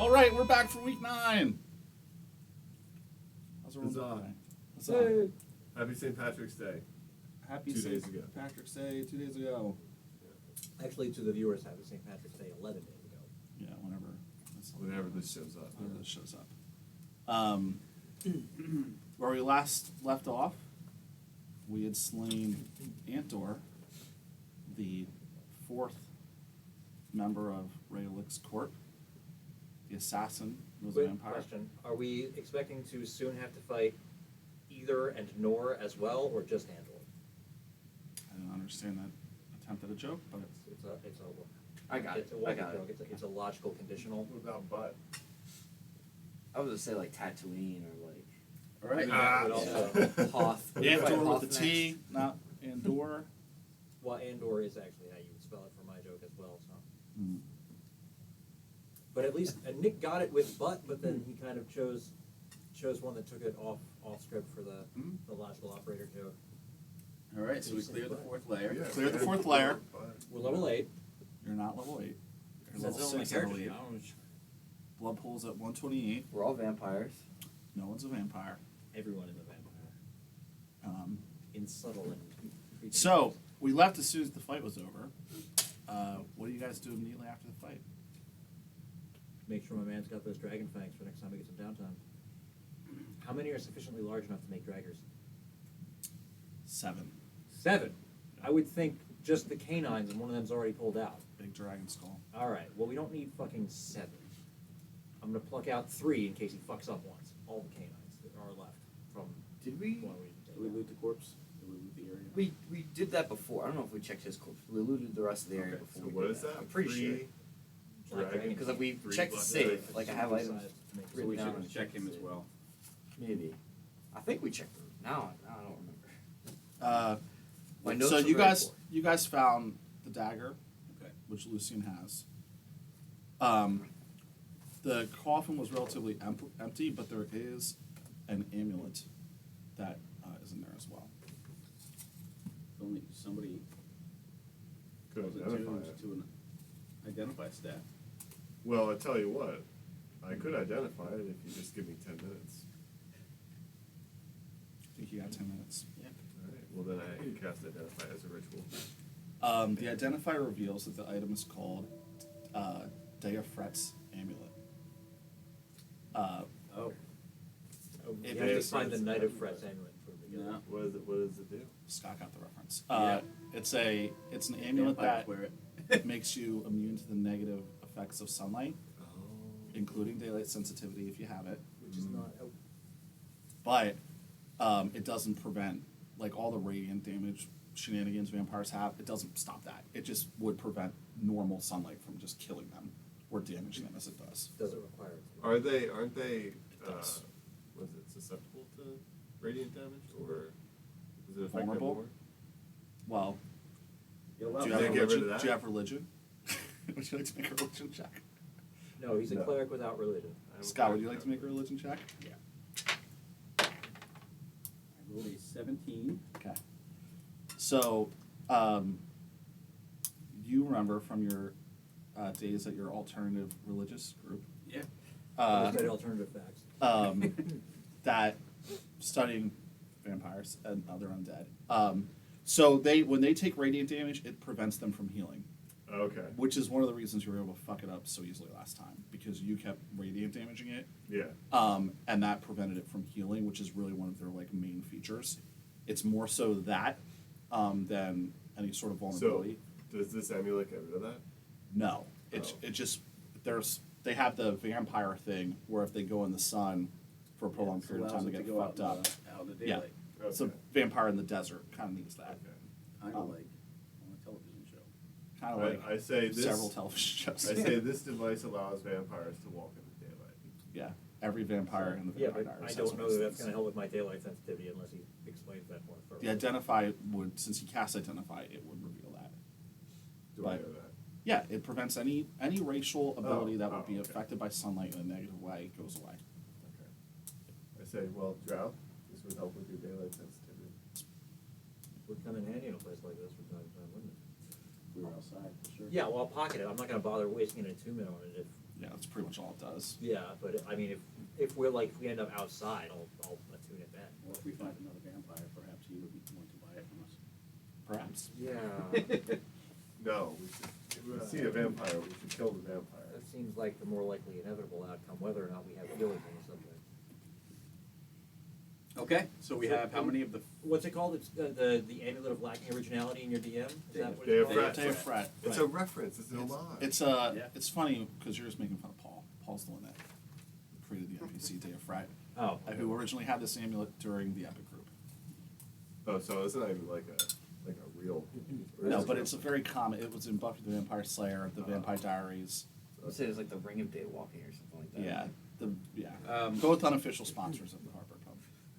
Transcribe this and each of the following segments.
All right, we're back for week 9. How's everyone Huzzah. doing? Huzzah. Happy St. Patrick's Day. Happy 2 St. days ago. Patrick's Day 2 days ago. Actually, to the viewers, happy St. Patrick's Day 11 days ago. Yeah, Whenever this shows up. Whenever this shows up. Where we last left off, we had slain Antor, the 4th member of Raylick's court, the assassin who was a Quick vampire. question. Are we expecting to soon have to fight either and nor as well, or just Andor? I don't understand that attempt at a joke, but I got it. It's a logical conditional. What about butt? I was gonna say like Tatooine or like. all right. But also, Hoth. Antor Hoth with the next. T, not Andor. well, Andor is actually how you would spell it for my joke as well. So, Hmm. but at least Nick got it with but then he kind of chose one that took it off script for the logical operator joke. All right, so we clear the 4th layer. Yeah, Clear the 4th layer. Butt. We're level 8. You're not level 8. You're That's level the only 6, I character believe. sheet. Blood pool's at 128. We're all vampires. No one's a vampire. Everyone is a vampire. In subtle and creepy So, ways. we left as soon as the fight was over. What do you guys do immediately after the fight? Make sure my man's got those dragon fangs for next time we get some downtime. How many are sufficiently large enough to make draggers? 7. 7. I would think just the canines, and one of them's already pulled out. Big dragon skull. All right. Well, we don't need fucking 7. I'm gonna pluck out 3 in case he fucks up once. All the canines that are left from Did we? one we Did we loot the corpse? Did we loot the area? We did that before. I don't know if we checked his corpse. We looted the rest of the area Okay, before so we what did is that? I'm pretty sure. Black dragon. Because if we Three checked the black safe, dragons. like I have items So we written down. should check him as well. Maybe. I think we checked them. Now I don't remember. My So notes are you very guys, poor. you guys found the dagger, Okay. which Lucian has. The coffin was relatively empty, but there is an amulet that is in there as well. If only somebody Could was identify attuned it. to an identify stat. Well, I tell you what, I could identify it if you just give me 10 minutes. I think you got 10 minutes. Yeah. All right. Well, then I cast identify as a ritual. The identifier reveals that the item is called Deofret's amulet. Oh. Oh, It you have to is- find the Knight of Frets amulet for the No. What does it do? Scott got the reference. Yeah. It's an amulet Vampires that wear it. makes you immune to the negative effects of sunlight, Oh. including daylight sensitivity if you have it. which is not. Oh, But it doesn't prevent like all the radiant damage shenanigans vampires have. It doesn't stop that. It just would prevent normal sunlight from just killing them or damaging them as it does. doesn't require it. Aren't they, does. was it susceptible to radiant damage, or is it affect them Vulnerable? more? Well, You're do allowed you, Can have they get rid religion? of that? Do you have religion? Would you like to make a religion check? No, he's a No. clerik without religion. I don't Scott, care. would you like to make a religion check? I rolled a 17. Okay. So, you remember from your days at your alternative religious group Yeah. Understudy alternative facts. that studying vampires and other undead. So when they take radiant damage, it prevents them from healing, Okay. which is one of the reasons you were able to fuck it up so easily last time because you kept radiant damaging it, Yeah. and that prevented it from healing, which is really one of their like main features. It's more so that than any sort of vulnerability. So, does this amulet get rid of that? No, Oh. it just they have the vampire thing where if they go in the sun for a prolonged Yeah, period of allows time, they it get to go fucked out up. in the Yeah. daylight. Okay. So vampire in the desert kind of needs that. Okay. Kind of like on a television show. Kind of Right, like I say this. several television shows. I say this device allows vampires to walk in the daylight. Yeah, every vampire in the Yeah, Vampire but Diaries I has don't one know of that those that's going things. to help with my daylight sensitivity unless he explains that more thoroughly. The identify would, since he casts identify, it would reveal that. Do I But- know that? Yeah, it prevents any racial ability that would be okay. affected by sunlight in a negative way goes away. Okay. I say, well, drought. This would help with your daylight sensitivity. Would come in handy in a place like this from time to time, wouldn't it? We were outside, for sure. Yeah, well, I'll pocket it. I'm not going to bother wasting an attunement on it Yeah, that's pretty much all it does. Yeah, but I mean, if we end up outside, I'll attune it then. Or if we find another vampire, perhaps he would want to buy it from us. Perhaps. Yeah. No, we should, if we see a vampire, we should kill the vampire. That seems like the more likely inevitable outcome, whether or not we have feelings on the subject. Okay, so we have how many of the? What's it called? It's the amulet of lacking originality in your DM. Is that what Day it's of called? Fret. Day of Fret. It's a reference, it's an homage. It's Yeah. it's funny because you're just making fun of Paul. Paul's the one that created the NPC Day of Fret, Oh, who originally had this amulet during the Epic group. Oh, so it's not even like a real. No, but it's a very common. It was in Buffy the Vampire Slayer, the Vampire Diaries. I would say it's like the Ring of Day Walking or something like that. Yeah, both unofficial sponsors of the Harper Pub.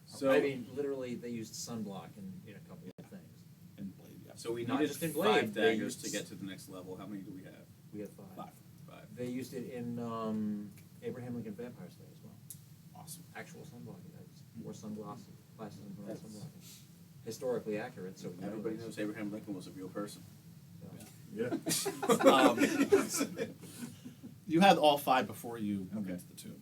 So I mean, literally, they used sunblock in a couple of things. And Blade, yeah. So we Not needed just in 5 Blade, they daggers used- to get to the next level. How many do we have? We have 5. 5. 5. They used it in Abraham Lincoln Vampire Slayer as well. Awesome. Actual sunblocking. That's more sunglasses, classes and That's- sunblocking. Historically accurate, so Everybody knows Abraham Lincoln was a real person. Yeah. You had all 5 before you went Okay. into the tomb.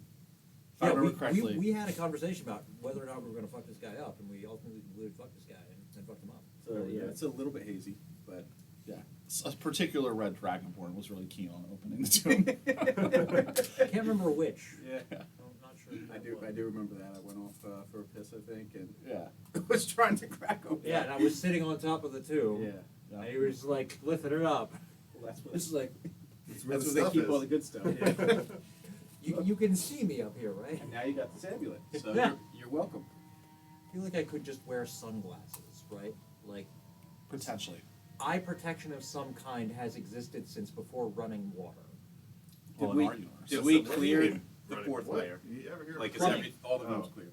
If I Yeah, remember correctly. we had a conversation about whether or not we were going to fuck this guy up, and we ultimately concluded fuck this guy and fucked him up. So yeah, it's a little bit hazy, but Yeah. A particular red dragonborn was really keen on opening the tomb. I can't remember which. yeah. I'm not sure. who I that do. was. I do remember that. I went off for a piss, I think, and Yeah. was trying to crack open. Yeah, and I was sitting on top of the tomb. Yeah. And he was like lifting it up. Well, that's what. This is like, It's where That's the where they stuff keep is. all the good stuff. you can see me up here, right? And now you got this amulet, so Yeah. you're welcome. I feel like I could just wear sunglasses, right? Like, Potentially. eye protection of some kind has existed since before running water. Well, Did we in our universe. did So we what do you clear mean, the running? 4th What? layer? You ever hear Like of is Running. all the rooms Oh. cleared?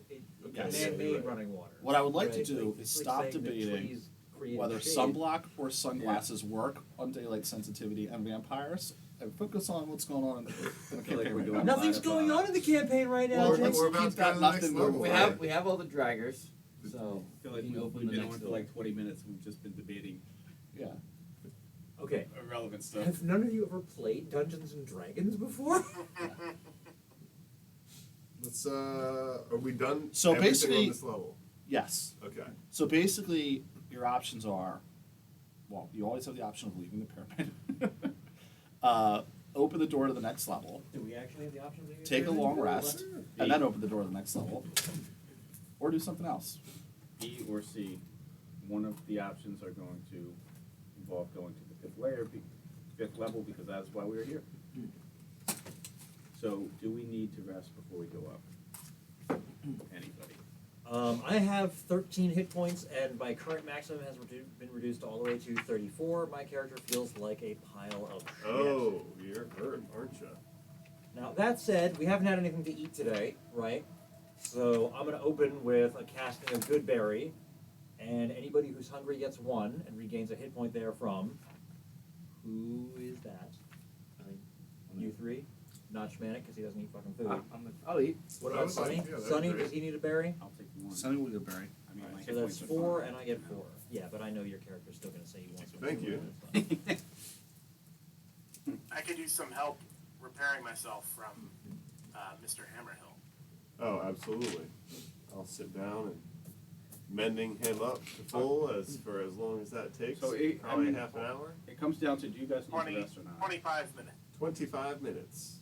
Yes. Man-made Right. running water. What I would like to right? do Like, is it's like stop saying that debating trees create whether shade. sunblock or sunglasses work on daylight sensitivity and vampires, and focus on what's going on in the campaign we're right doing now. Nothing's going on in the campaign right now. Well, We're let's about keep to go that to the next nothing level. moving. We have all the draggers, so I feel like we can open we've the been next on for door. like 20 minutes. We've just been debating Yeah. Okay. irrelevant stuff. Have none of you ever played Dungeons and Dragons before? Let's are we done? So everything basically- on this level. Yes. Okay. So basically, your options are, well, you always have the option of leaving the pyramid, open the door to the next level, Do we actually have the option to take a long rest, and then open the door to the next level, or do something else. B or C, one of the options are going to involve going to the 5th layer, 5th level, because that's why we're here. So, do we need to rest before we go up? Anybody? I have 13 hit points, and my current maximum has been reduced all the way to 34. My character feels like a pile of shit. Oh, you're hurt, aren't you? Now, that said, we haven't had anything to eat today, right? So I'm going to open with a casting of Good Berry, and anybody who's hungry gets 1 and regains a hit point therefrom. Who is that? You 3? Not Schmanik, because he doesn't eat fucking food. I'll eat. What I about would like- Sonny? yeah, that'd be Sonny, great. does he need a berry? I'll take one. Sunny will get berry. I mean, my So hit that's points are 4, fine. and I get 4. Yeah, but I know your character's still going to say he wants one. Thank you. That's fine. I could use some help repairing myself from Mr. Hammerhill. Oh, absolutely. I'll sit down and mending him up to full for as long as that takes. So it- Probably I mean- half an hour. It comes down to, do you guys need 20, to rest or not? 25 minutes. 25 minutes.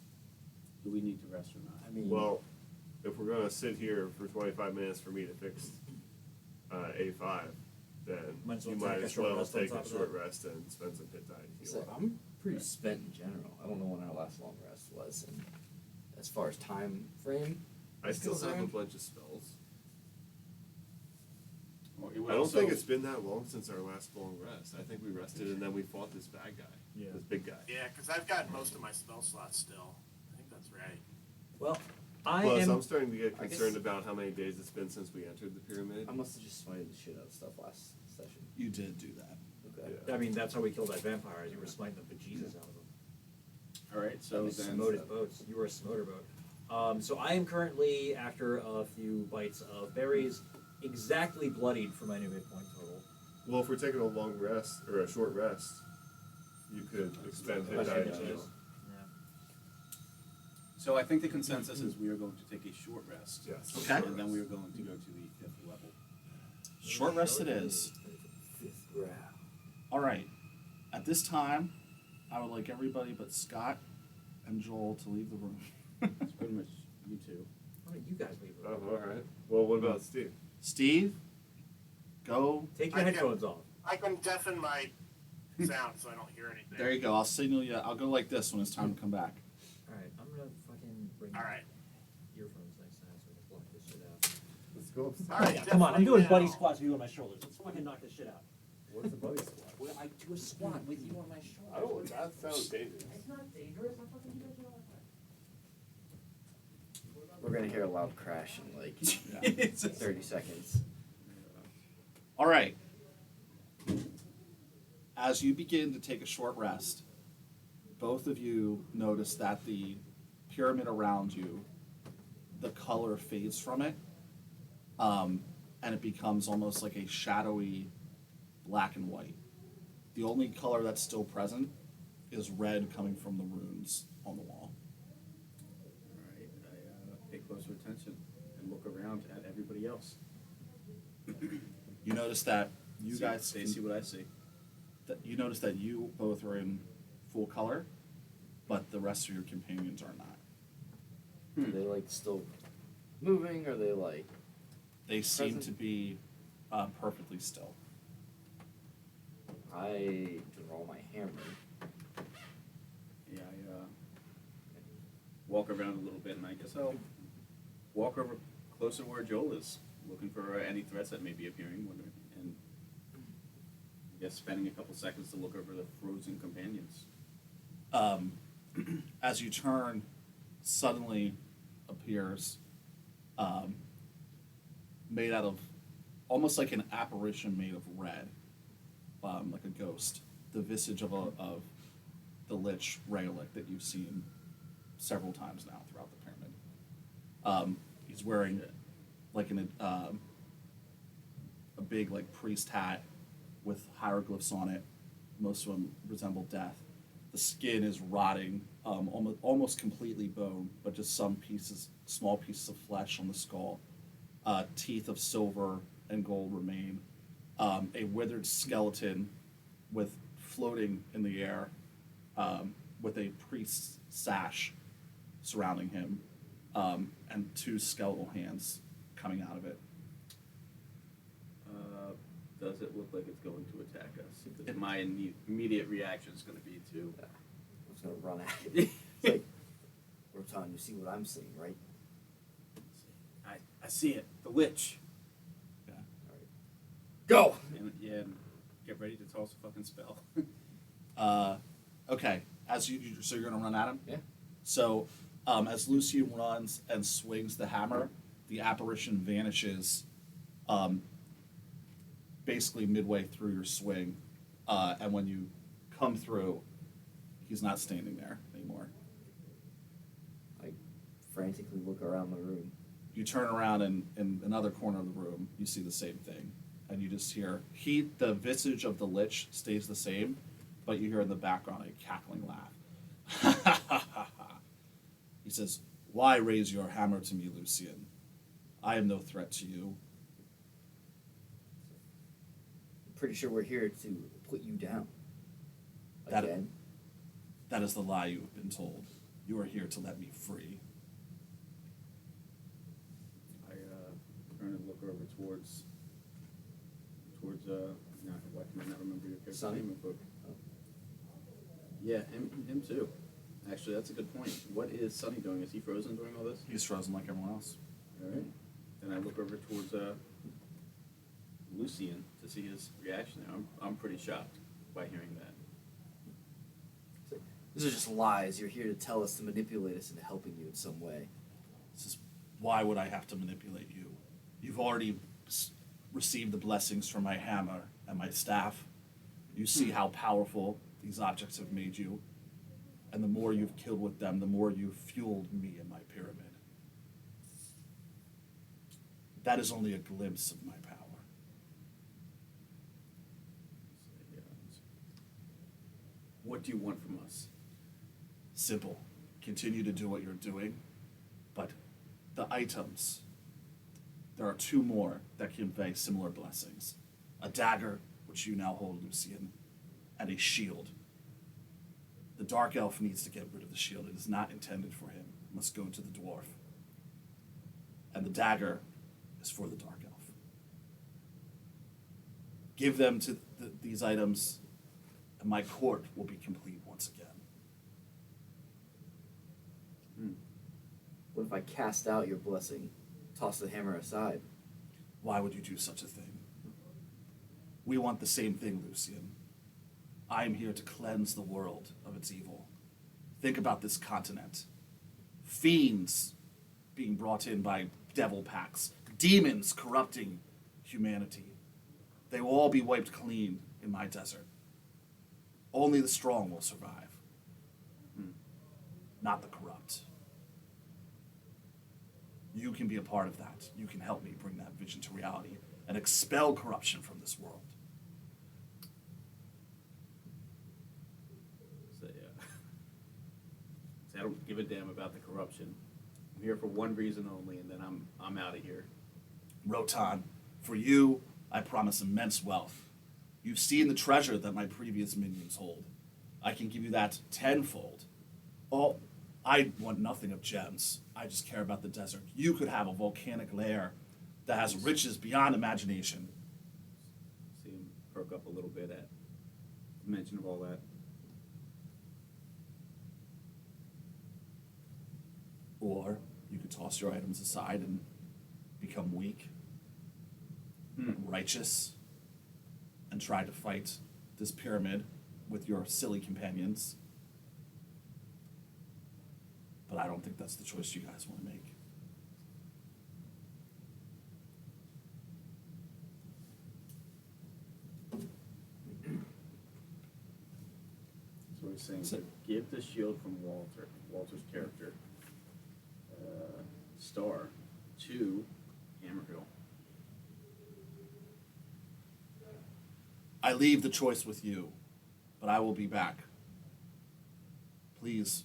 Do we need to rest or not? I mean, Well, if we're gonna sit here for 25 minutes for me to fix A5, then Might as well you take might a as short well rest on take top a of short that. rest and spend some hit die so healing. I'm pretty spent in general. I don't know when our last long rest was, and as far as time frame, I still have a concerned. bunch of spells. Well, it would I don't also- think it's been that long since our last long rest. I think we rested and then we fought this bad guy. Yeah. This big guy. Yeah, because I've got most of my spell slots still. I think that's right. Well, I Plus, am. I'm starting to get I guess- concerned about how many days it's been since we entered the pyramid. I must have just smited the shit out of stuff last session. You did do that. Okay. Yeah. I mean, that's how we killed that vampire. Is you were smiting the bejesus out of him. All right, so You then. smote his boats. You were a smoter boat. So I am currently, after a few bites of berries, exactly bloodied for my new hit point total. Well, if we're taking a long rest or a short rest, you could expend hit die. That's as what it well. is. So I think the consensus is we are going to take a short rest. Yes. Okay. And then we are going to go to the 5th level. Short rest it is. Fifth round. All right. At this time, I would like everybody but Scott and Joel to leave the room. It's pretty much you two. Why don't you guys leave the Oh, room? all right. Well, what about Steve? Steve, go. Take your I can- headphones off. I can deafen my sound so I don't hear anything. There you go. I'll signal you. I'll go like this when it's time to come back. Alright, I'm gonna fucking bring All right. earphones next time so I can block this shit out. Let's go upstairs. All right, Yeah, come on, I'm doing definitely buddy now. squats with you on my shoulders. Let's fucking knock this shit out. What is a buddy squad? Well, I do a squat with you on my shoulders. I don't. That sounds dangerous. It's not dangerous. I fucking do that shit all the time. We're gonna hear a loud crash in like 30 seconds. All right. As you begin to take a short rest, both of you notice that the pyramid around you, the color fades from it, and it becomes almost like a shadowy black and white. The only color that's still present is red coming from the runes on the wall. Alright, I pay closer attention and look around at everybody else. You notice that you See- guys They see what I see. you notice that you both are in full color, but the rest of your companions are not. Are they like still moving? Or are they like They seem Present. to be perfectly still. I draw my hammer? Yeah, I walk around a little bit, and I guess I'll walk over closer where Joel is, looking for any threats that may be appearing, and I guess spending a couple seconds to look over the frozen companions. As you turn, suddenly appears, made out of almost like an apparition made of red, like a ghost, the visage of the Lich Raylick that you've seen several times now throughout the pyramid. He's wearing like a big like priest hat with hieroglyphs on it. Most of them resemble death. The skin is rotting, almost completely bone, but just some pieces, small pieces of flesh on the skull. Teeth of silver and gold remain. A withered skeleton with floating in the air, with a priest's sash surrounding him, and two skeletal hands coming out of it. Does it look like it's going to attack us? Because my immediate reaction is going to be to... I was gonna run at it. It's like, Rotan, you see what I'm seeing, right? I see it. The Lich. Go! And get ready to toss a fucking spell. Okay, so you're gonna run at him? Yeah. So, as Lucian runs and swings the hammer, the apparition vanishes, basically midway through your swing, and when you come through, he's not standing there anymore. I frantically look around the room. You turn around and in another corner of the room, you see the same thing, and you just hear the visage of the Lich stays the same, but you hear in the background a cackling laugh. He says, "Why raise your hammer to me, Lucian? I am no threat to you." Pretty sure we're here to put you down. That- Again. That is the lie you have been told. You are here to let me free. I turn and look over towards now, why can I not remember your character's Sonny? name? But Oh. yeah, him too. Actually, that's a good point. What is Sonny doing? Is he frozen during all this? He's frozen like everyone else. All right. Then I look over towards Lucian to see his reaction there. I'm pretty shocked by hearing that. These are just lies. You're here to tell us, to manipulate us into helping you in some way. He says, "Why would I have to manipulate you? You've already received the blessings from my hammer and my staff. You see how powerful these objects have made you. And the more you've killed with them, the more you've fueled me and my pyramid. That is only a glimpse of my power." What do you want from us? Simple. continue to do what you're doing, but the items, there are 2 more that convey similar blessings. A dagger, which you now hold, Lucian, and a shield. The dark elf needs to get rid of the shield. It is not intended for him. It must go to the dwarf. And the dagger is for the dark elf. Give them to these items, and my court will be complete once again. What if I cast out your blessing, toss the hammer aside? Why would you do such a thing? We want the same thing, Lucian. I am here to cleanse the world of its evil. Think about this continent. Fiends being brought in by devil packs. Demons corrupting humanity. They will all be wiped clean in my desert. Only the strong will survive. Not the corrupt. You can be a part of that. You can help me bring that vision to reality and expel corruption from this world. So, I don't give a damn about the corruption. I'm here for one reason only, and then I'm out of here. Rotan, for you, I promise immense wealth. You've seen the treasure that my previous minions hold. I can give you that tenfold. Oh, I want nothing of gems. I just care about the desert. You could have a volcanic lair that has riches beyond imagination. See him perk up a little bit at the mention of all that. Or you could toss your items aside and become weak, righteous, and try to fight this pyramid with your silly companions. But I don't think that's the choice you guys want to make. So he's saying to give the shield from Walter's character, Star, to Hammerhill. I leave the choice with you, but I will be back. Please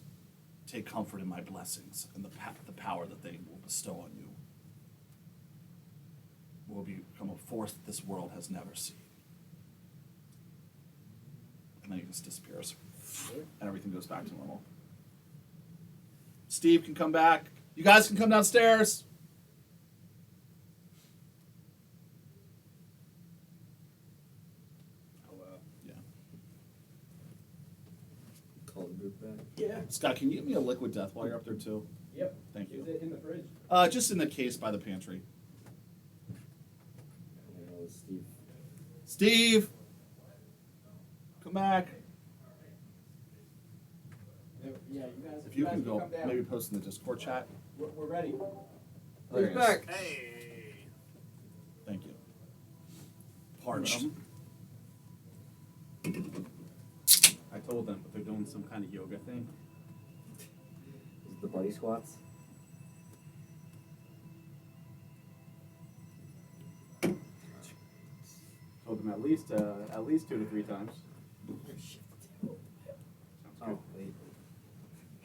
take comfort in my blessings and the power that they will bestow on you. Will become a force that this world has never seen. And then he just disappears. And everything goes back to normal. Steve can come back. You guys can come downstairs. Yeah. Call the group back. Yeah. Scott, can you give me a liquid death while you're up there too? Yep. Thank you. Is it in the fridge? Just in the case by the pantry. Steve. Steve! Come back. Yeah, you guys. If you can go, maybe post in the Discord chat. We're ready. There he He's is. back. Hey. Thank you. Parched. I told them, but they're doing some kind of yoga thing. Is it the buddy squats? Told them at least 2 to 3 times. Shit. Sounds Oh, good. wait.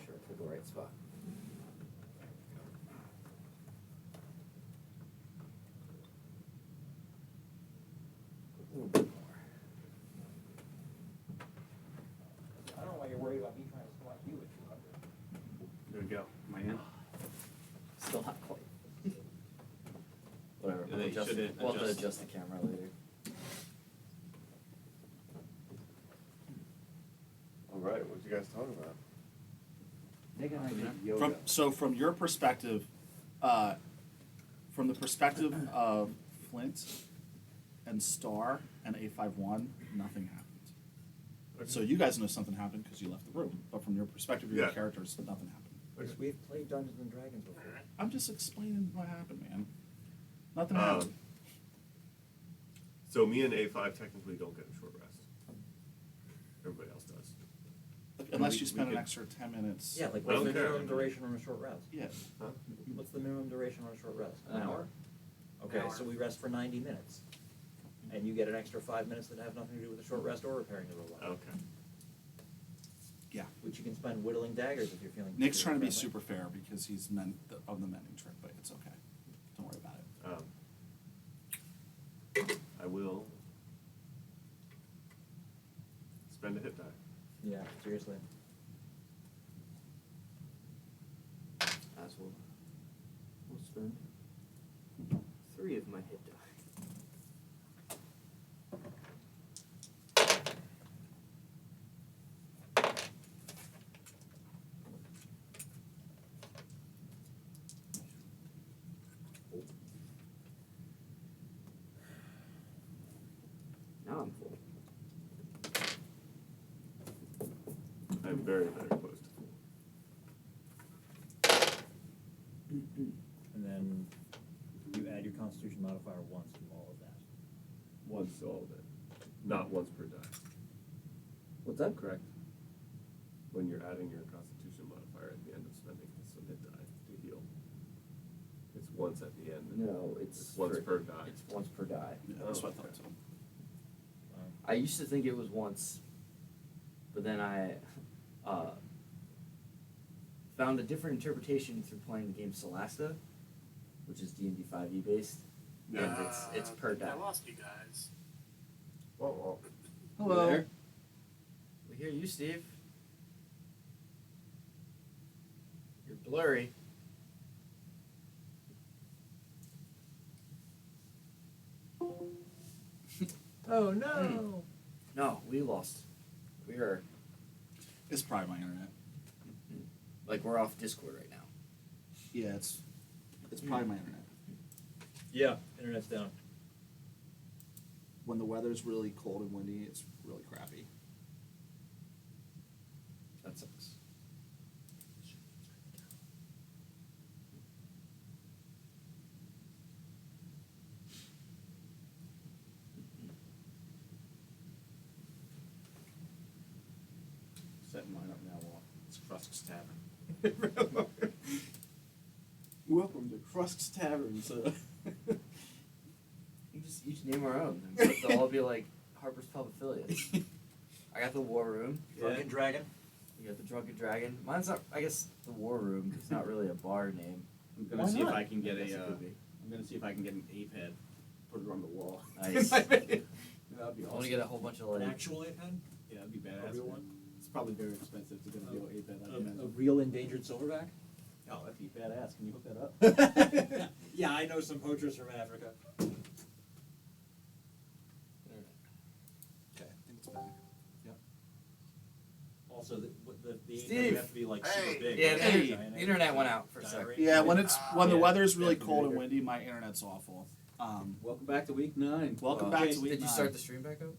Sure, I took the right spot. A little bit more. I don't know why you're worried about me trying to squat you at 200. There we go. Am I in? Still not quite. Whatever. Yeah, We'll they adjust, shouldn't we'll have to adjust. adjust the camera later. All right, what you guys talking about? Nick and I did yoga. From your perspective, from the perspective of Flint and Star and A51, nothing happened. So you guys know something happened because you left the room, but from your perspective, your Yeah. characters, nothing happened. Because we've played Dungeons and Dragons before. I'm just explaining what happened, man. Nothing happened. So me and A5 technically don't get a short rest. Everybody else does. Unless we you spend an could- extra 10 minutes. Yeah, like I what's don't the care. minimum duration on a short rest? Yeah. Huh? What's the minimum duration on a short rest? An hour. Okay, Hour. so we rest for 90 minutes. And you get an extra 5 minutes that have nothing to do with the short rest or repairing the robot. Okay. Yeah. Which you can spend whittling daggers if you're feeling. Nick's trying to be friendly. super fair because he's of the mending trick, but it's okay. Don't worry about it. I will spend a hit die. Yeah, seriously. As well. We'll spend 3 of my hit die. Now I'm full. I'm very, very close to full. And then you add your Constitution modifier once to all of that. Once to all of it. Not once per die. What's that? Correct? When you're adding your Constitution modifier at the end of spending some hit die to heal. It's once at the end. No, it's once for- per die. It's once per die. Yeah, that's what I okay. thought too. I used to think it was once, but then I found a different interpretation through playing the game Solasta, which is D&D 5e based, and it's per die. I lost you guys. Well, Hello. There. We hear you, Steve. You're blurry. Oh no! No, we lost. We are It's probably my internet. we're off Discord right now. Yeah, it's probably my internet. Yeah, internet's down. When the weather's really cold and windy, it's really crappy. That sucks. Setting mine up now. It's Krusk's Tavern. Welcome to Krusk's Tavern. So You just each name our own. But they'll all be like Harper's Pub affiliates. I got the War Room. Drunken Dragon. You got the Drunken Dragon. Mine's not. I guess the War Room is not really a bar name. I'm gonna Why see if not? I can get I guess it a. could be. I'm gonna see if I can get an ape head. Put it on the wall. Nice. That'd be I want awesome. to get a whole bunch of An like. actual ape head? Yeah, that'd be badass. A real one? It's probably very expensive to get a real ape head. I'd A imagine. real endangered silverback? Oh, that'd be badass. Can you hook that up? Yeah, I know some poachers from Africa. okay, I think it's back. Also, the ape Steve! head would have to be like super Hey! big. Yeah, right? hey, Giant the ape. internet went out for a Diarrhea. second. Yeah, when the Yeah. weather's really Yeah, cold and bigger. windy, my internet's awful. Welcome back to week 9. Welcome Uh, back to week Did you 9. start the stream back up?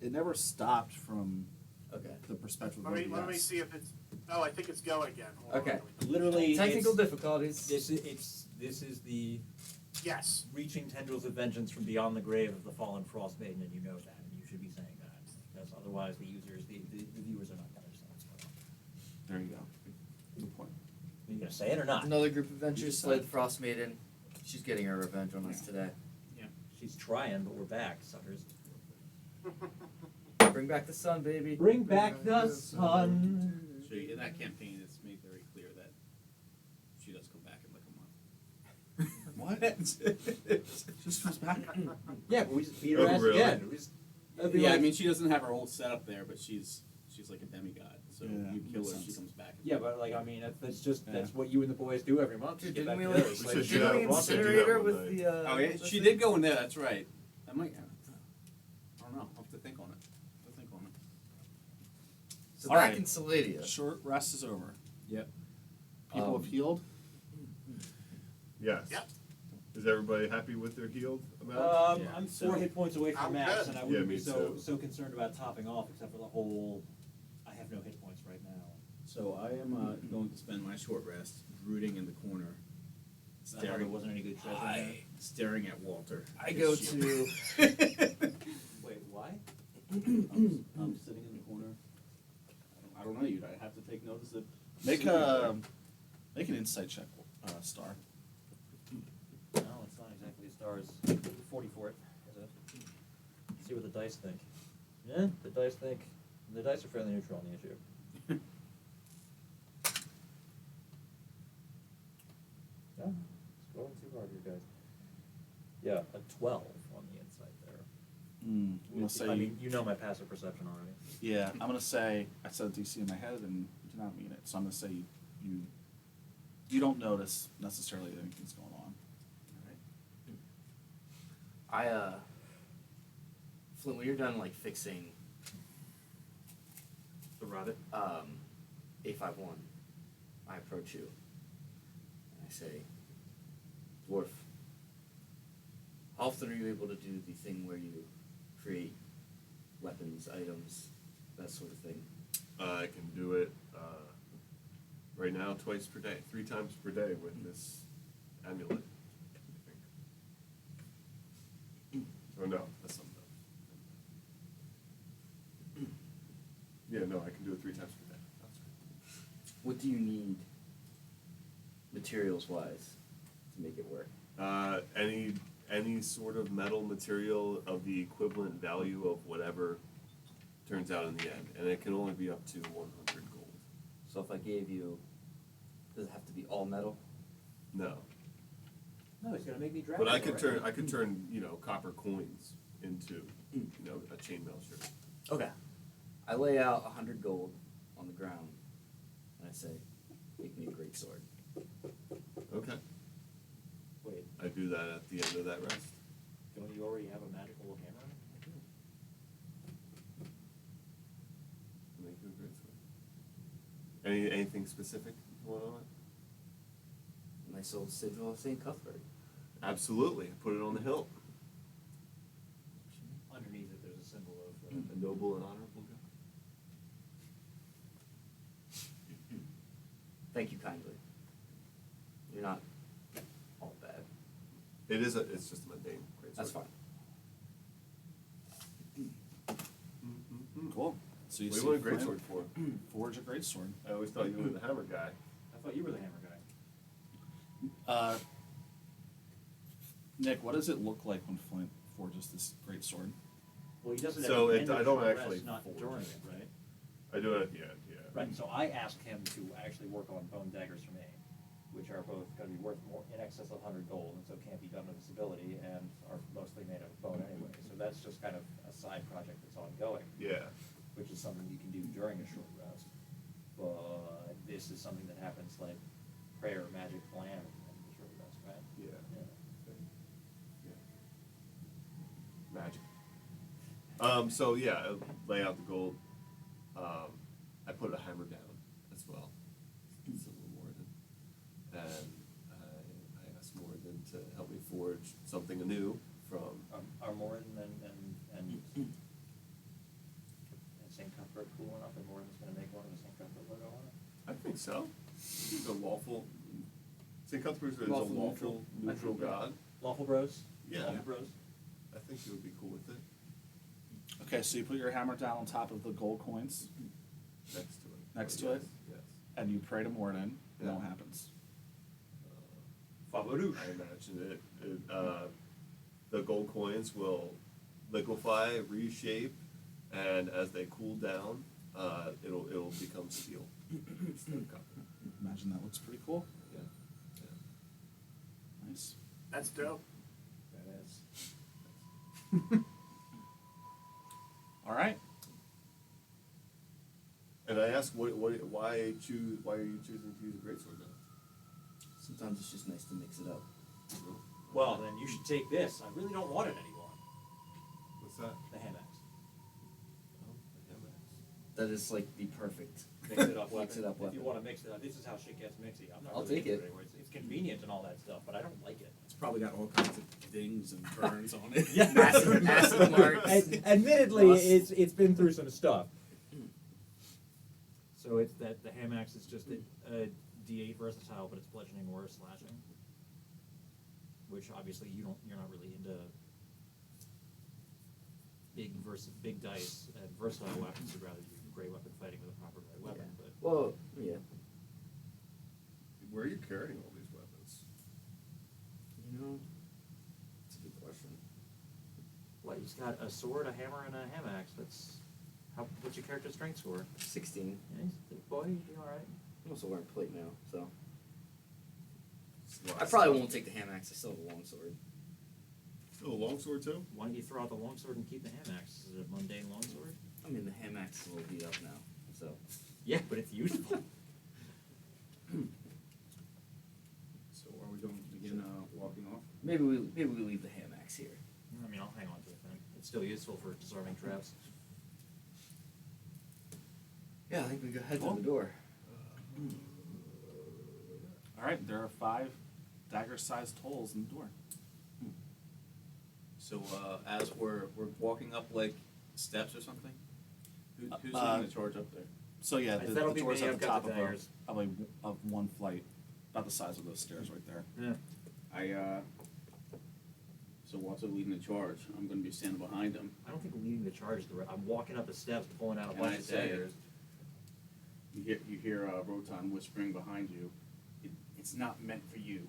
It never stopped from Okay. the perspective Let of me OBS. see if it's. Oh, I think it's go again. Hold on, Okay. let me- Literally, Technical it's- difficulties. This is the Yes. reaching tendrils of vengeance from beyond the grave of the fallen frost maiden, and you know that, and you should be saying that, because otherwise the users, the viewers are not going to understand what's going on. There you go. Good point. Are you going to say it or not? Another group of You adventurers just slayed said- Frost Maiden. She's getting her revenge on us today. She's trying, but we're back, suckers. Bring back the sun, baby. Bring back the sun. So in that campaign, it's made very clear that she does come back in like a month. What? Just comes back. Yeah, but we just beat her Oh, ass really? again. We just, that'd be Yeah, I like- mean, she doesn't have her whole setup there, but she's like a demigod. So Yeah, you kill makes her, she sense. comes back. yeah, but like I mean, that's just Yeah. that's what you and the boys do every month. Dude, Get didn't back we together. like It's should like do that didn't we one night. incinerate her One with night. the Oh yeah, what's she that did thing? go in there. That's right. I might. I don't know. I'll have to think on it. I'll think on it. So All back right. in Saladia. Short rest is over. Yep. People have healed. Yes. Yep. Is everybody happy with their healed amount? Yeah, I'm so- 4 hit points away from I'm max, good. and I Yeah, wouldn't me be so too. so concerned about topping off, except for the whole. I have no hit points right now. So I am going to spend my short rest brooding in the corner, There staring. wasn't any good treasure there. Staring at Walter. I his go shield. to Wait, why? I'm sitting in the corner. I don't know you. I have to take notice of. Make an insight check, Star. No, it's not exactly a star. It's 40 for it, is it? Let's see what the dice think. Yeah, the dice think. The dice are fairly neutral on the issue. Scrolling too hard here, guys. Yeah, a 12 on the inside there. I'm gonna say I mean, you know my passive perception already. yeah. I'm gonna say I said DC in my head and do not mean it. So I'm gonna say you don't notice necessarily that anything's going on. Flint, when you're done like fixing The rabbit? A51, I approach you and I say, Dwarf, how often are you able to do the thing where you create weapons, items, that sort of thing? I can do it right now twice per day, 3 times per day with this amulet, I think. Oh no, that's something else. Yeah, no, I can do it 3 times per day. That's right. What do you need, materials-wise, to make it work? Any sort of metal material of the equivalent value of whatever turns out in the end, and it can only be up to 100 gold. So if I gave you, does it have to be all metal? No, No, he's gonna make me drag but it, I could right? turn copper coins into a chainmail shirt. Okay. I lay out 100 gold on the ground, and I say, make me a great sword. Okay, Wait, I do that at the end of that rest. don't you already have a magical hammer? Make you a great sword. Anything specific going on? Nice old sigil of St. Cuthbert. Absolutely, put it on the hilt. Underneath it, there's a symbol of. A noble and honorable guy. Thank you kindly. You're not all bad. It's just a mundane great sword. That's fine. Cool. So you What do see you want a great Flint sword for? forge a great sword. I always thought you were the hammer guy. I thought you were the hammer guy. Nick, what does it look like when Flint forges this great sword? Well, he does it So at the end I of don't short actually rest, not forge during it. it, right? I do it at the end, yeah. Right, so I asked him to actually work on bone daggers for me, which are both gonna be worth more, in excess of 100 gold, and so can't be done with this ability, and are mostly made out of bone anyway. So that's just kind of a side project that's ongoing, Yeah. which is something you can do during a short rest. But this is something that happens like prayer, magic, blam, and the short rest, right? Yeah. Yeah. Magic. So yeah, I lay out the gold. I put a hammer down as well. It's a little more than, and I asked Morgan to help me forge something anew from. Are Morin and St. Cuthbert cool enough that Morin's gonna make one of the St. Cuthbert logo on it? I think so. He's a lawful. St. Cuthbert is a Lawful lawful neutral I think, yeah. god. Lawful Bros? Yeah. Lawful Bros? I think he would be cool with it. Okay, so you put your hammer down on top of the gold coins, Next to it. Next to yes, it? Yes. and you pray to Morden, and Yeah. what happens? Fabarouche. I imagine the gold coins will liquefy, reshape, and as they cool down, it'll become steel instead of copper. Imagine that looks pretty cool. Yeah. Nice. That's dope. That is. All right. And I asked, why are you choosing to use a greatsword now? Sometimes it's just nice to mix it up. Well, then you should take this. I really don't want it anymore. What's that? The hand axe. Oh, the hammer axe. That is like the perfect. Mix it up weapon. Mix it up If you weapon. want to mix it up, this is how shit gets mixy. I'm not I'll really take into it. anymore. It's convenient and all that stuff, but I don't like it. It's probably got all kinds of dings and burns on it. Yeah. Acid marks. Admittedly, Rust. it's been through some stuff. So it's that the ham axe is just a D8 versatile, but it's bludgeoning or slashing. Which obviously you're not really into big dice and versatile weapons. You'd rather do great weapon fighting with a proper right weapon. Yeah. But Well, yeah. Where are you carrying all these weapons? You know, it's a good question. what, he's got a sword, a hammer, and a ham axe. What's your character's strength score? 16. Yeah, he's a big boy. He'd be all right. I'm also wearing plate now, so. Well, I probably won't take the hand axe. I still have a longsword. Still a longsword too? Why don't you throw out the longsword and keep the hand axe? Is it a mundane longsword? I mean, the hand axe is a little beat up now, so. Yeah, but it's useful. So are we going to begin walking off? Maybe we leave the hand axe here. I mean, I'll hang on to it then. It's still useful for disarming traps. Yeah, I think we go head Cool. to the door. All right, there are 5 dagger-sized holes in the door. So as we're walking up like steps or something, who's Uh, in charge up there? So yeah, That'll the be door's me, at I've the got top the of, daggers. of one flight, about the size of those stairs right there. Yeah. So Walter leading the charge. I'm going to be standing behind him. I don't think leading the charge is the right. I'm walking up the steps, pulling out a And bunch I of say- daggers. You hear Rotan whispering behind you. It's not meant for you.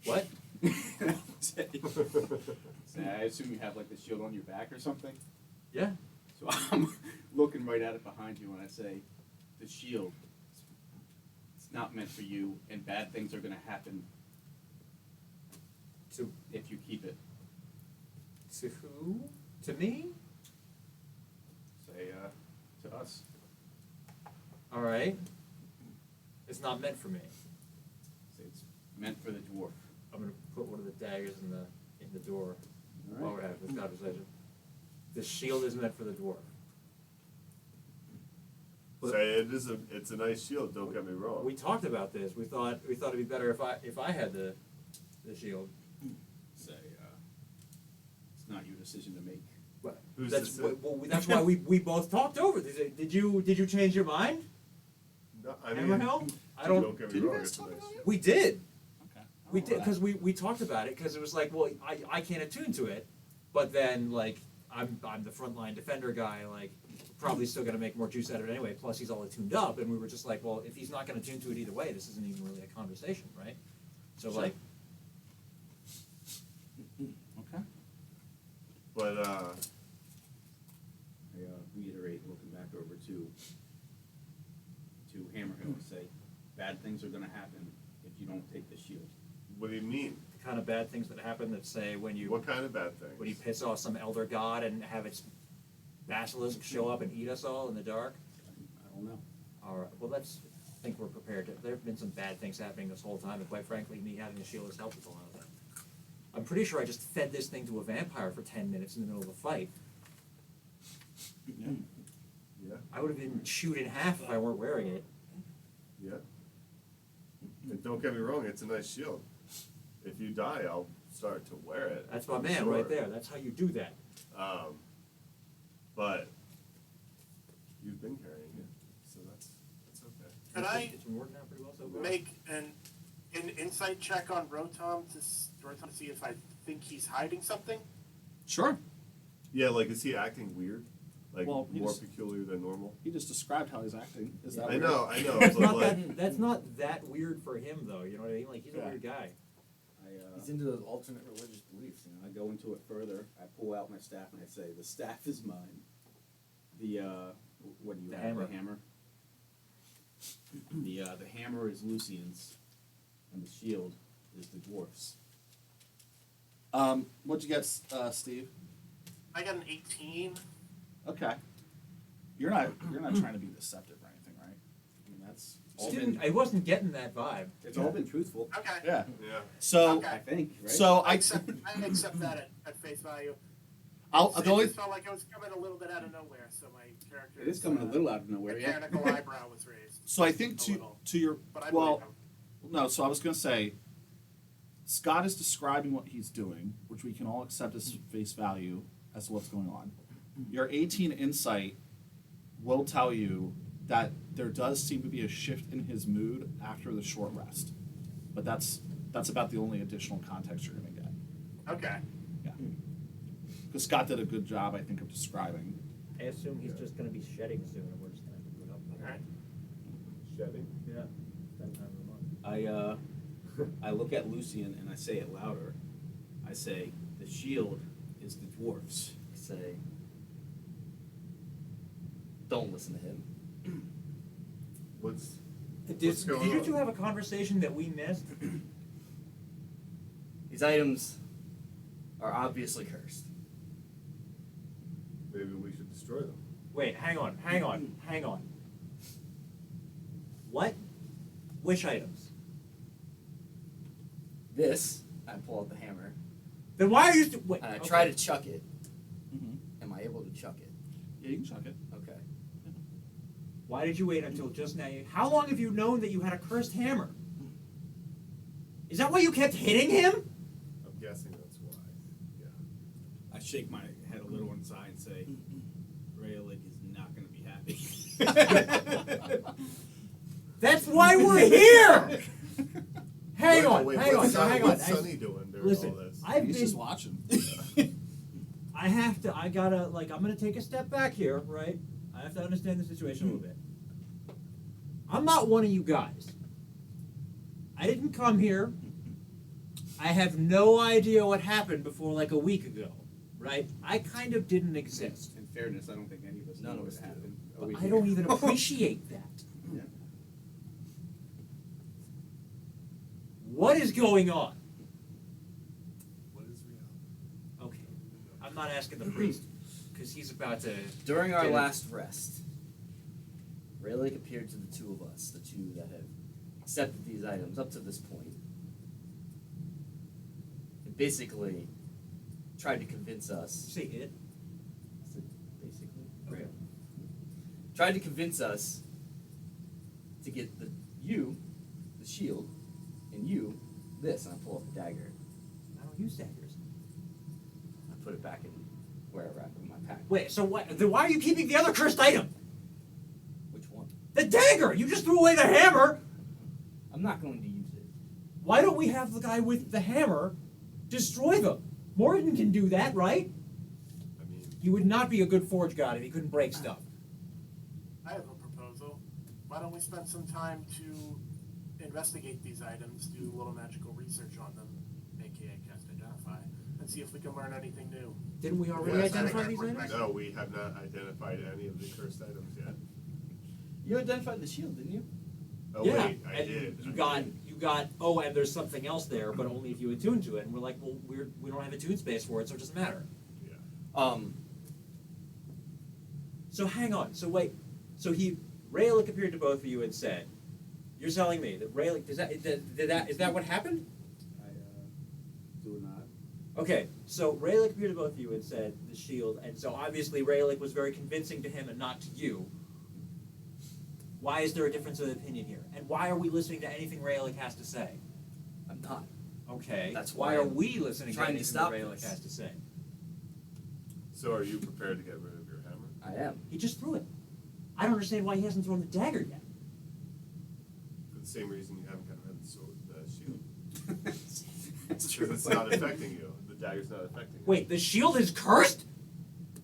What? Say, I assume you have like the shield on your back or something. Yeah. So I'm looking right at it behind you, and I say, "The shield. It's not meant for you, and bad things are going to happen To if you keep it." who? To me? Say to us. All right. It's not meant for me. Say it's meant for the dwarf. I'm gonna put one of the daggers in the door All while we're having this conversation. The shield is meant for the dwarf. Say it's a nice shield. Don't get me wrong. We talked about this. We thought it'd be better if I had the shield. Say it's not your decision to make. But Who's that's this? that's why we both talked over this. Did you change your mind? No, I mean, Hammerhelm? I don't don't. get me Did you wrong. guys It's a talk nice about shield. We did. Okay. We did because we talked about it because it was like, well, I can't attune to it, but then like I'm the frontline defender guy, like probably still gonna make more juice out of it anyway. Plus he's all attuned up, and we were just like, well, if he's not gonna tune to it either way, this isn't even really a conversation, right? So Sure. like, Okay. But I reiterate, looking back over to Hammerhill, and say, bad things are going to happen if you don't take the shield. what do you mean? the kind of bad things that happen that say when you What kind of bad things? when you piss off some elder god and have its basilisk show up and eat us all in the dark. I don't know. All right. Well, let's think we're prepared. There have been some bad things happening this whole time, and quite frankly, me having the shield has helped with a lot of that. I'm pretty sure I just fed this thing to a vampire for 10 minutes in the middle of a fight. Yeah. Yeah, I would have been chewed in half if I weren't wearing it. yeah. And don't get me wrong, it's a nice shield. If you die, I'll start to wear it. That's my I'm man sure. right there. That's how you do that. But you've been carrying it, so that's okay. Could I It's been working out pretty well so far. make an insight check on Rotom to see if I think he's hiding something? Sure. Yeah, like is he acting weird? Like Well, he more just- peculiar than normal? He just described how he's acting. Is that I weird? know, That's but not like that's not that weird for him though. You know what I mean? Like he's a Yeah. weird guy. He's into those alternate religious beliefs. I go into it further. I pull out my staff and I say, "The staff is mine." The what do you The have? hammer. The hammer. The hammer is Lucian's, and the shield is the dwarf's. What'd you get, Steve? I got an 18. Okay. You're not trying to be deceptive or anything, right? I mean, that's Just all didn't- been. I wasn't getting that vibe. It's all been truthful. Okay. Yeah. yeah. So Okay. I think, right? so I I accept that at face value. I'll It the only just felt like it was coming a little bit out of nowhere, so my character. It is coming a little out of nowhere. Yeah. Mechanical eyebrow was raised. so I think A to little. your But I well believe him. no, so I was gonna say Scott is describing what he's doing, which we can all accept as face value as to what's going on. Your 18 insight will tell you that there does seem to be a shift in his mood after the short rest. But that's about the only additional context you're gonna get. Okay. Yeah. Because Scott did a good job, I think, of describing. I assume he's just going to be shedding soon, and we're just going to have to put up with it. Alright. Shedding? Yeah. 10 times a month. I look at Lucian and I say it louder. I say, "The shield is the dwarf's." I say, don't listen to him. What's Did going you on? two have a conversation that we missed? These items are obviously cursed. Maybe we should destroy them. Wait, hang on. What? Which items? This, I pull out the hammer, Then why are you wait, and I okay. try to chuck it. Mm-hmm. Am I able to chuck it? Yeah, you can chuck it. Okay. Why did you wait until just now? How long have you known that you had a cursed hammer? Is that why you kept hitting him? I'm guessing that's why. Yeah. I shake my head a little inside and say, Raylick is not going to be happy. That's why we're here! Hang Wait, on. What's What's Sonny doing during Listen, all this? I've He's been. just watching. I gotta, I'm gonna take a step back here, right? I have to understand the situation a little bit. I'm not one of you guys. I didn't come here. I have no idea what happened before like a week ago, right? I kind of didn't exist. In fairness, I don't think any of us None know of what us do. happened. But I don't even appreciate that. Yeah. What is going on? What is reality? Okay. I'm not asking the priest, because he's about to... During our Get it. last rest, Raylick appeared to the two of us, the two that have accepted these items up to this point, and basically tried to convince us. Say it. Basically, Okay. tried to convince us to get the shield, and you, this, and I pull out the dagger. I don't use daggers. I put it back in wherever I put my pack. Wait, so what? Then why are you keeping the other cursed item? Which one? The dagger! You just threw away the hammer! I'm not going to use it. Why don't we have the guy with the hammer destroy them? Morgan can do that, right? I mean, He would not be a good forge god if he couldn't break stuff. I have a proposal. Why don't we spend some time to investigate these items, do a little magical research on them, aka cast identify, and see if we can learn anything new. Didn't we already Yes, identify these items? no, we have not identified any of the cursed items yet. You identified the shield, didn't you? Oh Yeah, wait, I and did. You I got, did. oh, and there's something else there, but only if you attune to it. And we're like, well, we don't have a tune space for it, so it doesn't matter. Yeah. So hang on. So wait. So Raylick appeared to both of you and said, "You're telling me that Raylick is that what happened?" I do not. Okay. So Raylick appeared to both of you and said the shield, and so obviously Raylick was very convincing to him and not to you. Why is there a difference of opinion here? And why are we listening to anything Raylick has to say? I'm not. Okay. That's why why are I'm we listening to trying to anything stop that Raylick this. has to say? So are you prepared to get rid of your hammer? I am. He just threw it. I don't understand why he hasn't thrown the dagger yet. For the same reason you haven't gotten rid of the sword, the shield. That's Because true. it's not affecting you. The dagger's not affecting you. Wait, the shield is cursed?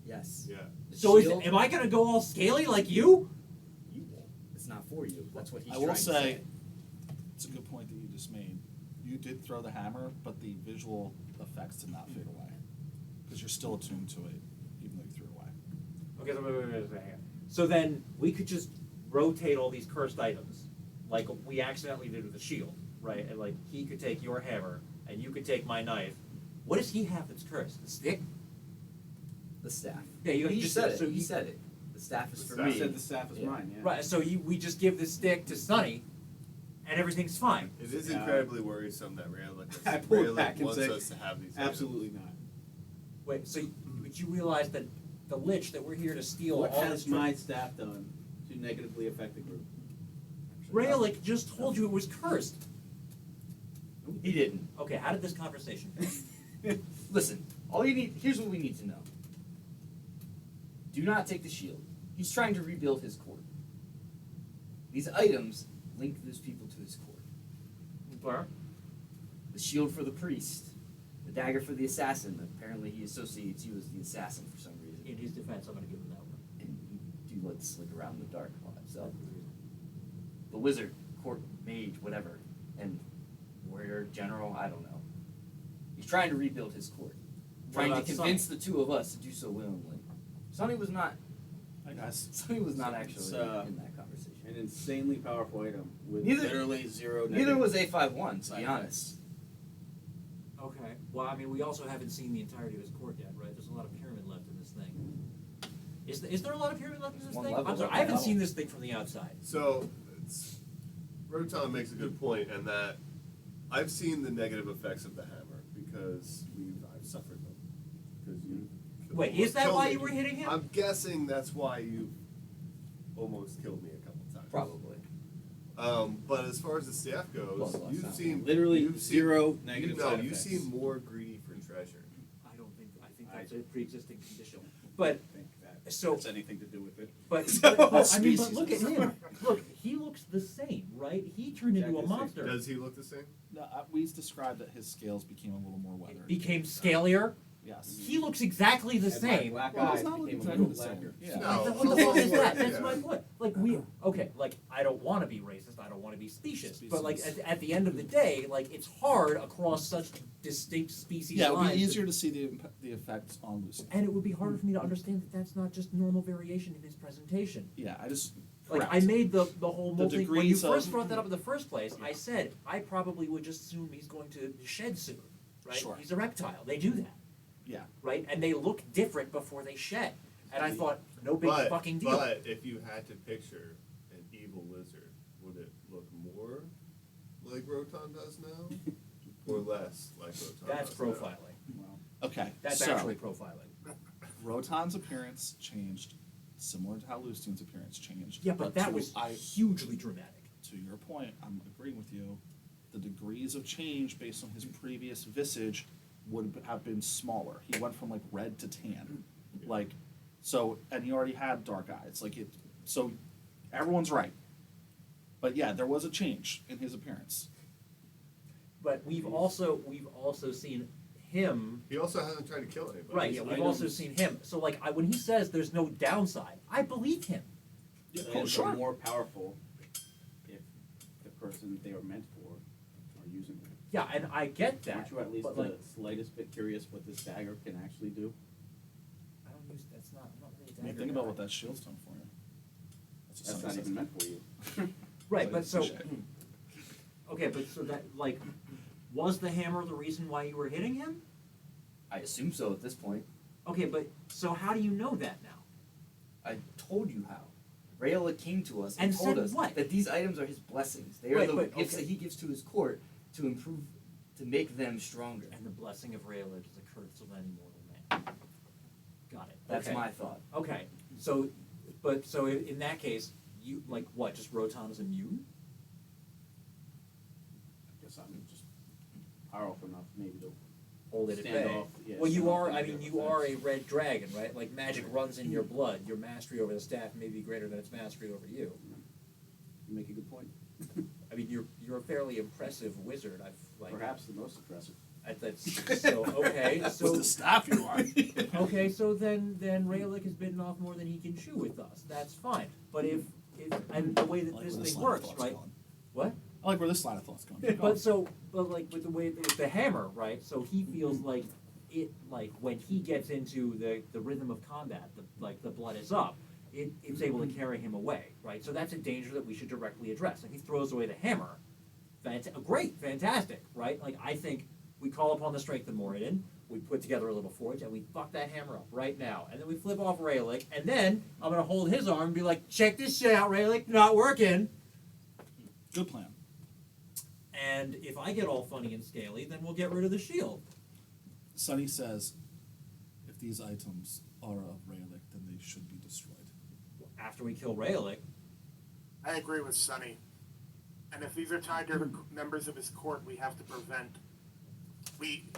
Yes. Yeah. The So shield, am I gonna go all scaly like you? you won't. It's not for you. That's what he's I trying will to say, it's a good point that you just made. You did throw the hammer, but the visual effects did not fade away. Because you're still attuned to it, even though you threw it away. Okay, so wait. So then we could just rotate all these cursed items, like we accidentally did with the shield, right? And like he could take your hammer, and you could take my knife. What does he have that's cursed? The stick? The staff. Yeah, you He just said it. so he you- said it. The staff is The for staff. me. You said the staff is Yeah. mine, yeah. Right. So we just give the stick to Sonny, and everything's fine. It is Yeah. incredibly worrisome that I pull it Raylick back and wants say, us to have these Absolutely not. Wait. So but you realize that the lich that we're here to steal What all has this my staff done to negatively affect the group? Raylick just told you it was cursed. He didn't. Okay, how did this conversation go? Listen, all you need. Here's what we need to know. Do not take the shield. He's trying to rebuild his court. These items link those people to his court. Where? The shield for the priest, the dagger for the assassin. Apparently, he associates you as the assassin for some reason. In his defense, I'm going to give him that one. And you do like to slick around in the dark all that stuff. The wizard, court mage, whatever, and warrior general, I don't know. He's trying to rebuild his court. What Trying to about convince the two of us to do so willingly. Sonny was not Hi guys. Sonny was not actually It's, in that conversation. An insanely powerful item with Neither- literally zero. Neither negative was A51, to side be effects. honest. Okay. Well, I mean, we also haven't seen the entirety of his court yet, right? There's a lot of pyramid left in this thing. Is there a lot of pyramid left in this One thing? level, I'm sorry, one I haven't level. seen this thing from the outside. So, Rotan makes a good point, and that I've seen the negative effects of the hammer because I've suffered them. Because you. Wait, is that killed why me. you were hitting him? I'm guessing that's why you almost killed me a couple times. Probably. But as far as the staff goes, Well, last you've time. seen Literally you've seen- zero negative No, side you've effects. seen more greedy for treasure. I think I- that's a pre-existing condition. But I think that So- has anything to do with it. But, So- but I mean, but look at him. Look, he looks the same, right? He turned into a Exactly the same. monster. Does he look the same? No, we described that his scales became a little more weathered. Became scalier. Yes. He looks exactly the And my same. black Well, eye it's not became looking a exactly little the same. blacker. Yeah. No. Like, what the fuck is that? That's Yeah. my point. Like like I don't want to be racist. I don't want to be specious. But like at the end of the day, like it's hard across such distinct species Yeah, it would lines. be easier to see the effects on Lucy. And it would be harder for me to understand that that's not just normal variation in his presentation. Yeah, I just Like correct. I made the whole The multi. When you degrees first of- brought that up in the first place, I Yeah. said I probably would just assume he's going to shed soon, right? Sure. He's a reptile. They do that, Yeah. right? And they look different before they shed. And I thought, no big fucking deal. But if you had to picture an evil lizard, would it look more like Rotan does now, or less like Rotan That's does now? profiling. Well, Okay. That's so, actually profiling. Rotan's appearance changed, similar to how Lucian's appearance changed. Yeah, but that to- was hugely dramatic. To your point, I'm agreeing with you. The degrees of change based on his previous visage would have been smaller. He went from like red to tan, like so, and he already had dark eyes. Like it, so everyone's right. But yeah, there was a change in his appearance. But we've also seen him. He also hasn't tried to kill anybody. Right. Yeah, we've also seen him. So like when he says there's no downside, I believe him. Yeah, items sure. are more powerful if the person they are meant for are using it. Yeah, and I get that. Aren't you at least but the like, slightest bit curious what this dagger can actually do? I don't use. That's not. I'm not really a I mean, dagger think guy. about what that shield's done for you. That's, That's what not somebody even meant says. for you. Right, but so. Touche. Okay, but so that like, was the hammer the reason why you were hitting him? I assume so at this point. Okay, but so how do you know that now? I told you how. Rayola came to us and, And told said us what? that these items are his blessings. They are Right, the but, gifts okay. that he gives to his court to improve, to make them stronger. And the blessing of Rayla is the curse of any mortal man. Got it. That's Okay. my thought. Okay, so, but so in that case, you like what? Just Rotan is immune? I guess I'm just powerful enough maybe to Hold it at stand bay. off. Yeah, Well, you stand off are. the I mean, negative you are a effects. red dragon, right? Like magic runs in your blood. Your mastery over the staff may be greater than its mastery over you. You make a good point. I mean, you're a fairly impressive wizard. I've like Perhaps the most impressive. that's so okay. With So the staff you are. okay, so then Raylick has bitten off more than he can chew with us. That's fine. But if and the way I that like this where thing line of works, thought's right? going. What? I like where this line of thought's going. Keep going. But like with the way with the hammer, right? So he feels like it like when he gets into the rhythm of combat, the blood is up. It's able to carry him away, right? So that's a danger that we should directly address. Like he throws away the hammer, great, fantastic, right? Like I think we call upon the strength of Moradin, we put together a little forge, and we fuck that hammer up right now. And then we flip off Raylick, and then I'm gonna hold his arm and be like, check this shit out, Raylick, not working. Good plan. And if I get all funny and scaly, then we'll get rid of the shield. Sonny says, if these items are of Raylick, then they should be destroyed. After we kill Raylick, I agree with Sonny. And if these are tied to members of his court, we have to prevent. We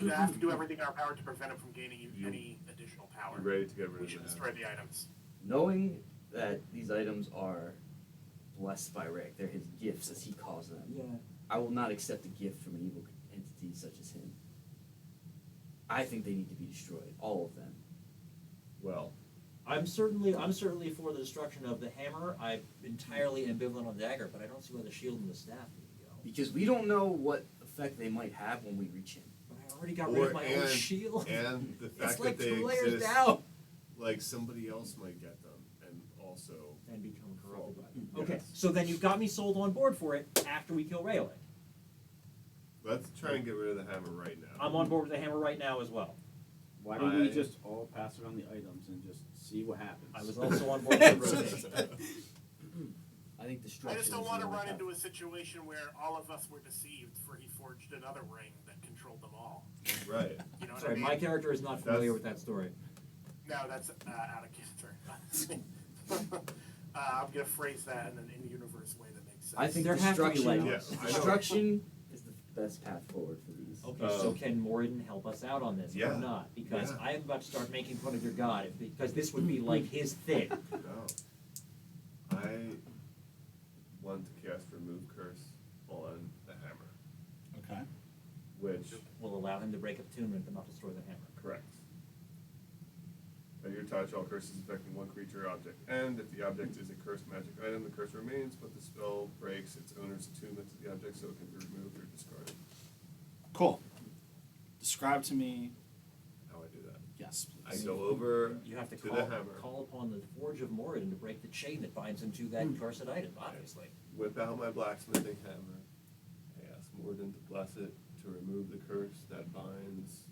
have to do everything in our power to prevent him from gaining any additional power. You ready to get rid We of should that? destroy the items. Knowing that these items are blessed by Rick, they're his gifts as he calls them. yeah. I will not accept a gift from an evil entity such as him. I think they need to be destroyed, all of them. Well, I'm certainly for the destruction of the hammer. I'm entirely ambivalent on the dagger, but I don't see why the shield and the staff need to go. Because we don't know what effect they might have when we reach him. But I already got rid of my own shield. and the fact It's like that they 2 layers exist, down. like somebody else might get them, and also. And become corrupted by them. Yes. Okay, so then you've got me sold on board for it after we kill Rayleigh. Let's try and get rid of the hammer right now. I'm on board with the hammer right now as well. Why don't we just all pass around the items and just see what happens? I was also on board with the rotation. I think I destruction. just don't is want to the only run path. into a situation where all of us were deceived, for he forged another ring that controlled them all. Right. You know what I Sorry, mean? my character is not familiar That's- with that story. No, that's out of character. I'm gonna phrase that in an in-universe way that makes sense. I think There have to be destruction. layers. Yeah, I know. Destruction is the best path forward for these. Okay, so can Moradin help us out on this Yeah. or not? Because Yeah. I am about to start making fun of your god, because this would be like his thing. No. I want to cast Remove Curse on the hammer, Okay. which, Will allow him to break attunement but not destroy the hammer. correct. At your touch, all curses affecting one creature or object end. If the object is a cursed magic item, the curse remains, but the spell breaks its owner's attunement to the object, so it can be removed or discarded. Cool. Describe to me. How I do that. Yes, I please. go over You have to to call, the hammer, call upon the Forge of Moradin to break the chain that binds him to that cursed item, obviously. whip out my blacksmithing hammer. I ask Morden to bless it to remove the curse that binds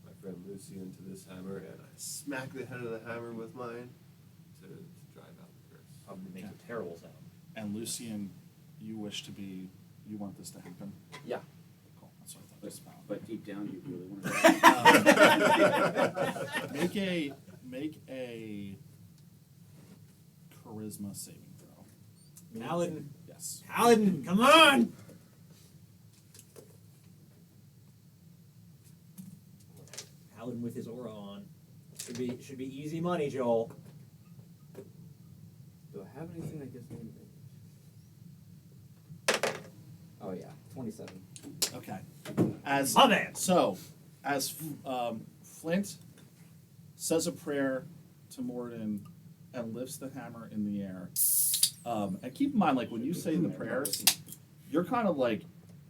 my friend Lucian to this hammer, and I smack the head of the hammer with mine to drive out the curse. Probably makes a terrible sound. And Lucian, you want this to happen? Yeah. Cool. That's what I thought. Just about. But deep down, you really want to. Make a charisma saving throw. Paladin, Yes. Paladin, come on! Paladin with his aura on. Should be easy money, Joel. Do I have anything that gives me advantage? Oh yeah, 27. Okay. As My man. So, as Flint says a prayer to Morden and lifts the hammer in the air, and keep in mind, like when you say the prayers, you're kind of like,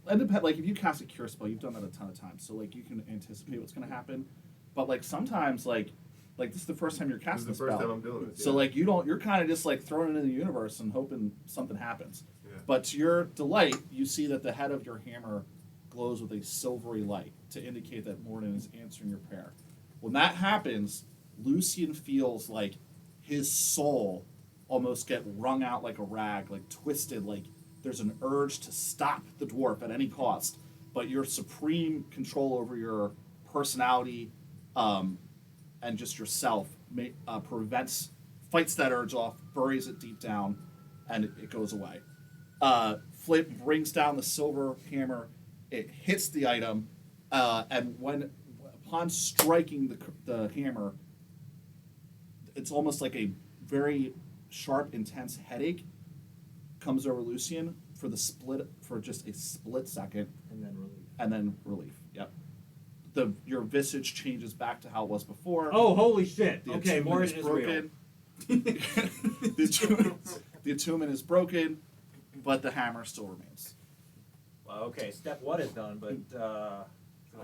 like if you cast a cure spell, you've done that a ton of times, so like you can anticipate what's going to happen. But like sometimes, like this is the first time you're This is casting the a first spell, time I'm doing this. so like you're kind of just like throwing it in the universe and hoping something happens. Yeah. But to your delight, you see that the head of your hammer glows with a silvery light to indicate that Morden is answering your prayer. When that happens, Lucian feels like his soul almost get wrung out like a rag, like twisted, like there's an urge to stop the dwarf at any cost. But your supreme control over your personality and just yourself fights that urge off, buries it deep down, and it goes away. Flint brings down the silver hammer. It hits the item, and upon striking the hammer, it's almost like a very sharp, intense headache comes over Lucian for just a split second, And then relief. Yep. Your visage changes back to how it was before. Oh, holy shit! The Okay, attunement Moradin is real. the attunement is broken, but the hammer still remains. Well, okay, step one is done, but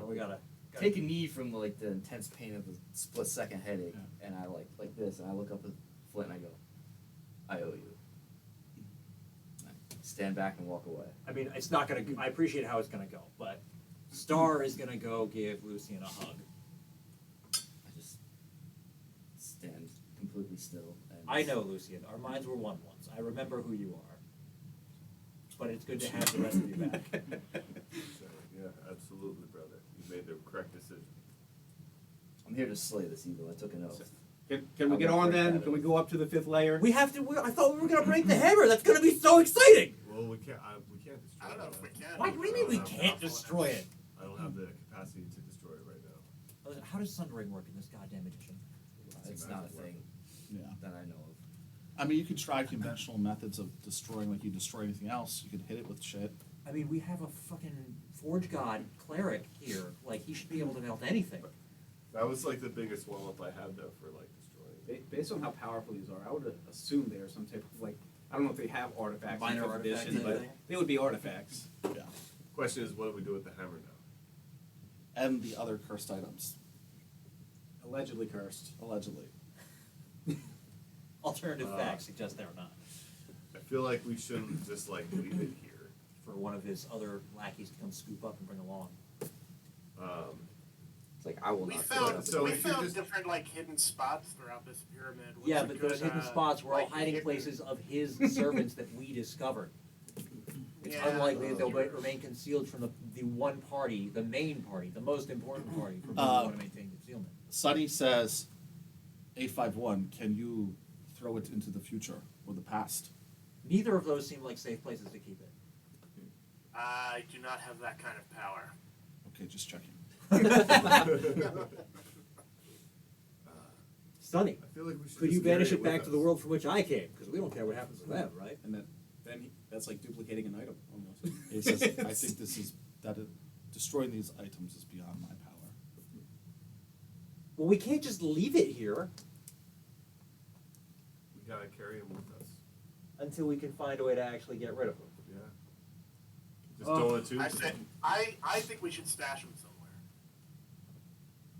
we gotta Take a knee from like the intense pain of the split second headache, and I like this, and I look up at Flint and I go, I owe you. I stand back and walk away. I mean, it's not gonna. I appreciate how it's gonna go, but Star is gonna go give Lucian a hug. I just stand completely still. And I know, Lucian. Our minds were one once. I remember who you are. But it's good to have the rest of you back. So, yeah, absolutely, brother. You made the correct decision. I'm here to slay this evil. I took an oath. Can we get on then? Can we go up to the 5th layer? We have to. I thought we were gonna break the hammer. That's gonna be so exciting. Well, we can't destroy I don't know it. if we can. What do you mean we can't destroy it? I don't have the capacity to destroy it right now. How does Sundering work in this goddamn edition? It's not a thing Yeah. that I know of. I mean, you could try conventional methods of destroying, like you destroy anything else. You could hit it with shit. I mean, we have a fucking Forge God cleric here. Like, he should be able to melt anything. That was like the biggest one up I had though for like destroying. Based on how powerful these are, I would assume they are some type of like, I don't know if they have artifacts Minor in 5th artifacts, edition, but anything? they would be artifacts. Yeah. Question is, what do we do with the hammer now? And the other cursed items, Allegedly cursed. allegedly. alternative facts suggest they're not. I feel like we shouldn't just like leave it here. For one of his other lackeys to come scoop up and bring along. It's like, I will We not found, So we if you found just- different like hidden spots throughout this pyramid. which Yeah, we but those could, hidden spots were all like, hiding hidden- places of his servants that we discovered. It's Yeah, unlikely that they'll you're- remain concealed from the one party, the main party, the most important party from whom we want to maintain concealment. Sonny says, A51, can you throw it into the future or the past? Neither of those seem like safe places to keep it. I do not have that kind of power. Okay, just checking. Sonny, I feel like we should. could just you banish carry it with back to the us. world from which I came? Because we don't care what happens to them, right? And that's like duplicating an item almost. He says, I think destroying these items is beyond my power. Well, we can't just leave it here We gotta carry him with us. until we can find a way to actually get rid of them. Yeah. Just don't let I said, I think we should stash him somewhere.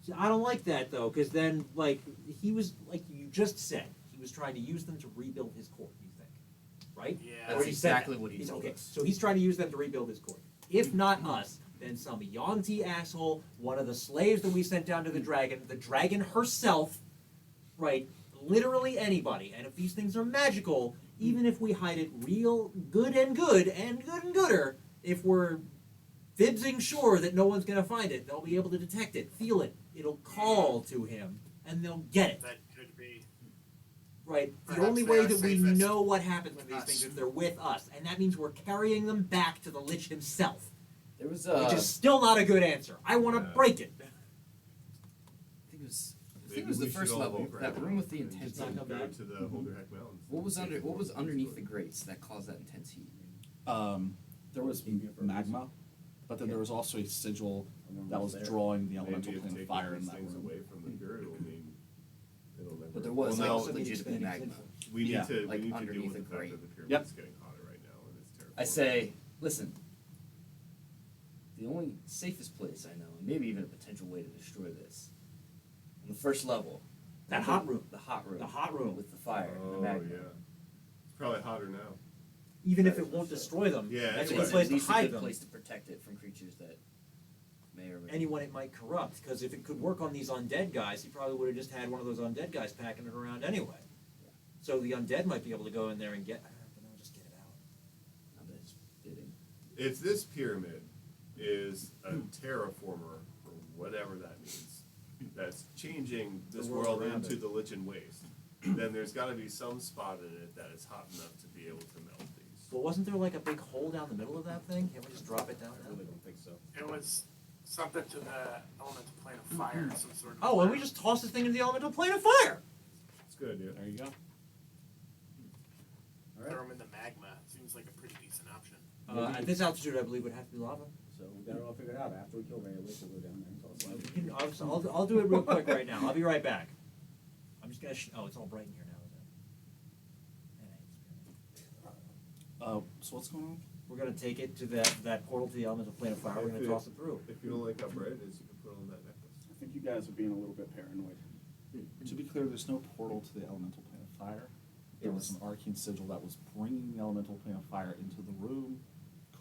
See, I don't like that though, because then, like, he was, like you just said, he was trying to use them to rebuild his court, you think, right? Yeah. Or That's he said exactly that. what he He's- told okay, us. so he's trying to use them to rebuild his court. If not us, then some Yonti asshole, one of the slaves that we sent down to the dragon herself, right? Literally anybody. And if these things are magical, even if we hide it real good and gooder, if we're fibbing sure that no one's gonna find it, they'll be able to detect it, feel it. It'll call to him, and they'll get it. That could be. Right. The Perhaps only they way are that we safest know what happens with with these us. things is if they're with us, and that means we're carrying them back to the Lich himself, There was which is still not a good answer. I want to Yeah. break it. I think it was Maybe the we should first all level. leave right That now room with the and intense just heat. go to the Holderheck Mountains. What was See if what was it's underneath good. the grates that caused that intense heat? There was magma, but then there was also a sigil that was there. drawing the Maybe elemental if plane of taking fire in these that things room. away from the pyramid will mean it'll never. But there was well, like no, legitimate magma. we need Yeah. to Like we need to deal underneath with the a fact grate. that the pyramid's Yep. getting hotter right now and it's terrible. I say, listen. The only safest place I know, and maybe even a potential way to destroy this, on the first level. That hot room. The hot room. The hot room. with the fire and Oh the magma. yeah, it's probably hotter now. Even if it won't destroy them, Yeah, that's a anyway. good place at to least a hide good them. place to protect it from creatures that may or may Anyone it might corrupt, because if it could work on these undead guys, he probably would have just had one of those undead guys packing it around anyway. Yeah. So the undead might be able to go in there and get. But I'll just get it out. not that it's fitting. If this pyramid is a terraformer or whatever that means, that's changing this The world world around into it. the Lichen Waste, then there's got to be some spot in it that is hot enough to be able to melt these. But wasn't there like a big hole down the middle of that thing? Can't we just drop it down I now? really don't think so. It was something to the elemental plane of fire, some sort of. Oh, and we just toss this thing into the elemental plane of fire! It's a good idea. There you go. Throw them in the magma. Seems like a pretty decent option. At this altitude, I believe would have to be lava. So we got it all figured out. After we kill Ray, we'll go down there and toss Well, it. we can- I'll do it real quick right now. I'll be right back. I'm just gonna. Oh, it's all bright in here now, isn't it? So what's going on? We're gonna take it to that portal to the elemental plane of fire. We're gonna toss it through. If you don't like how bright it is, you can put on that necklace. I think you guys are being a little bit paranoid. To be clear, there's no portal to the elemental plane of fire. There was an arcane sigil that was bringing the elemental plane of fire into the room,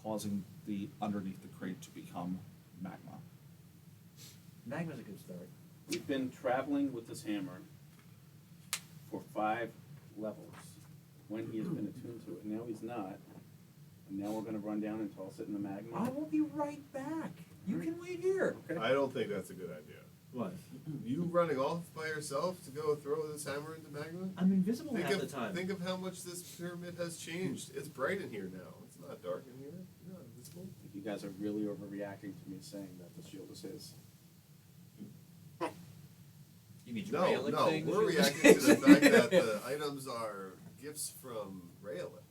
causing the underneath the crate to become magma. Magma's a good start. We've been traveling with this hammer for 5 levels when he has been attuned to it. Now he's not. And now we're going to run down and toss it in the magma. I will be right back. You can wait here. Okay. I don't think that's a good idea. What? You running off by yourself to go throw this hammer into magma? I'm invisible half the time. Think of how much this pyramid has changed. It's bright in here now. It's not dark in here. You're not invisible. I think you guys are really overreacting to me saying that the shield is his. You mean No, Raylick no, saying we're this? reacting to the fact that the items are gifts from Raylick.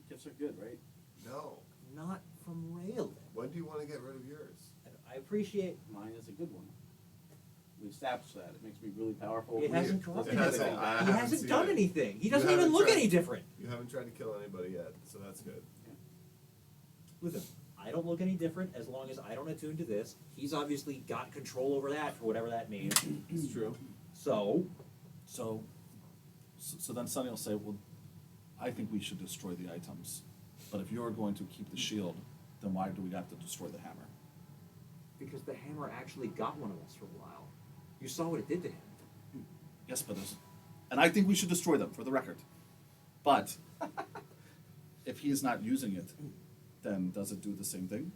Gifts are good, right? No. Not from Raylick. When do you want to get rid of yours? I appreciate Mine is a good one. We established that. It makes me really powerful. it hasn't It corrupted hasn't. anything. I He haven't hasn't seen done it. anything. He You doesn't even haven't look tried- any different. You haven't tried to kill anybody yet, so that's good. Listen, I don't look any different as long as I don't attune to this. He's obviously got control over that for whatever that means. It's true. So, So, So then Sonny will say, well, I think we should destroy the items. But if you're going to keep the shield, then why do we have to destroy the hammer? Because the hammer actually got one of us for a while. You saw what it did to him. Yes, but and I think we should destroy them, for the record. But if he is not using it, then does it do the same thing?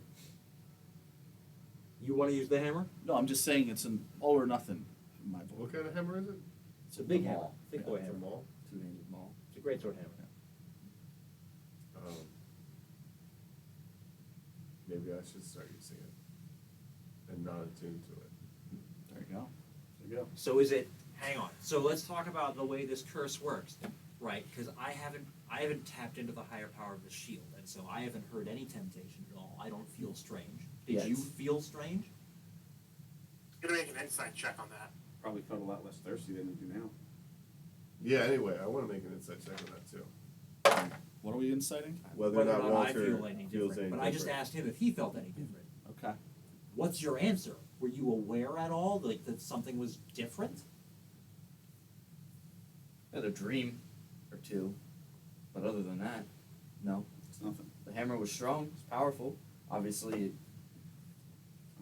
You want to use the hammer? No, I'm just saying it's an all or nothing in my book. What kind of hammer is it? It's a big The hammer. maul. Big boy It's a hammer. maul? Two-handed maul. It's a great sword hammer. Maybe I should start using it and not attune to it. There you go. There you go. So is it? Hang on. So let's talk about the way this curse works, right? Because I haven't tapped into the higher power of the shield, and so I haven't heard any temptation at all. I don't feel strange. Did Yes. you feel strange? Gonna make an insight check on that. Probably felt a lot less thirsty than we do now. Yeah, anyway, I want to make an insight check on that too. What are we inciting? Whether Whether or not I Walter feel any feels different. any But I just different. asked him if he felt any different. Okay. What's your answer? Were you aware at all, like that something was different? I had a dream or two, but other than that, no. It's nothing. The hammer was strong, it's powerful. Obviously,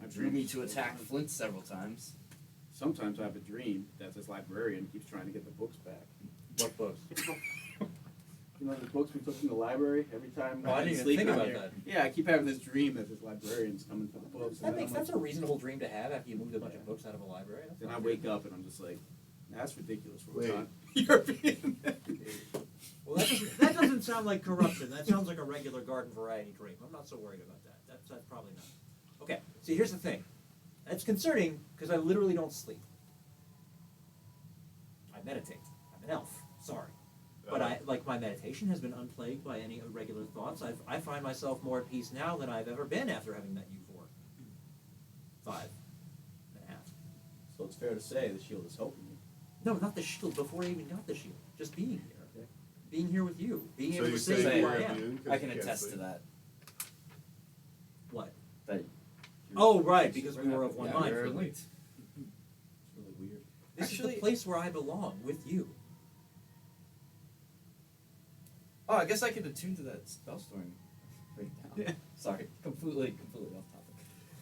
it drew me to attack Flint several times. Sometimes I have a dream that this librarian keeps trying to get the books back. What books? You know the books we took from the library every time Oh, I didn't even sleep think out about here? that. Yeah, I keep having this dream that this librarian's coming for the books. That makes I'm that's like, a reasonable dream to have after you moved a bunch of books out of a library. That's Then not I good. wake up and I'm just like, that's ridiculous for Wait. a European. Well, that doesn't sound like corruption. That sounds like a regular garden variety dream. I'm not so worried about that. That's probably not. Okay, see, here's the thing. It's concerning because I literally don't sleep. I meditate. I'm an elf. Sorry. But my meditation has been unplagued by any irregular thoughts. I find myself more at peace now than I've ever been after having met you for 5.5. So it's fair to say the shield is helping you. No, not the shield. Before I even got the shield, just being here, being here with you, being So able you to say say who you're I am. immune 'cause I you can can't attest sleep? to that. What? That Oh, right, because we were of one yeah, mind. we're for a minute. linked. It's really weird. This is Actually- the place where I belong with you. Oh, I guess I could attune to that spell storing right now. Yeah. Sorry, completely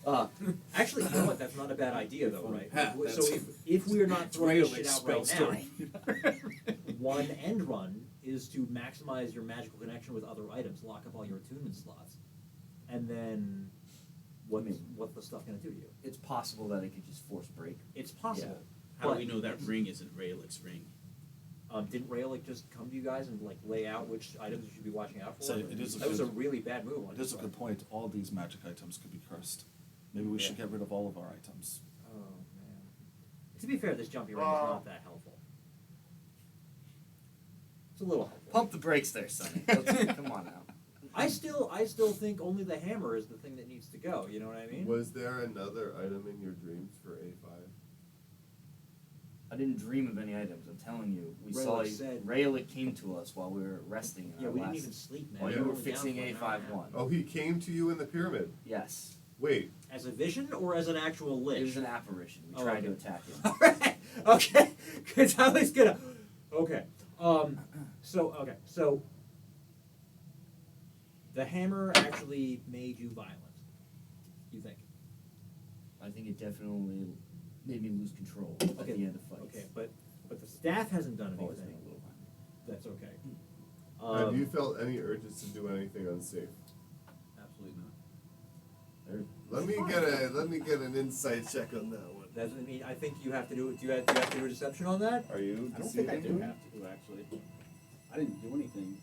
off topic. Actually, you know what? That's not a bad idea, though, right? Ha, So that's- if we're not throwing this Railway shit out spell right story. now, one end run is to maximize your magical connection with other items, lock up all your attunement slots, and then what's the stuff going to do to you? It's possible that it could just force break. It's possible. How But- do we know that ring isn't Raylick's ring? Didn't Raylick just come to you guys and like lay out which items you should be watching out for? So it is a that was a good- really bad move on It his is a part. good point. All these magic items could be cursed. Maybe we should get rid of all of our items. Oh man. To be fair, this jumpy ring is not that helpful. It's a little helpful. Pump the brakes there, Sonny. Come on now. I still think only the hammer is the thing that needs to go. You know what I mean? Was there another item in your dreams for A5? I didn't dream of any items. I'm telling you, we Raylick saw said- Raylick came to us while we were resting. In Yeah, our we last, didn't even sleep, man. While We you were were only down fixing for an hour and a half. A51. Oh, he came to you in the pyramid. Yes, Wait, As a vision or as an actual lich? it was an apparition. We Oh, tried to okay. attack him. Alright, okay. Because I was gonna. Okay. So the hammer actually made you violent. You think? I think it definitely made me lose control at Okay. the end of fights. Okay, but the staff hasn't done I've always been anything. a little violent. That's okay. have you felt any urges to do anything unsafe? Absolutely not. Let me get an insight check on that one. Doesn't mean I think you have to do. Do you have to do a deception on that? Are you I don't think I deceiving do me? have to, actually. I didn't do anything.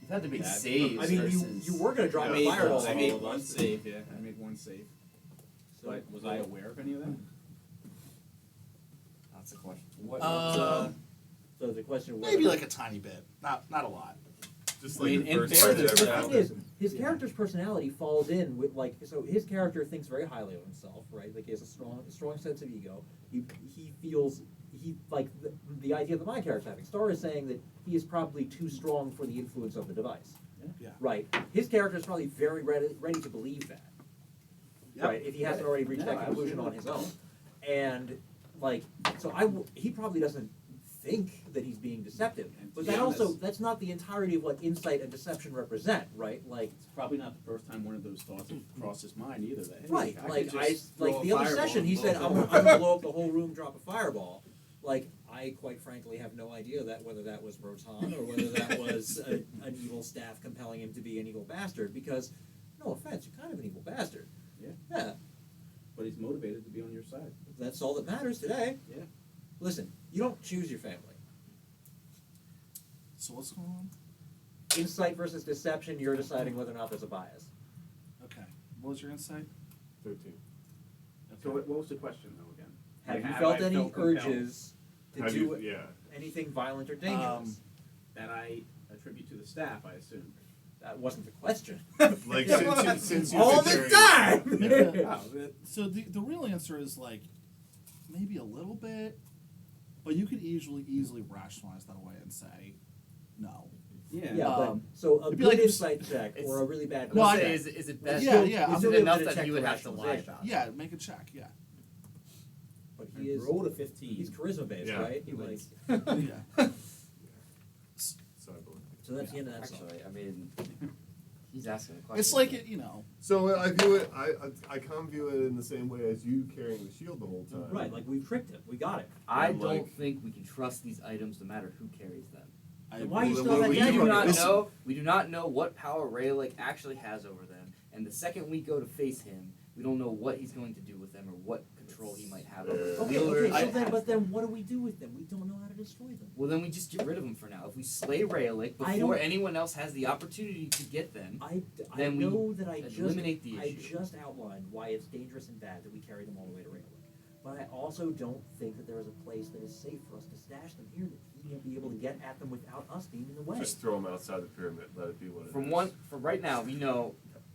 You've had to make Yeah, saves. I mean, versus... you were gonna drop Yeah. a I made- fireball. I on made all of one us. save, yeah. I made one save. So, But was I aware of any of that? That's a question. So the question was Maybe like a tiny bit, not a lot. Just I like mean, the in first fairness, fight The ever thing happened. is, his character's personality falls in with like so. His character thinks very highly of himself, right? Like he has a strong sense of ego. He feels like the idea that my character's having. Star is saying that he is probably too strong for the influence of the device. Yeah. Right. His character is probably very ready to believe that. Yep. Right. If he hasn't already reached No, that conclusion on his absolutely. own, and like so he probably doesn't think that he's being deceptive. And to But be that also, honest- that's not the entirety of what insight and deception represent, right? Like, It's probably not the first time one of those thoughts have crossed his mind either. That, hey, right, I like, could just throw like a the other fireball session, he and said, blow I'm it up." gonna blow up the whole room, drop a fireball. Like, I quite frankly have no idea that whether that was Rotan or whether that was an evil staff compelling him to be an evil bastard, because, no offense, you're kind of an evil bastard. Yeah. Yeah, But he's motivated to be on your side. that's all that matters today. Yeah. Listen, you don't choose your family. So what's going on? Insight versus deception, you're deciding whether or not there's a bias. Okay. What was your insight? 13. So what was the question though again? Have Like, you I felt any compelled urges to Have do you, yeah. anything violent or dangerous? that I attribute to the staff? I assume. That wasn't the question. Like since you've All been the carrying- time! So the real answer is like maybe a little bit, but you could easily rationalize that away and say no. Yeah. Yeah, but Um, so a it'd be good like if- insight check or a really bad No, I- check. Is it best? Yeah, yeah, You'll I'm still Is be it able to enough detect that you the would have to lie rationalization. about it? Yeah, make a check. Yeah. But I he is rolled a 15. he's charisma based, Yeah. right? He Like, wins. Yeah. So I believe. so that's the end of that song. Actually, I mean, he's asking a question. It's like it, you know. So I view it. I kind of view it in the same way as you carrying the shield the whole time. Right, like we tricked him. We got it. I I'm don't like- think we can trust these items no matter who carries them. Then why are you well, still well, that we We guy? do do not Listen. know. We do not know what power Raylick actually has over them, and the second we go to face him, we don't know what he's going to do with them or what control he might have over them. Okay, Wheeler- okay, so then, but then what do we do with them? We don't know how to destroy them. Well, then we just get rid of them for now. If we slay Raylick I before don't- anyone else has the opportunity to get them, I Then we know that I eliminate the I issue. just outlined why it's dangerous and bad that we carry them all the way to Raylick. But I also don't think that there is a place that is safe for us to stash them here that he won't be able to get at them without us being in the way. Just throw them outside the pyramid. Let it be what it is. from right now, we know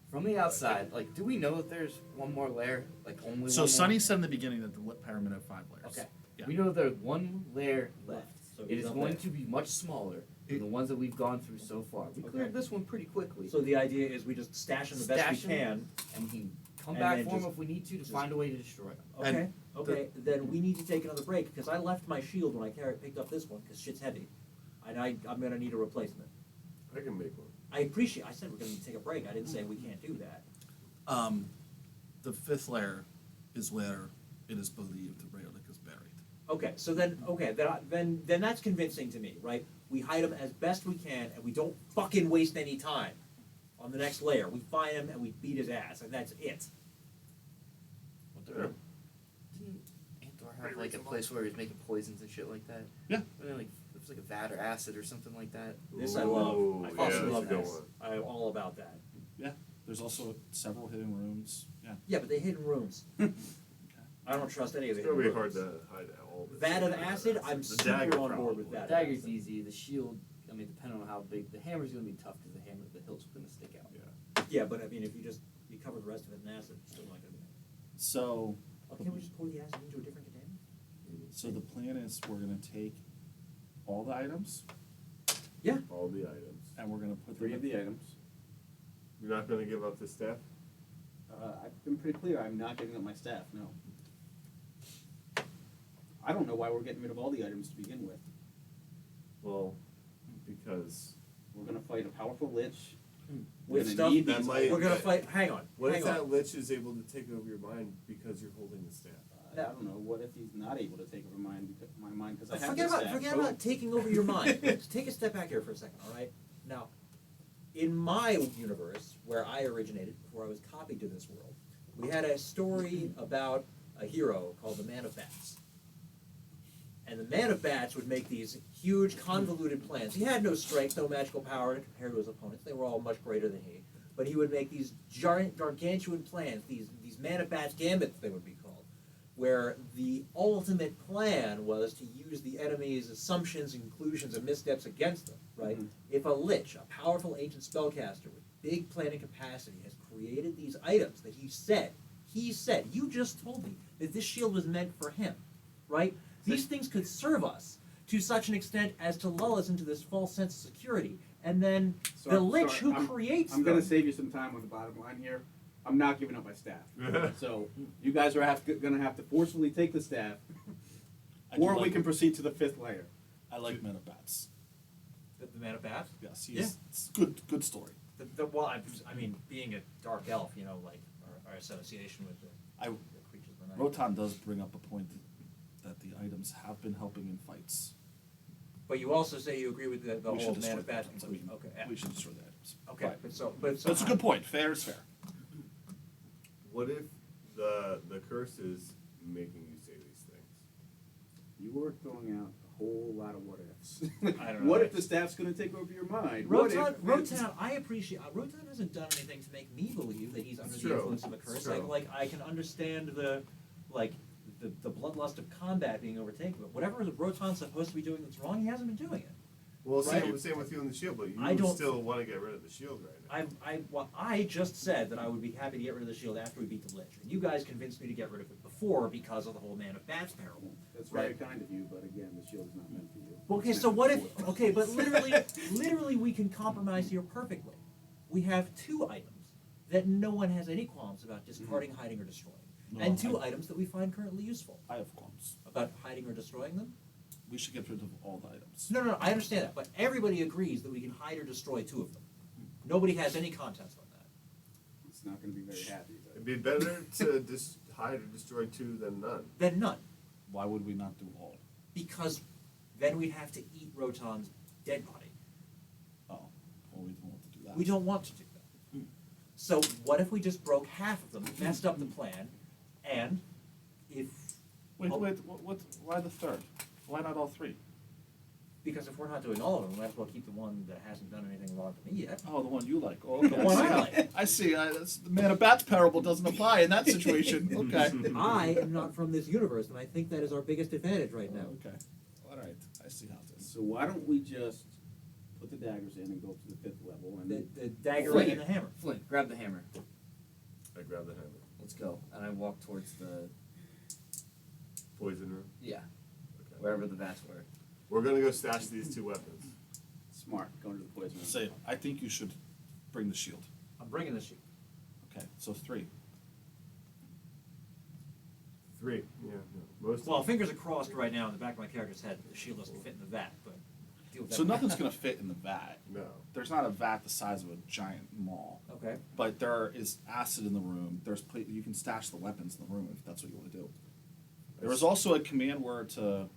from the outside. Like, do we know that there's one more layer? Like only. So one Sonny more? said in the beginning that the lit pyramid had 5 layers. Okay. Yeah. We know there's one layer left. So It he's is up going there. to be much smaller than the ones that we've gone through so far. We Okay. cleared this one pretty quickly, So the idea is we just stash them the best Stash we 'em. can. and we can come And back then for them just- if we need to just- find a way to destroy them. Okay. And Okay. Then we need to take another break because I left my shield when I picked up this one because shit's heavy, and I'm gonna need a replacement. I can make one. I appreciate. I said we're gonna need to take a break. I didn't say we can't do that. The 5th layer is where it is believed the Raylick is buried. Okay, so then then that's convincing to me, right? We hide him as best we can, and we don't fucking waste any time on the next layer. We find him and we beat his ass, and that's it. Yeah. Didn't Anthor have Pretty like a reasonable. place where he was making poisons and shit like that? Yeah. And then, like it was like a vat or acid or something like that. This I love. Ooh, I yeah, fucking that's love a good this. one. I'm all about that. There's also several hidden rooms. Yeah. Yeah, but they hidden rooms. I don't trust any of the It's gonna hidden be hard rooms. to hide all this. Vat of acid, I'm The super dagger on board with probably. that. Dagger's easy. The shield, I mean, depending on how big the hammer's gonna be tough because the hilt's gonna stick out. Yeah. Yeah, but I mean, if you cover the rest of it in acid, it's still not gonna be. So Oh, can't we just pour the acid into a different container? the plan is we're gonna take all the items All the items. and we're gonna put 3 them of the items. You're not gonna give up the staff? I've been pretty clear. I'm not giving up my staff. No. I don't know why we're getting rid of all the items to begin with. Well, because We're gonna fight a powerful lich. We're With gonna stuff need that these might- items. We're gonna fight. Hang on. what hang if on. that lich is able to take over your mind because you're holding the staff? I don't know. What if he's not able to take over my mind because I have Forget the about staff? forget about taking over your mind. Just take a step back here for a second, all right? Now, in my universe, where I originated before I was copied to this world, we had a story about a hero called the Man of Bats. And the Man of Bats would make these huge, convoluted plans. He had no strength, no magical power compared to his opponents. They were all much greater than he. But he would make these giant, gargantuan plans, these Man of Bats gambits, they would be called, where the ultimate plan was to use the enemy's assumptions and conclusions and missteps against them, right? Mhm. If a lich, a powerful ancient spellcaster with big planning capacity, has created these items that he said, you just told me that this shield was meant for him, right? These things could serve us to such an extent as to lull us into this false sense of security. And then So- the lich so who I'm- creates I'm them. gonna save you some time on the bottom line here. I'm not giving up my staff. So you guys are gonna have to forcefully take the staff, I do or we like- can proceed to the 5th layer. I like Men of Bats. The Man of Bats. Yes, it's good story. Well, I mean, being a dark elf, you know, like our association with the creatures of the night. Rotan does bring up a point that the items have been helping in fights. But you also say you agree with the We should whole destroy Man of the Bats items. conclusion. Okay. Yeah. We should destroy the items. Okay, Right. but That's a good point. Fair is fair. What if the curse is making you say these things? You were throwing out a whole lot of what ifs. I don't know. What if the staff's going to take over your mind? What if Rotan, I appreciate. Rotan hasn't done anything to make me believe that he's under It's the true. influence of a It's curse. true. Like I can understand the bloodlust of combat being overtaken, but whatever Rotan's supposed to be doing that's wrong, he hasn't been doing it. Well, Right. same with you and the shield, but I you don't- still want to get rid of the shield right now. I just said that I would be happy to get rid of the shield after we beat the Lich, and you guys convinced me to get rid of it before because of the whole Man of Bats parable. That's very Right. kind of you, but again, the shield is not meant for you. Okay, It's so meant what for if? the Okay, but literally, we can compromise here perfectly. We have two items that no one has any qualms about discarding, hiding, or destroying, No, and two items that we find currently useful. I have qualms. About hiding or destroying them? We should get rid of all the items. No, I understand that, but everybody agrees that we can hide or destroy two of them. Nobody has any contest on that. It's not going to be very happy. But It'd be better to hide or destroy two than none. Then none, Why would we not do all? because then we'd have to eat Rotan's dead body. Oh, well, we don't want to do that. We don't want to do that. So what if we just broke half of them, messed up the plan, and if Wait, why the third? Why not all three? because if we're not doing all of them, we might as well keep the one that hasn't done anything wrong to me yet. Oh, the one you like. Oh, okay. The one I like. I see. The Man of Bats parable doesn't apply in that situation. Okay. I am not from this universe, and I think that is our biggest advantage right now. Okay. All right. I see how it is. so why don't we just put the daggers in and go up to the 5th level? And The dagger Flint. and the hammer. Flint, grab the hammer. I grab the hammer. Let's go. And I walk towards the Poison room. yeah, Okay. wherever the vats were. We're gonna go stash these two weapons. smart, going to the poison room. Say, I think you should bring the shield. I'm bringing the sheet. Okay. So 3. 3. Yeah. Most. Well, fingers are crossed right now in the back of my character's head. The shield doesn't fit in the vat, but deal with that. So nothing's gonna fit in the vat. No. There's not a vat the size of a giant maul. Okay. But there is acid in the room. You can stash the weapons in the room if that's what you want to do. There was also a command word to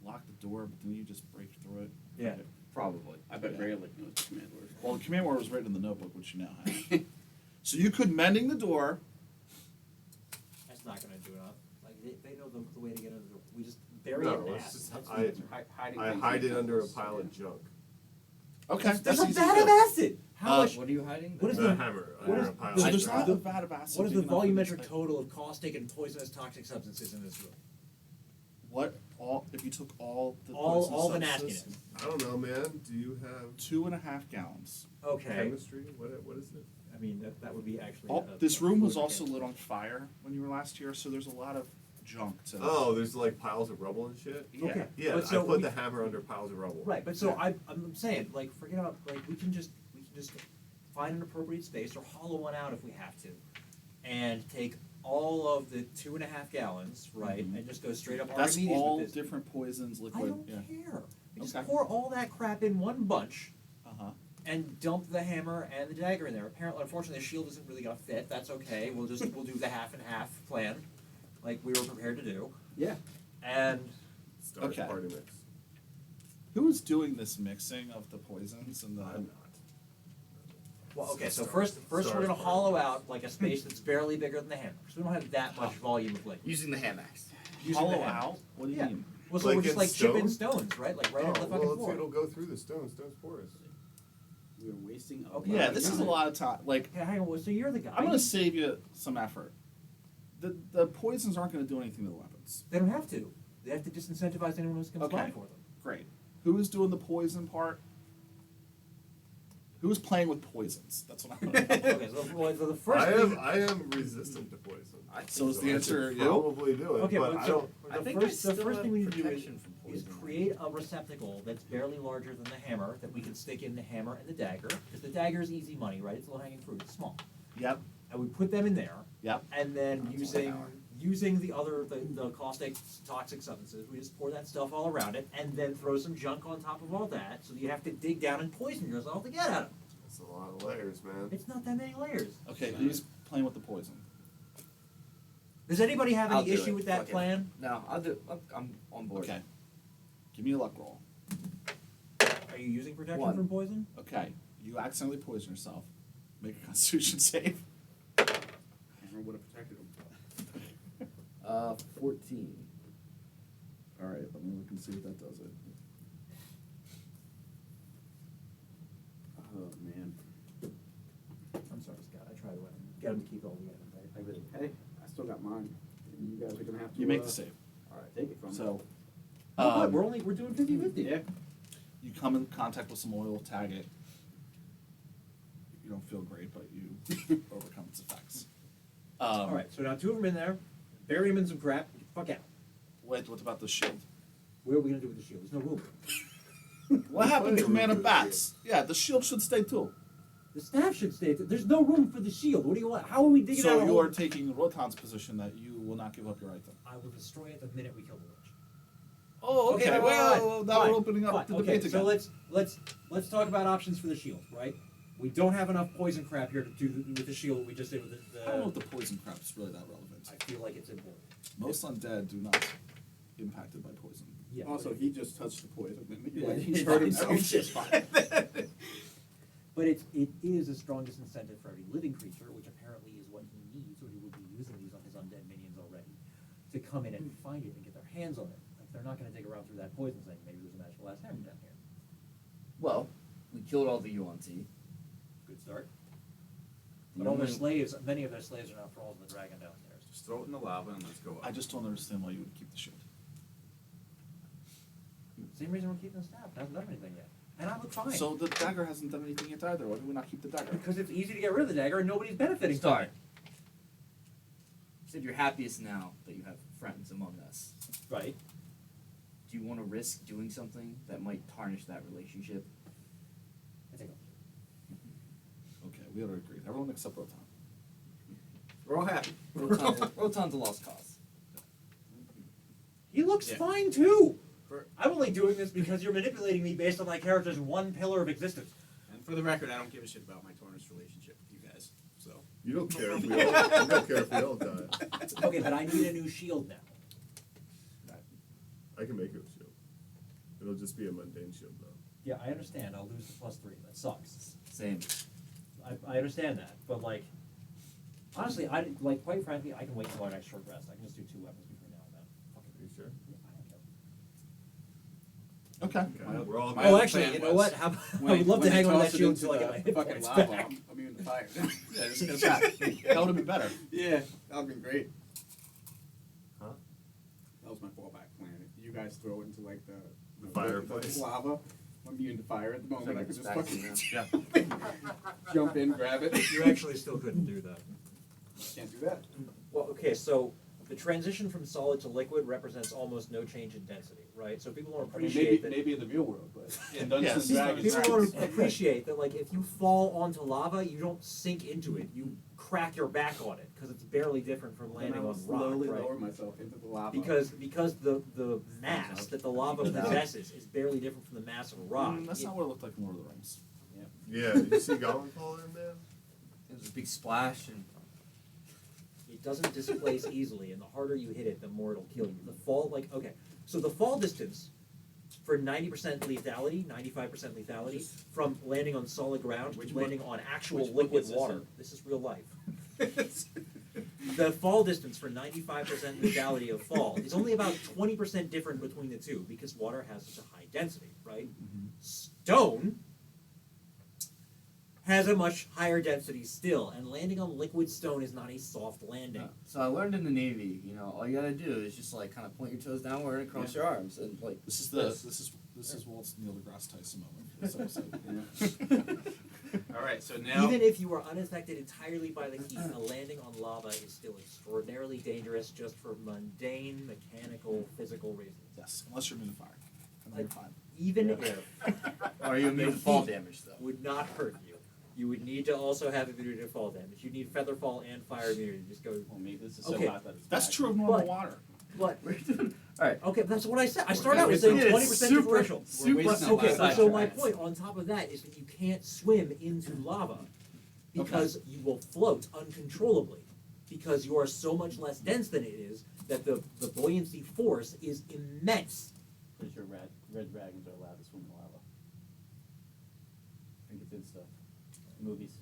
lock the door, but then you just break through it. Yeah. Okay. Probably. I bet Raylick knows the command word. Well, the command word was written in the notebook, which you now have. So you could mending the door. That's not going to do enough. Like they know the way to get into the door. We just bury No, it in it's acid. just- That's the I- answer. Hiding I things hide in it under a tunnels, pile yeah. of junk. Okay, There's that's a easy to vat do. of acid. How much? What are you hiding? What is The the- hammer what under is- a pile so So of there's junk. not a vat of acid. What is the big enough for this volumetric thing. total of caustic and poisonous toxic substances in this room? What all? If you took all the All poisonous the substances, nastiness. I don't know, man. Do you have 2.5 gallons. Okay. chemistry? What is it? I mean, that would be actually. This room was fluid also chemistry. lit on fire when you were last here, so there's a lot of junk to. Oh, there's like piles of rubble and shit. Yeah. Okay. Yeah, But so I put we- the hammer under piles of rubble. Right, but so Yeah. I'm saying, like, forget about, like, we can just find an appropriate space or hollow one out if we have to, and take all of the 2.5 gallons, right, Mhm. and just go straight up That's Archimedes all with this. different poisons, I liquid. don't Yeah. care. We just Okay. pour all that crap in one bunch Uh huh. and dump the hammer and the dagger in there. Apparently, unfortunately, the shield isn't really gonna fit. That's okay. We'll do the half and half plan, like we were prepared to do. Yeah. And Start Okay. party mix. Who is doing this mixing of the poisons and the? I'm not. well, okay. So Start- first we're start gonna party hollow mix. out like a space that's barely bigger than the hammer, because we don't have that much volume of liquid. Using the hand axe. Using Hollow the hammer. out? What do you Yeah. mean? Well, so Like we're just in like chipping stone? stones, right? Like right on the Oh, fucking well, floor. it'll go through the stone. Stone's porous. We are wasting a Okay. lot Yeah, of this is a time. lot of time. Like, Okay, hang on. So you're the guy. I'm gonna save you some effort. The poisons aren't gonna do anything to the weapons. They don't have to. They have to disincentivize anyone who's going to Okay. spy for them. Great. Who is doing the poison part? Who is playing with poisons? That's what I'm gonna know. Okay, so the first I thing. am resistant to poison. So is the I answer should you? probably do it. Okay, but but I so don't. I the think I first still thing we need to do protection from is poison. create a receptacle that's barely larger than the hammer that we can stick in the hammer and the dagger, because the dagger is easy money, right? It's low hanging fruit. It's small, Yep. and we put them in there, Yep. and then That's using 1 hour. using the caustic toxic substances, we just pour that stuff all around it, and then throw some junk on top of all that, so you have to dig down and poison yourself to get at them. That's a lot of layers, man. It's not that many layers. Okay, who's playing with the poison? Does anybody have I'll any do issue it. with that Fuck it. plan? No, I'm on board. Okay. Give me a luck roll. Are you using protection One. from poison? Okay. You accidentally poison yourself. Make a Constitution save. Hammer would have protected him. 14. All right. Let me look and see if that does it. Oh man. I'm sorry, Scott. I try to get him to keep all the items. I really. Hey, I still got mine. And you guys are gonna have to. You make the save. All right, take it from So, Oh, good. We're doing 50-50. Yeah. you come in contact with some oil, tag it. You don't feel great, but you overcome its effects. All right. So now 2 of them in there. Bury them in some crap. Fuck out. Wait, what about the shield? What are we gonna do with the shield? There's no room. What happened to Man of Bats? Yeah, the shield should stay too. The staff should stay. There's no room for the shield. What do you want? How are we digging out So a you hole? are taking Rotan's position that you will not give up your item. I will destroy it the minute we kill the witch. Oh, okay. fine, Well, now fine, we're opening up fine. the Okay, debate so again. let's talk about options for the shield, right? We don't have enough poison crap here to do with the shield we just did with the. I don't know if the poison crap is really that relevant. I feel like it's important. Most undead do not impacted by poison. Yeah. Also, he just touched the poison. Yeah, Like, he's he's hurt fine. himself. It's just fine. But it is the strongest incentive for every living creature, which apparently is what he needs, or he would be using these on his undead minions already, to come in and find it and get their hands on it. Like they're not going to dig around through that poison saying maybe there's a magical last hammer down here. Well, we killed all the UNT. Good start. The But all their only- slaves, many of their slaves are now thralls of the dragon downstairs. Just throw it in the lava and let's go up. I just don't understand why you would keep the shield. Same reason we're keeping the staff. It hasn't done anything yet. And I look fine. So the dagger hasn't done anything yet either. Why do we not keep the dagger? Because it's easy to get rid of the dagger and nobody's benefiting from Start. it. You said you're happiest now that you have friends among us. Right. Do you want to risk doing something that might tarnish that relationship? I think Okay, we ought to agree. Everyone except Rotan. We're all happy. Rotan's a lost cause. he looks Yeah. fine too. For- I'm only doing this because you're manipulating me based on my character's one pillar of existence. And for the record, I don't give a shit about my tarnished relationship with you guys. So You don't care if we all, you don't care if we all die. Okay, but I need a new shield now. I can make you a shield. It'll just be a mundane shield though. Yeah, I understand. I'll lose the +3. That sucks. Same. I understand that, but like, honestly, quite frankly, I can wait till our next short rest. I can just do 2 weapons between now and then. Fuck it. Are you sure? Yeah, I don't care. Okay. Okay. We're all My Oh, other actually, plan you know was what? How, When I would love to when hang they on to toss that it shield into until I get the my hit fucking points lava, back. I'm immune to fire. Yeah, just get it back. That would have been better. Yeah, that would have been great. Huh? That was my fallback plan. If you guys throw it into like the Fireplace. the lava, I'm immune to fire at the moment. I could just Back fucking now. jump in, grab it. You actually still couldn't do that. Can't do that. Well, okay, so the transition from solid to liquid represents almost no change in density, right? So people don't I mean, appreciate that. maybe in the real world, but in Dungeons and Yes. Dragons, People don't appreciate that, like, if you fall onto lava, you don't sink into it. You crack your back on it because it's barely different from then landing I will on rock, slowly right? lower myself into the lava. Because the mass that the lava possesses is barely different from the mass of a rock. That's not what it looked like in Lord of the Rings. Yeah, did you see Gollum fall in, man? It was a big splash and It doesn't displace easily, and the harder you hit it, the more it'll kill you. The fall, like, okay, so the fall distance for 90% lethality, 95% lethality, from landing on solid ground Which to book- landing on actual which book liquid is this water. in? This is real life. The fall distance for 95% lethality of fall is only about 20% different between the two because water has such a high density, right? Stone has a much higher density still, and landing on liquid stone is not a soft landing. so I learned in the Navy, you know, all you gotta do is just like kind of point your toes downward and cross your arms and like This is Walt's Neil deGrasse Tyson moment for this episode. all right, so now Even if you are unaffected entirely by the heat, a landing on lava is still extraordinarily dangerous just for mundane, mechanical, physical reasons. Yes, unless you're immune to fire. And then you're fine. Even if are you immune to fall damage though? would not hurt you, You would need to also have immunity to fall damage. You need feather fall and fire immunity. Just go. Well, maybe this is Okay. so hot that it's That's bad. true of normal But- water. But Alright. okay, that's what I said. I started Yeah, out with it's saying super- 20% differential. We're wasting But, a lot okay, of but time. so my point on top of that is that you can't swim into lava because you will float uncontrollably because you are so much less dense than it is that the buoyancy force is immense. Pretty sure red dragons are allowed to swim in lava. I think it's in stuff. Movies.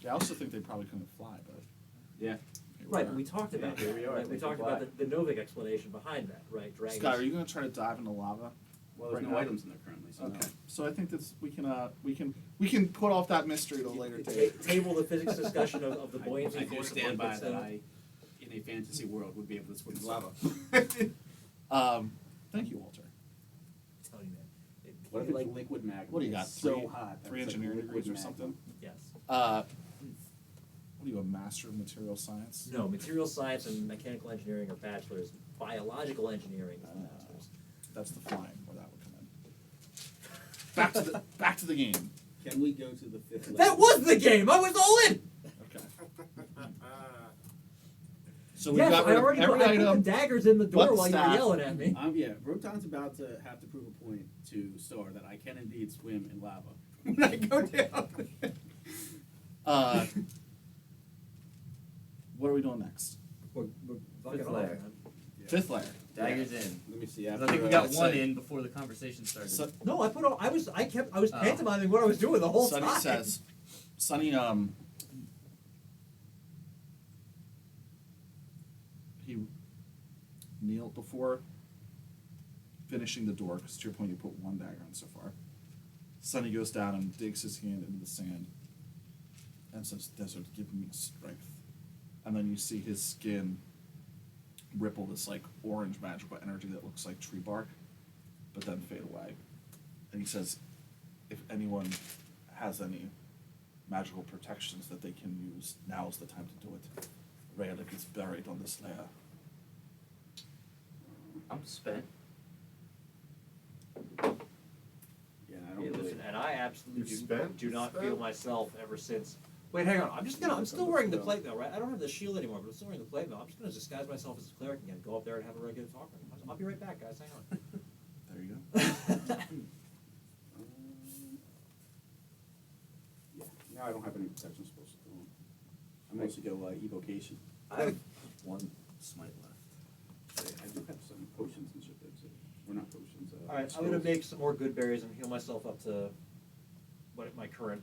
I also think they probably couldn't fly, but Yeah. here Right, are. but we talked about here that. we are, Right? We they talked can about the Novik explanation behind that, right? Dragons. Scott, are you going to try to dive into lava? Well, there's Right no now? items in there currently, so Okay, no. so I think that's we can put off that mystery to a later date. Table the physics discussion of the buoyancy I do force. of stand by liquids, that though. I, in a fantasy world, would be able to swim in lava. Thank you, Walter. I'm telling you, man. What if it's like, liquid magma? What do you got? It's so Three- hot. that Three it's like engineering liquid degrees or magma. something. yes. What are you, a master of material science? No, material science and mechanical engineering are bachelors. Biological engineering is the masters. That's the flying where that would come in. Back to the game. Can we go to the fifth level? That was the game. I was all in. Okay. So we Yes, got I rid of already every put, I put item. the daggers in the door but while you were staff. yelling at me. Yeah, Rotan's about to have to prove a point to Star that I can indeed swim in lava when I go down. What are we doing next? We're fucking Fifth off, layer. man. Fifth layer. Daggers in. Let me see. 'Cause After, I think we got let's one say- in before the conversation started. So, No, I put all. I was Oh. pantomiming what I was doing the whole Sonny time. says, Sonny, he kneeled before finishing the door, because to your point, you put one dagger in so far. Sonny goes down and digs his hand into the sand and says, Desert, give me strength. And then you see his skin ripple this like orange magical energy that looks like tree bark, but then fade away. And he says, if anyone has any magical protections that they can use, now's the time to do it. Raylick is buried on this layer. I'm spent. yeah, I don't Hey, really. listen, and I absolutely You spent? do not Spent? feel myself ever since. Wait, hang on. I'm still wearing the plate mail, right? I don't have the shield anymore, but I'm still wearing the plate mail. I'm just gonna disguise myself as a cleric again, go up there and have a regular talk with him. I'll be right back, guys. Hang on. There you go. Yeah, no, I don't have any protection spells at the moment. I'm mostly go evocation. I have one smite left. I do have some potions and shit there too. Or not potions. All right, I'm gonna make some more good berries and heal myself up to what my current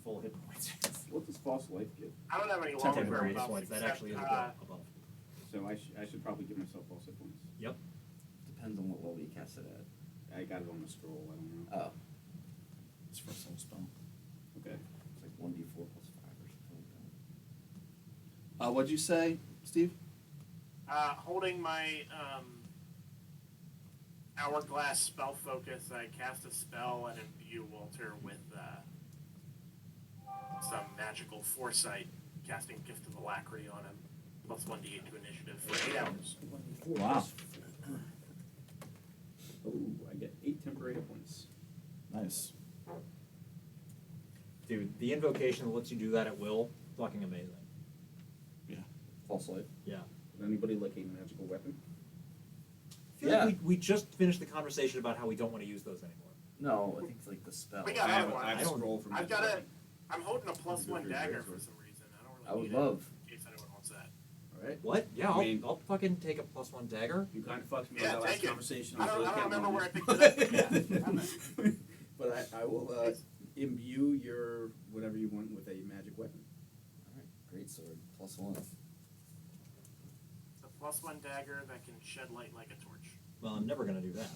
full hit points is. What does false life give? I don't have any Temporary long-term hit buffs points. That except, actually is above. So I should probably give myself false hit points. Yep. Depends on what level you cast it at. I got it on the scroll. I don't know. Oh, It's for a soul spell. Okay. it's like 1d4 plus 5 or something like that. What'd you say, Steve? Holding my hourglass spell focus, I cast a spell and imbue Walter with some magical foresight, casting Gift of Alacrity on him, plus 1d8 to initiative for 8 hours. Wow. Oh, I get 8 temporary hit points. Nice. Dude, the invocation that lets you do that at will, fucking amazing. False light. Yeah. Would anybody like a magical weapon? I feel like we just finished the conversation about how we don't want to use those anymore. No, I think it's like the spell. We got I have other a, ones. I have a I don't- scroll for I've magical got a. weapon. I'm holding a plus Go 1 through your dagger razor. for some reason. I don't I really would need love. it in case anyone wants that. Alright. What? Yeah, I mean- I'll fucking take a plus 1 dagger. You kind of fucked me Yeah, with that last take it. conversation. I don't really remember counting where I on picked it. it up. Yeah, But I will imbue your whatever you want with a magic weapon. Alright, great sword. Plus 1. It's a plus 1 dagger that can shed light like a torch. Well, I'm never gonna do that.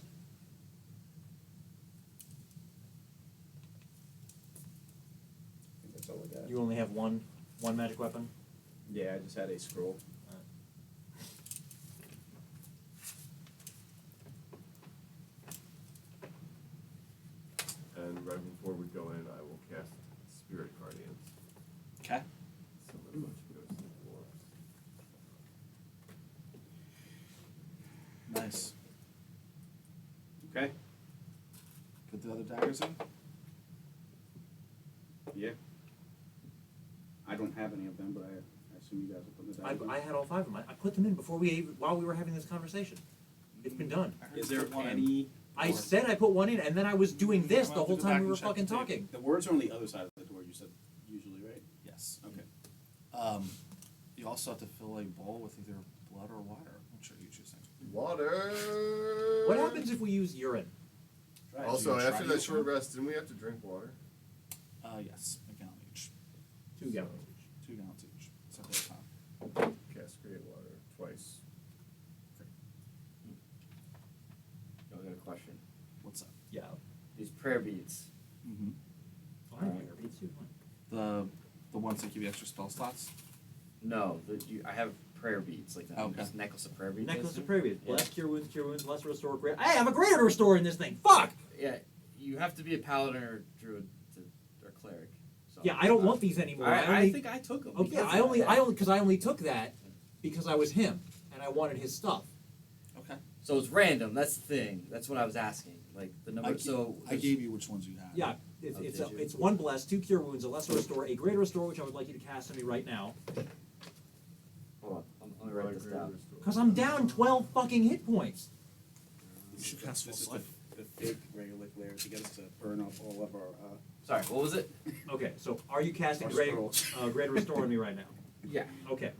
I think that's all I got. You only have one magic weapon. Yeah, I just had a scroll. And right before we go in, I will cast Spirit Guardians. Okay. Summon a bunch of ghosts and dwarves. Nice. Okay. Put the other daggers in. Yeah. I don't have any of them, but I assume you guys will put them in. I had all 5 of them. I put them in while we were having this conversation. It's been done. I heard Is you there put one in. any? I said I put one in, and then I was doing this I'll the have to whole go time back we and were check fucking the tape. talking. The words are on the other side of the door. You said usually, right? Yes. Okay. You also have to fill a bowl with either blood or water. Which are you choosing? Water. What happens if we use urine? Try it. Also, Try after to that use short one? rest, didn't we have to drink water? Yes, a gallon each. 2 gallons each. 2 gallons each. So at a time. Cascade water twice. I got a question. What's up? Yeah. These prayer beads. Mm-hmm. Fine. Prayer beads too. Fine. The ones that give you extra spell slots. No, I have prayer beads like that. Okay. Just necklace of prayer beads. Necklace of I prayer beads. Yeah. Bless, cure wounds, lesser restore, great. Hey, I have a greater to restore in this thing. Fuck. Yeah, you have to be a paladin or druid or cleric. So, Yeah, I don't want these anymore. I think I took them. Oh yeah, I only took that because I was him and I wanted his stuff. Okay. So it's random. That's the thing. That's what I was asking. Like the number. I gave you which ones you had. Yeah, Oh, did you? it's 1 bless, 2 cure wounds, a lesser restore, a greater restore, which I would like you to cast on me right now. Hold on. Let me write this down. Cause I'm down 12 fucking hit points. You should cast This is full life. the fake regular layer to get us to burn off all of our. Sorry. What was it? Okay, so are you casting Our greater scrolls. greater restore on me right now? Yeah. Okay,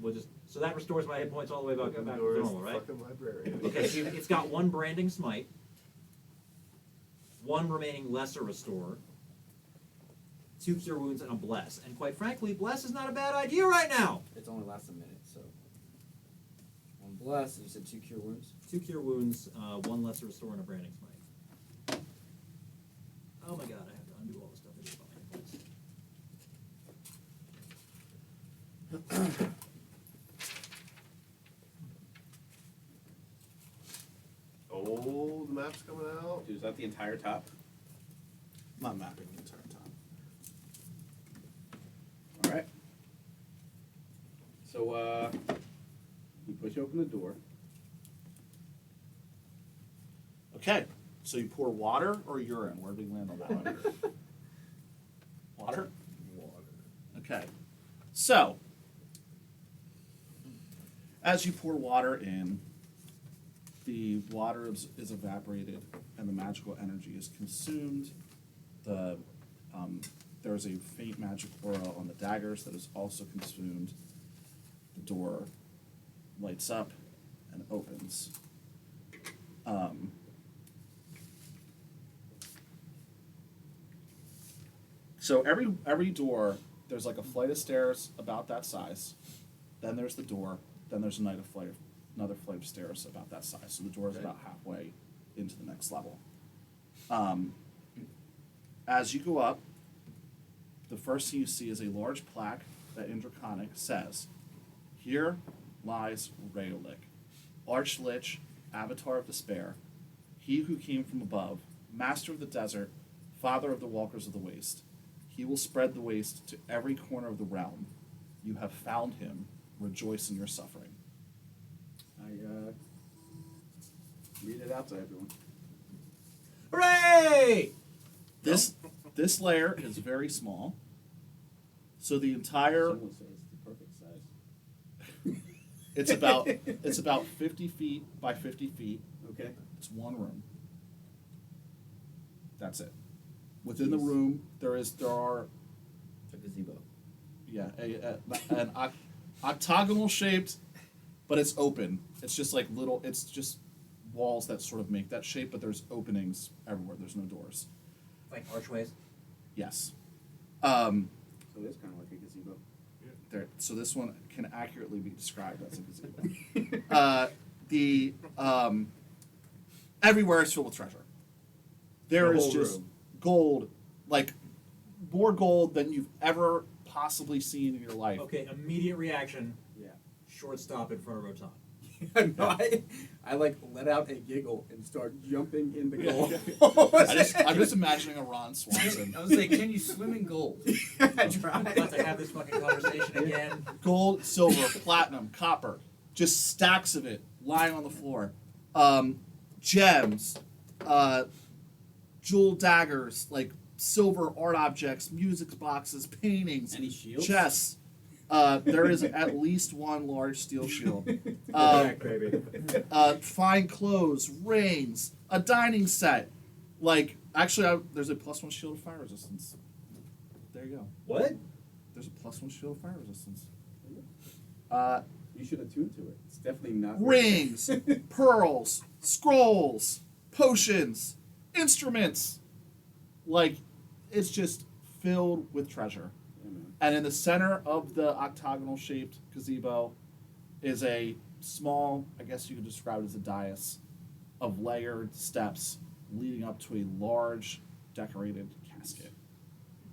so that restores my hit points all the way back to Doris, normal, right? fucking librarian. Okay, so it's got 1 branding smite, 1 remaining lesser restore, 2 cure wounds, and a bless. And quite frankly, bless is not a bad idea right now. It's only lasts a minute. So. One bless. You said 2 cure wounds. 2 cure wounds, 1 lesser restore, and a branding smite. Oh my god, I have to undo all the stuff I did about my hit points. Oh, the map's coming out. Is that the entire top? Not mapping the entire time. All right. So you push open the door. Okay. So you pour water or urine? Where do we land on that one? Water? Water. Okay. So, as you pour water in, the water is evaporated and the magical energy is consumed. There's a faint magic aura on the daggers that is also consumed. The door lights up and opens. So every door, there's like a flight of stairs about that size. Then there's the door. Then there's another flight of stairs about that size. So the door is Okay. about halfway into the next level. As you go up, the first thing you see is a large plaque that in Draconic says, "Here lies Rheolic, Archlich, Avatar of Despair, he who came from above, master of the desert, father of the walkers of the waste. He will spread the waste to every corner of the realm. You have found him. Rejoice in your suffering." I read it out to everyone. Hooray! This layer is very small. So the entire Someone says it's the perfect size. it's about 50 feet by 50 feet. Okay. It's one room. That's it. Within the room there are It's a gazebo. an octagonal shaped, but it's open. It's just like it's just walls that sort of make that shape, but there's openings everywhere. There's no doors. Like archways. Yes. So it's kind of like a gazebo. So this one can accurately be described as a gazebo. Everywhere is filled with treasure. There The is whole just room. gold, like more gold than you've ever possibly seen in your life. Okay, immediate reaction. Yeah. Short stop in front of Rotan. No, I like let out a giggle and start jumping in the goal. I'm just imagining a Ron Swanson. I was like, can you swim in gold? I I'm about to tried. have this fucking conversation again. Gold, silver, platinum, copper, just stacks of it lying on the floor. Gems, jewel daggers, like silver art objects, music boxes, paintings, Any shields? chests. There is at least one large steel shield. Back, baby. Fine clothes, rings, a dining set. Like, actually, there's a +1 shield of fire resistance. There you go. What? There's a +1 shield of fire resistance. You should attune to it. It's definitely not Rings, pearls, scrolls, potions, instruments. Like, it's just filled with treasure. Yeah, man. And in the center of the octagonal shaped gazebo is a small, I guess you could describe it as a dais, of layered steps leading up to a large decorated casket.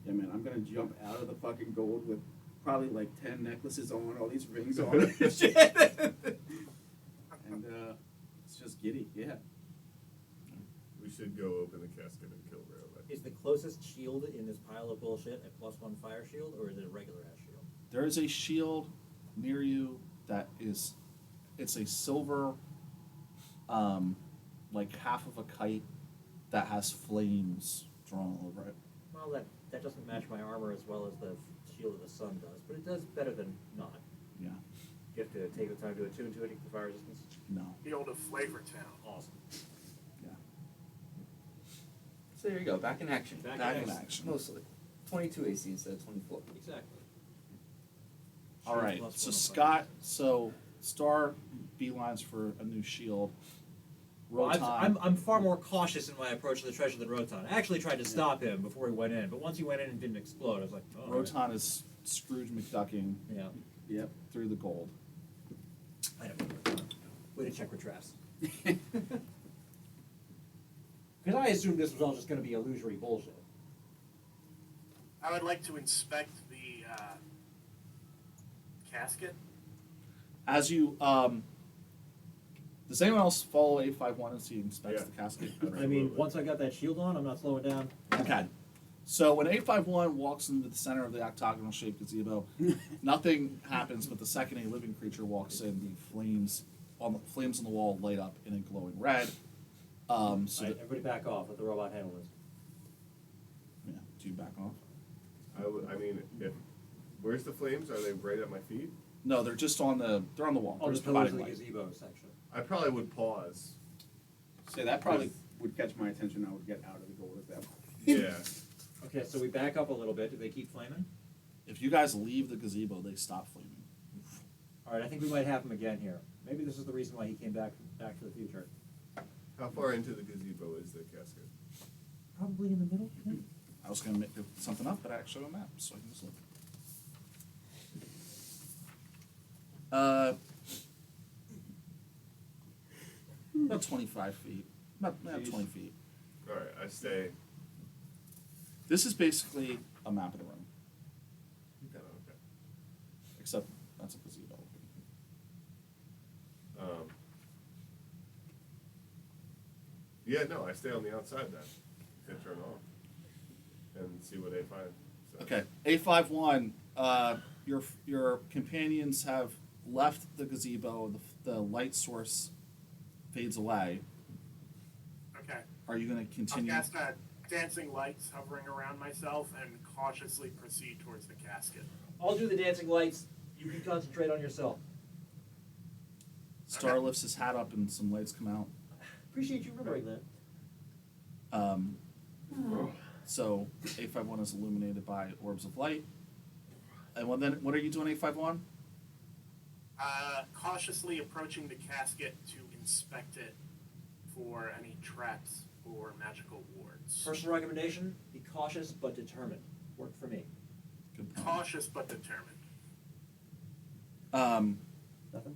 Yeah, man, I'm gonna jump out of the fucking gold with probably like 10 necklaces on, all these rings on and shit. And it's just giddy, yeah. We should go open the casket and kill Rayleigh. Is the closest shield in this pile of bullshit a +1 fire shield, or is it a regular ass shield? There is a shield near you that is, it's a silver, like half of a kite that has flames drawn all over it. Well, that doesn't match my armor as well as the shield of the sun does, but it does better than not. Yeah. You have to take the time to attune to it, get the fire resistance. No. The old of Flavor Town. Awesome. Yeah. So there you go, back in action. Back Back in in action. action. Mostly. 22 AC instead of 24. Exactly. All Shield right. +1 So on Scott, so Star beelines for a new shield. Well, Rotan. I'm far more cautious in my approach to the treasure than Rotan. I actually tried to stop him before he went in, but once he went in and didn't explode, I was like, oh. Rotan is Scrooge McDucking Yeah. Yep. through the gold. I don't know. Way to check for traps. Because I assumed this was all just going to be illusory bullshit. I would like to inspect the casket. As you, does anyone else follow 851 as he inspects Yeah. the casket? I mean, once I got that shield on, I'm not slowing down. Okay. So when 851 walks into the center of the octagonal shaped gazebo, nothing happens, but the second a living creature walks in, the flames on the wall light up in a glowing red. So All right, that, everybody back off. Let the robot handle this. yeah, do you back off? I mean, where's the flames? Are they right at my feet? No, they're just they're on the wall. Oh, They're the just pillars providing of the light. gazebo section. I probably would pause. Say that probably would catch my attention. I would get out of the gold at that point. Yeah. Okay, so we back up a little bit. Do they keep flaming? If you guys leave the gazebo, they stop flaming. All right, I think we might have him again here. Maybe this is the reason why he came back to the future. How far into the gazebo is the casket? Probably in the middle. I think. I was going to make something up, but I actually have a map, so I can just look. About 25 feet. About 20 feet. All right, I stay. This is basically a map of the room, Oh, okay. except that's a gazebo. Yeah, no, I stay on the outside then. And turn off. And see what they find. So. Okay, 851. Your companions have left the gazebo. The light source fades away. Okay. Are you going to I'll continue? cast dancing lights hovering around myself and cautiously proceed towards the casket. I'll do the dancing lights. You can concentrate on yourself. Star lifts his hat up and some lights come out. Appreciate you remembering that. So 851 is illuminated by orbs of light. And what are you doing, 851? Cautiously approaching the casket to inspect it for any traps or magical wards. Personal recommendation: be cautious but determined. Worked for me. Good plan. Cautious but determined. Nothing.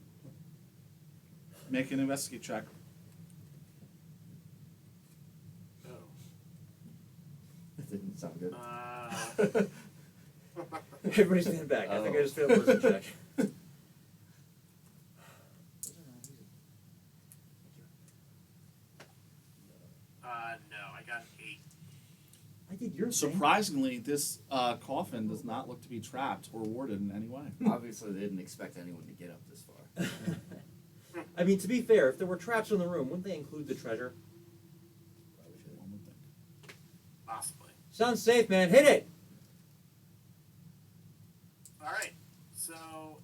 Make an investigate check. Oh. That didn't sound good. Everybody stand back. I think I Oh. just failed a wisdom check. No, I got 8. I did your thing. Surprisingly, this coffin does not look to be trapped or warded in any way. Obviously, they didn't expect anyone to get up this far. I mean, to be fair, if there were traps in the room, wouldn't they include the treasure? One would think. Possibly. Sounds safe, man. Hit it. Alright, so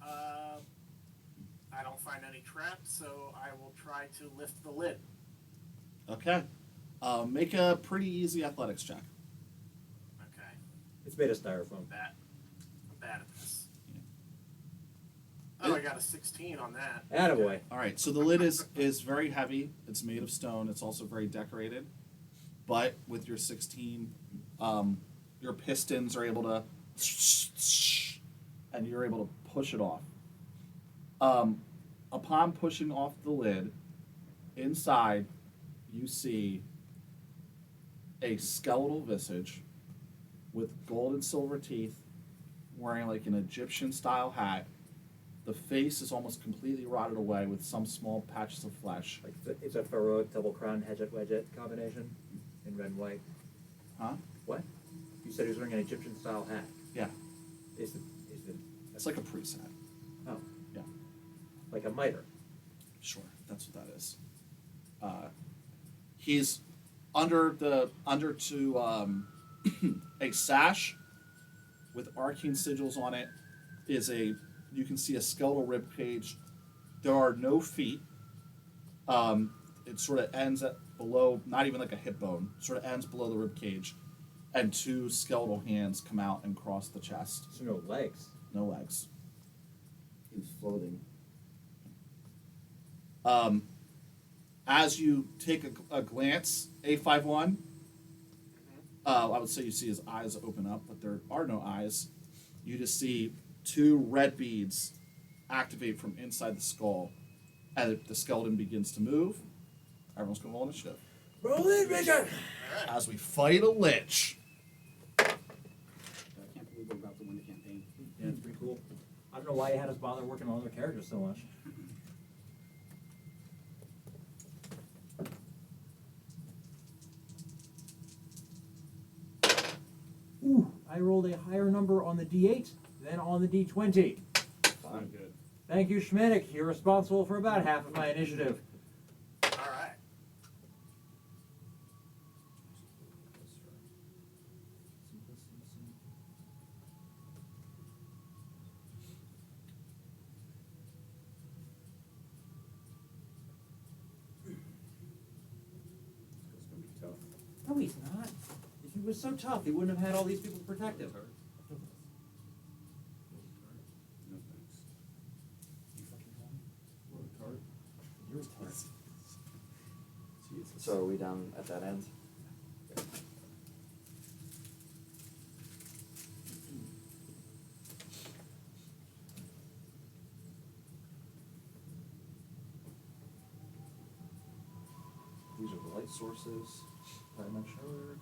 I don't find any traps, so I will try to lift the lid. Okay. Make a pretty easy athletics check. Okay, It's made of styrofoam. I'm bad at this. Yeah. Oh, I got a 16 on that. Attaboy. All right, so the lid is very heavy. It's made of stone. It's also very decorated. But with your 16, your pistons are able to, and you're able to push it off. Upon pushing off the lid, inside you see a skeletal visage with gold and silver teeth, wearing like an Egyptian style hat. The face is almost completely rotted away with some small patches of flesh. Like it's a Pharaoh double crown hedget wedget combination in red and white. Huh? What? You said he was wearing an Egyptian style hat. Yeah. Is the It's like a priest hat. oh Yeah. like a mitre? Sure, that's what that is. He's under to a sash with arcane sigils on it is you can see a skeletal rib cage. There are no feet. It sort of ends at below, not even like a hip bone, sort of ends below the rib cage, and two skeletal hands come out and cross the chest. So no legs. No legs. He was floating. As you take a glance, A51, I would say you see his eyes open up, but there are no eyes. You just see two red beads activate from inside the skull, and the skeleton begins to move. Everyone's going to roll initiative. Roll in, Richard. As we fight a lich. I can't believe we're about to win the campaign. Yeah, it's pretty cool. I don't know why you had us bother working on other characters so much. Ooh, I rolled a higher number on the D8 than on the D20. Not good. Thank you, Schmidt. You're responsible for about half of my initiative. Alright. It's gonna be tough. No, he's not. If he was so tough, he wouldn't have had all these people to protect him. No thanks. You're a tart. Jesus. So are we down at that end? These are the light sources. Very much sure.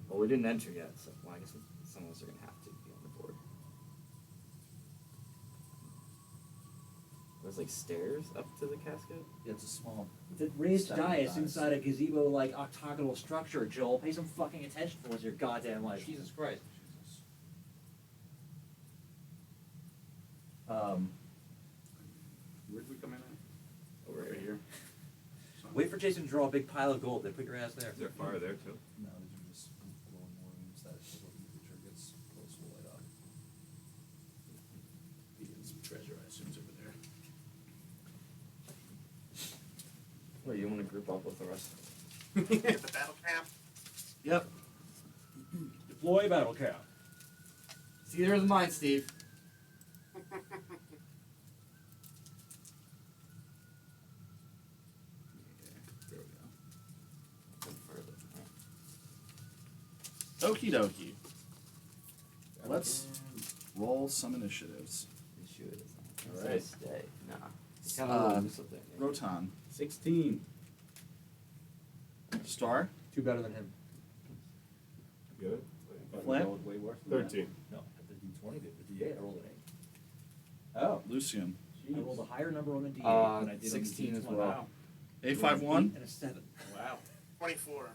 Well, we didn't enter yet, so well, I guess some of us are gonna have to be on the board. There's like stairs up to the casket. Yeah, it's a small. It's a raised Seven dais dice. inside a gazebo-like octagonal structure, Joel. Pay some fucking attention for once in your goddamn life. Jesus Christ. Where'd we come in at? Over Right here. Wait for Jason to draw a big pile of gold, then put your ass there. Is there fire there too? No, these are just glowing rooms that the creature gets close will light up. Some treasure, I assume, is over there. Well, you want to group up with the rest? Get the battle camp. Yep. Deploy battle cap. See, there's mine, Steve. Yeah, there we go. Go further. Okie dokie. Let's roll some initiatives. Issue it is not. All right. Stay. Nah. It's kind of loose up there. Yeah. Rotan. 16. Star. Two better than him. Good. Flint? Rolled way worse than that. 13. No, at the D20, the D8, I rolled an 8. Oh. Lucian. I rolled a higher number on the D8 than I did 16 on the as D20. well. Wow. A51. And a 7. Wow. 24.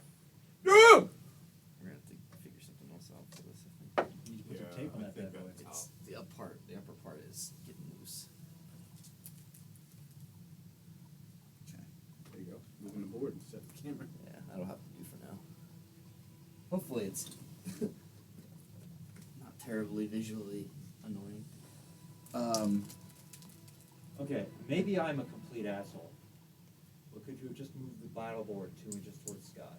No! We're gonna have to figure something else out for this. I think. You need to put Yeah, some tape on I that think bad boy. that's- It's the upper part is getting loose. Okay. There you go. Moving the board. Set the camera. Yeah, Hopefully it's not terribly visually annoying. Okay, maybe I'm a complete asshole. But could you have just moved the battle board 2 inches towards Scott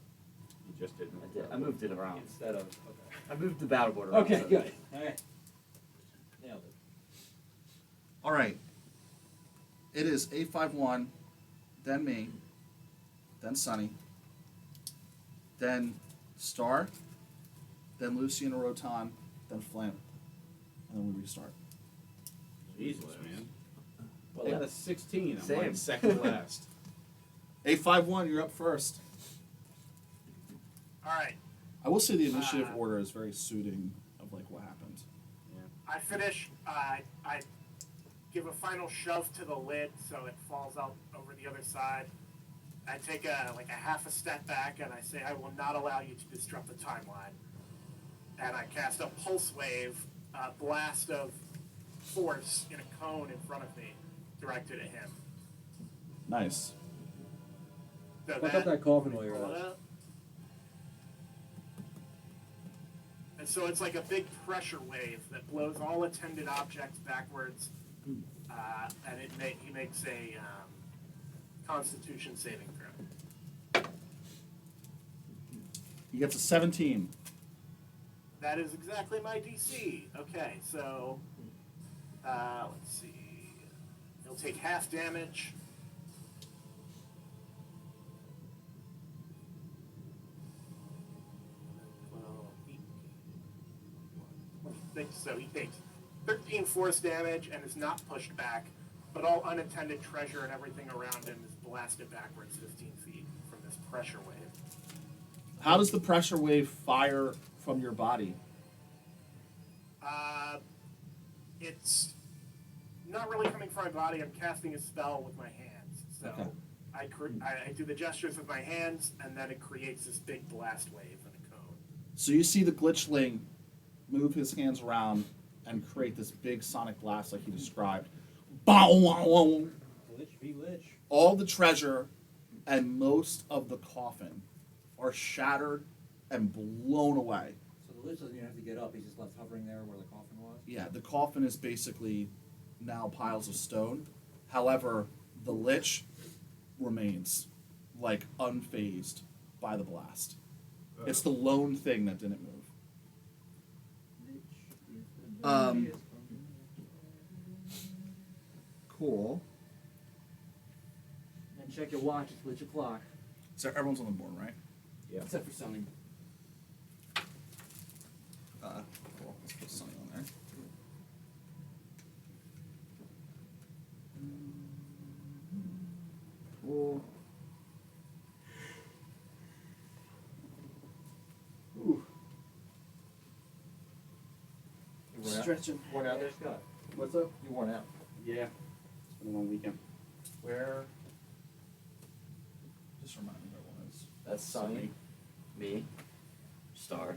You just did. I did. I moved it around. instead of? Okay. I moved the battle board around. Okay, so- good. All right. Nailed it. All right. It is 851, then me, then Sonny, then Star, then Lucy and Rotan, then Flint, and then we restart. Jesus, man. Well, I got a 16. I'm Same. like second last. 851, you're up first. All right. I will say the initiative order is very suiting of like what happened. I finish. I give a final shove to the lid so it falls out over the other side. I take a half a step back and I say, I will not allow you to disrupt the timeline. And I cast a pulse wave, blast of force in a cone in front of me, directed at him. Nice. So Fuck up that coffin while you're Pull at it it. up. And so it's like a big pressure wave that blows all attended objects backwards, and he makes a Constitution saving throw. He gets a 17. That is exactly my DC. Okay, so let's see. He'll take half damage. So he takes 13 force damage and is not pushed back, but all unattended treasure and everything around him is blasted backwards 15 feet from this pressure wave. How does the pressure wave fire from your body? It's not really coming from my body. I'm casting a spell with my hands. So Okay. I do the gestures with my hands, and then it creates this big blast wave in a cone. So you see the glitchling move his hands around and create this big sonic blast like he described. Bow, wow, wow. Lich v. Lich. All the treasure and most of the coffin are shattered and blown away. So the Lich doesn't even have to get up. He's just left hovering there where the coffin was. Yeah, the coffin is basically now piles of stone. However, the Lich remains like unfazed by the blast. It's the lone thing that didn't move. Cool. And check your watch, it's Lich o'clock. So everyone's on the board, right? Yeah. Except for Sonny. Cool. Let's put something on there. Cool. Ooh. You worn out? Stretching. Worn out there, Scott? What's up? You worn out. Yeah. It's been a long weekend. Where? Just remind me where one is. That's Sonny, me, Star,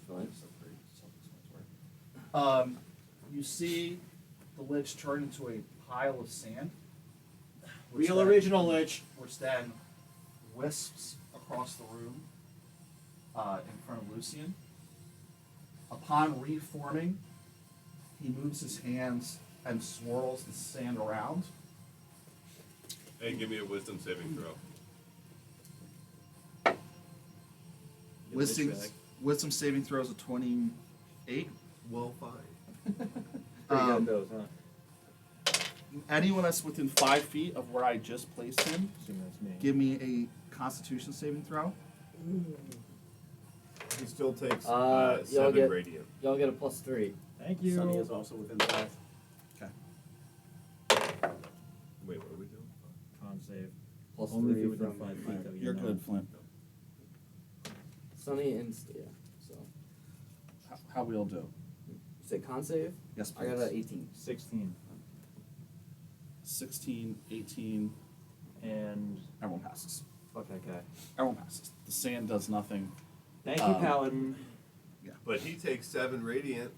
Flint. You see the Lich turn into a pile of sand. which Real then- original Lich. Which then wisps across the room in front of Lucian. Upon reforming, he moves his hands and swirls the sand around. Hey, give me a wisdom saving throw. Wisdom saving throws a 28. Well, fine. Pretty good those, huh? Anyone that's within 5 feet of where I just placed him, Assume that's me. give me a Constitution saving throw. He still takes Y'all 7 get- radiant. Y'all get a +3. Thank you. Sunny is also within 5. Okay. Wait, what are we doing? Con save. +3 Only if you're within from 5 feet, though. You're good, Flint. Sonny and yeah. So How we all do? you said con save? Yes, I got please. an 18. 16. 16, 18, And everyone passes. fuck that guy. Everyone passes. The sand does nothing. Thank you, Um, Paladin. But he takes 7 radiant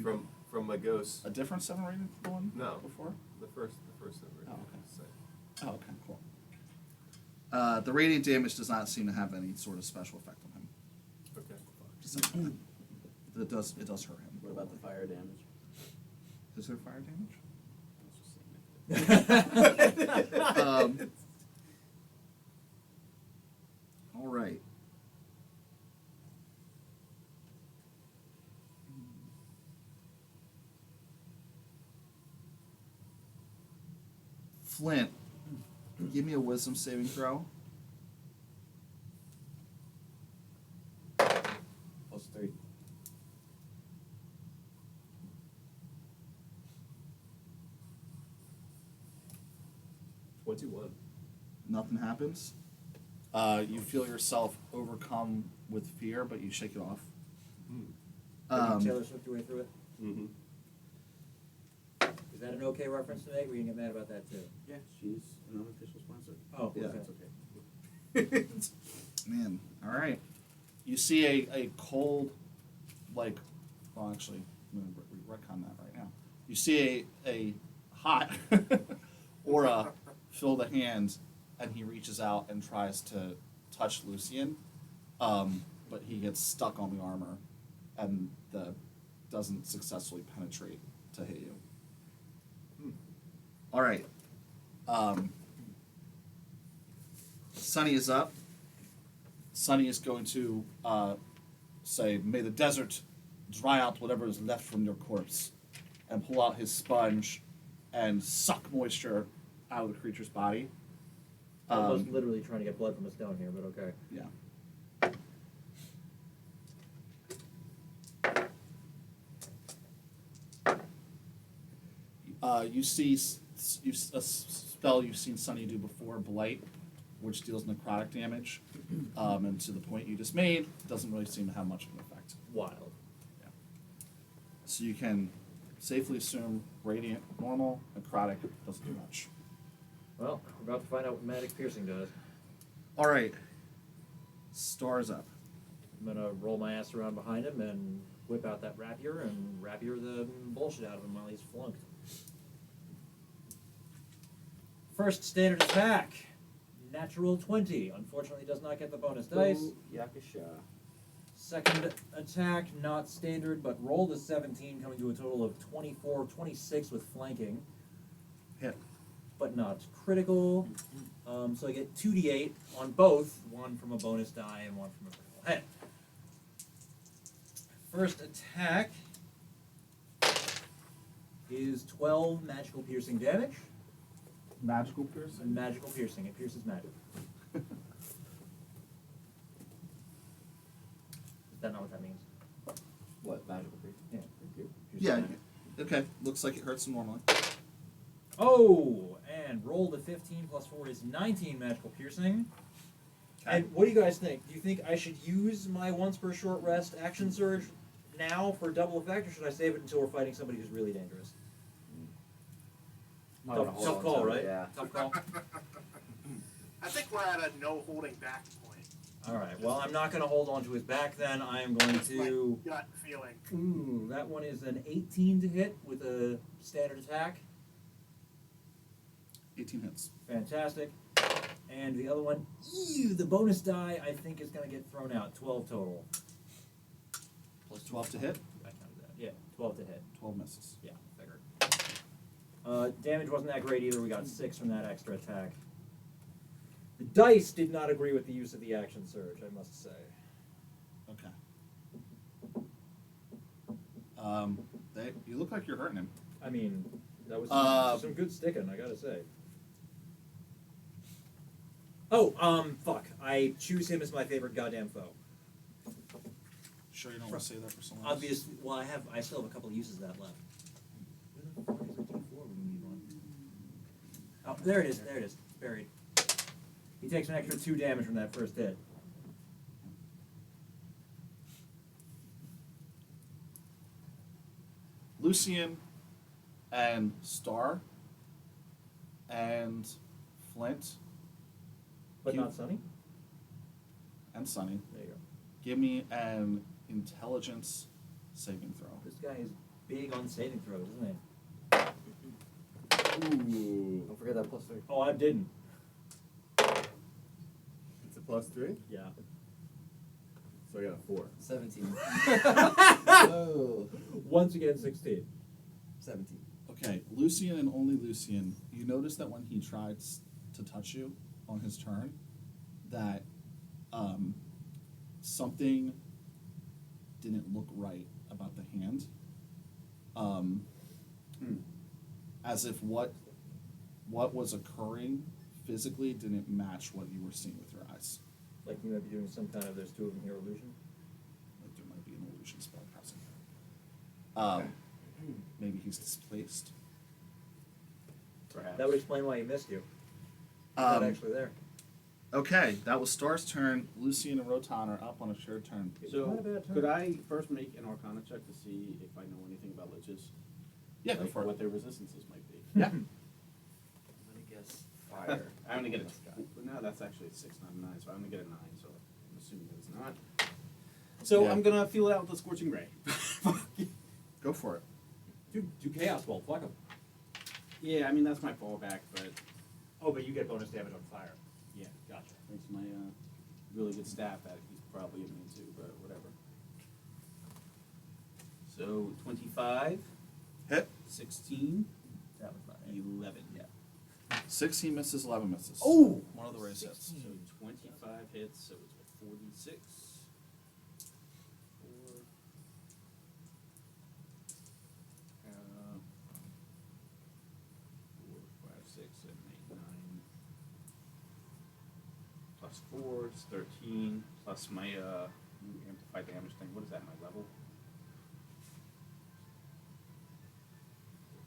from my ghost. A different 7 rating from the one No. before? The first 7 radiant. Oh, okay. Same. Oh, okay, cool. The radiant damage does not seem to have any sort of special effect on him. So it does hurt him. What about the fire damage? Is there fire damage? I was just saying that. All right. Flint, give me a wisdom saving throw. +3. Nothing happens. You feel yourself overcome with fear, but you shake it off. Taylor Swift your way through it. Mm-hmm. Is that an okay reference to make? We can get mad about that too. Yeah, she's an unofficial sponsor. Oh, Yeah. okay. That's okay. Man, all right. You see a cold, like, well, actually, I'm going to retcon that right now. You see a hot aura fill the hand, and he reaches out and tries to touch Lucian, but he gets stuck on the armor, and doesn't successfully penetrate to hit you. All right. Sunny is up. Sunny is going to say, "May the desert dry out whatever is left from your corpse," and pull out his sponge and suck moisture out of the creature's body. Almost literally trying to get blood from a stone here, but okay. Yeah. You see a spell you've seen Sunny do before, Blight, which deals necrotic damage, and to the point you just made, doesn't really seem to have much of an effect. Wild. So you can safely assume Radiant, normal, necrotic doesn't do much. Well, we're about to find out what magic piercing does. All right, Star's up. I'm gonna roll my ass around behind him and whip out that rapier and rapier the bullshit out of him while he's flunked. First standard attack, natural 20. Unfortunately, does not get the bonus dice. Yakasha. Second attack, not standard, but rolled a 17, coming to a total of 24, 26 with flanking, Hit. but not critical. So I get 2d8 on both, one from a bonus die and one from a critical hit. First attack is 12 magical piercing damage. Magical piercing? Magical piercing, it pierces magic. Is that not what that means? What, magical creature? Yeah. Pierces Yeah. magic. Okay. Looks like it hurts him normally. Oh, and rolled a 15 plus 4 is 19 magical piercing. Okay. And what do you guys think? Do you think I should use my once per short rest action surge now for double effect, or should I save it until we're fighting somebody who's really dangerous? Might wanna Tough, hold tough on call, to it, right? Yeah. Tough call. I think we're at a no holding back point. All right. Well, I'm not going to hold on to his back. Then I am going to. My gut feeling. Ooh, that one is an 18 to hit with a standard attack. 18 hits. Fantastic. And the other one, the bonus die, I think is going to get thrown out. 12 total. Plus 12 to hit. I counted that. Yeah, 12 to hit. 12 misses. Yeah, figured. Damage wasn't that great either. We got 6 from that extra attack. The dice did not agree with the use of the action surge, I must say. Okay. You look like you're hurting him. I mean, that was some good sticking, I gotta say. Oh, fuck. I choose him as my favorite goddamn foe. Sure you don't want to say that for someone else? Obviously, well, I still have a couple of uses of that left. Where the fuck is the D4 when you need one? Oh, there it is, It's buried. He takes an extra 2 damage from that first hit. Lucian and Star and Flint But You- not Sunny? and Sunny, There you go. give me an intelligence saving throw. This guy is big on saving throws, isn't he? Ooh. Don't forget that +3. Oh, I didn't. It's a +3? Yeah. So I got a 4. 17. Once again, 16. 17. Okay, Lucian and only Lucian, you notice that when he tried to touch you on his turn, that something didn't look right about the hand. As if what was occurring physically didn't match what you were seeing with your eyes. Like you might be doing some kind of there's 2 of them here illusion. Like there might be an illusion spell present. Maybe he's displaced. Perhaps. That would explain why he missed you. He's not actually there. Okay, that was Star's turn. Lucian and Rotan are up on a shared turn. So, Not a bad turn. could I first make an Arcana check to see if I know anything about liches? Yeah, go Like for it. what their resistances might be. Yeah. I'm gonna guess fire. I'm gonna get a. No, that's actually 6, not a 9. So I'm gonna get a 9. So I'm assuming that it's not. So Yeah. I'm gonna feel out the scorching ray. Go for it. Do chaos bolt. Fuck him. Yeah, I mean that's my fallback, but Oh, but you get bonus damage on fire. yeah, Gotcha. thanks to my really good staff that he's probably immune to, but whatever. So 25, Hit. 16, That was not 11. Yeah. 16 misses, 11 misses. Oh! One of the rays hits. So 25 hits, so it's 46. 4. 4, 5, 6, 7, 8, 9. Plus 4 is 13. Plus my new amplified damage thing. What is that? My level? 13.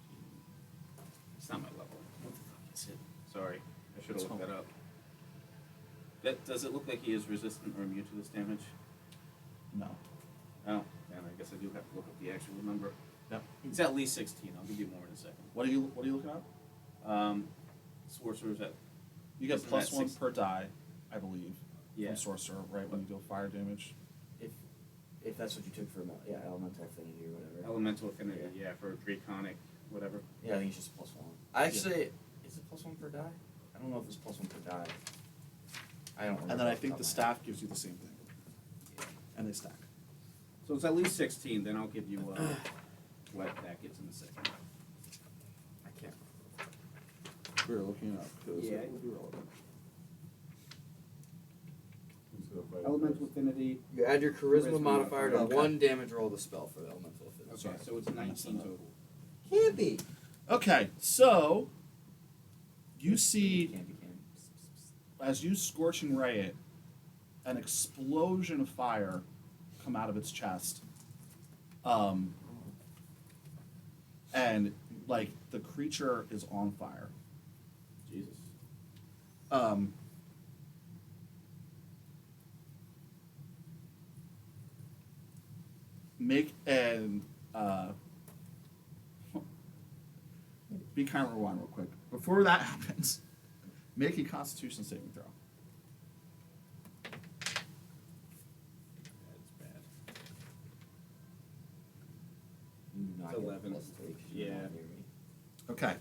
It's not my level. What the fuck is it? Sorry, I should have looked that up. Does it look like he is resistant or immune to this damage? No. Oh, and I guess I do have to look up the actual number. Yep. It's at least 16. I'll give you more in a second. What are you looking at? Sorcerer's at You get Isn't plus that 1 six- per die, I believe, yeah. from sorcerer, right when you deal fire damage. If that's what you took for elemental affinity or whatever. Elemental affinity, yeah, for draconic, whatever. Yeah, I think it's just +1. I actually, is it +1 per die? I don't know if it's +1 per die. I don't remember. And then I off the think top the of my staff gives you the same thing. And they stack. So it's at least 16. Then I'll give you what that gets in a second. head. I can't. We're looking up because Yeah. it will be relevant. Elemental affinity. You add your charisma Charisma modifier to okay. 1 damage roll the spell for the elemental affinity. Okay, Sorry. so it's 19 total. Can't be. Okay, so you see Can't be. as you scorching ray it, an explosion of fire come out of its chest. And like the creature is on fire. Jesus. Make an be kind of rewind real quick. Before that happens, make a Constitution saving throw. That's bad. You do not It's get 11. +3 'cause you're Yeah. not near me. Okay. I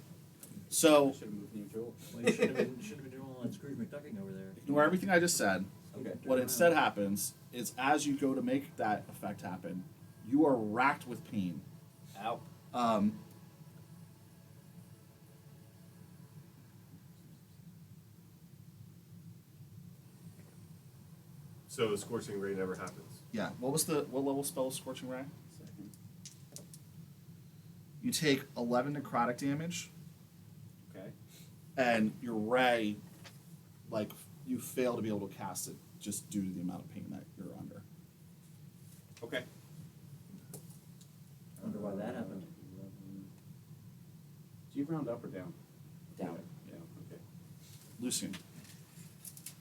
So should have moved near Joel. Well, you should have been doing all that Scrooge McDucking over there. ignore everything I just said. Okay. What instead happens is as you go to make that effect happen, you are racked with pain. Ow. So the scorching ray never happens. Yeah. What level spell is Scorching Ray? Second. You take 11 necrotic damage, Okay. and your ray, like you fail to be able to cast it just due to the amount of pain that you're under. Okay. I wonder why that happened. 11. Do you round up or down? Down. Yeah. Okay. Lucian.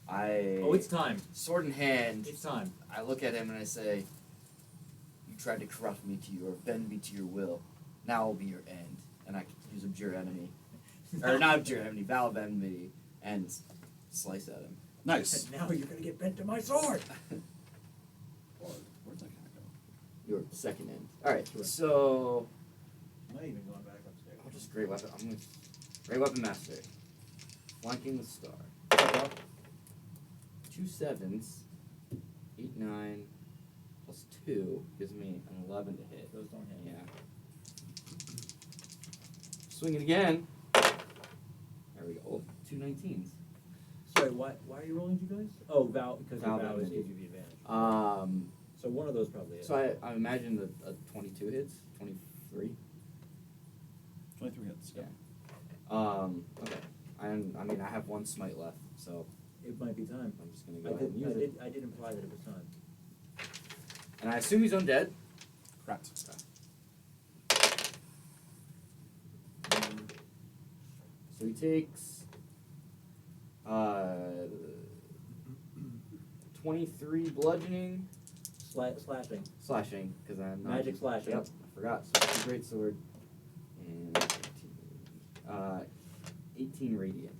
Oh, it's time. Sword in hand, It's time. I look at him and I say, "You tried to corrupt me to your, bend me to your will. Now will be your end." And I use Abjure Enemy, or not Abjure Enemy, Vow of Enmity, and slice at him. Nice. Now you're gonna get bent to my sword. Where'd that guy go? Your second end. All right, Sure. so I'm not even going back upstairs. I'll just great weapon. I'm gonna great weapon master, flanking the star. 2 7s, 8 9, 2 gives me an 11 to hit. Those don't hit. Yeah. Swing it again. There we go. 2 19s. Sorry, why are you rolling 2 dice? Oh, Val, because Val Val is advantage. gives you the advantage. So one of those probably is. So I imagine that a 22 hits, 23. 23 hits. Yeah. Okay. I mean, I have 1 smite left, so It might be time. I'm just gonna go ahead and use it. I did imply that it was time. And I assume he's undead. Correct. So he takes 23 bludgeoning, Slashing. slashing, because I'm not, Magic slashing. Yep, I forgot. So it's a great sword. And 18 radiant.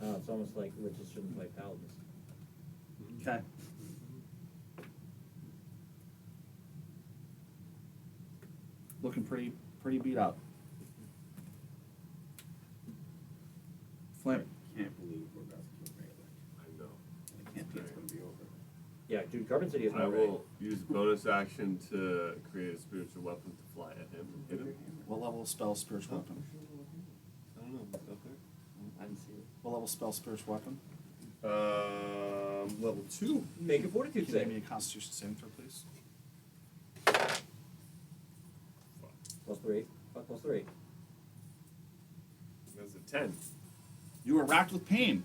Oh, it's almost like witches shouldn't play paladins. Okay. Looking pretty beat up. Flint. I can't believe we're about to kill Rayleigh. I know. I can't believe it's gonna be over. Yeah, dude, Carbon City is I not ready. will use bonus action to create a spiritual weapon to fly at him and hit him. What level spell spiritual weapon? I don't know. It's up there. I didn't see it. What level spell spiritual weapon? Level 2. Make a fortitude Can you give save. me a Constitution saving throw, please? +3. +3. That's a 10. You are racked with pain.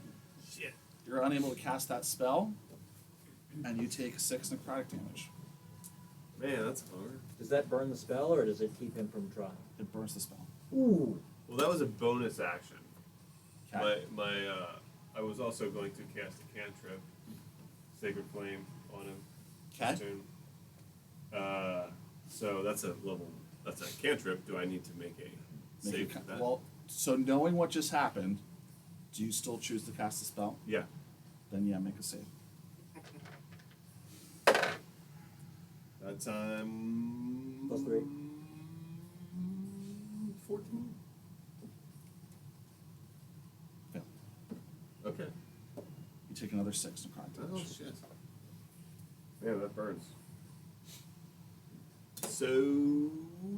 Shit. You're unable to cast that spell, and you take 6 necrotic damage. Man, that's hard. Does that burn the spell, or does it keep him from trying? It burns the spell. Ooh. Well, that was a bonus action. Okay. I was also going to cast a cantrip, Sacred Flame, on him. Okay. Soon. So that's a cantrip. Do I need to make a save for that? Well, so knowing what just happened, do you still choose to cast the spell? Yeah. Then yeah, make a save. That time. +3. 14. Fail. Okay. You take another 6 necrotic Oh damage. shit. Yeah, that burns. So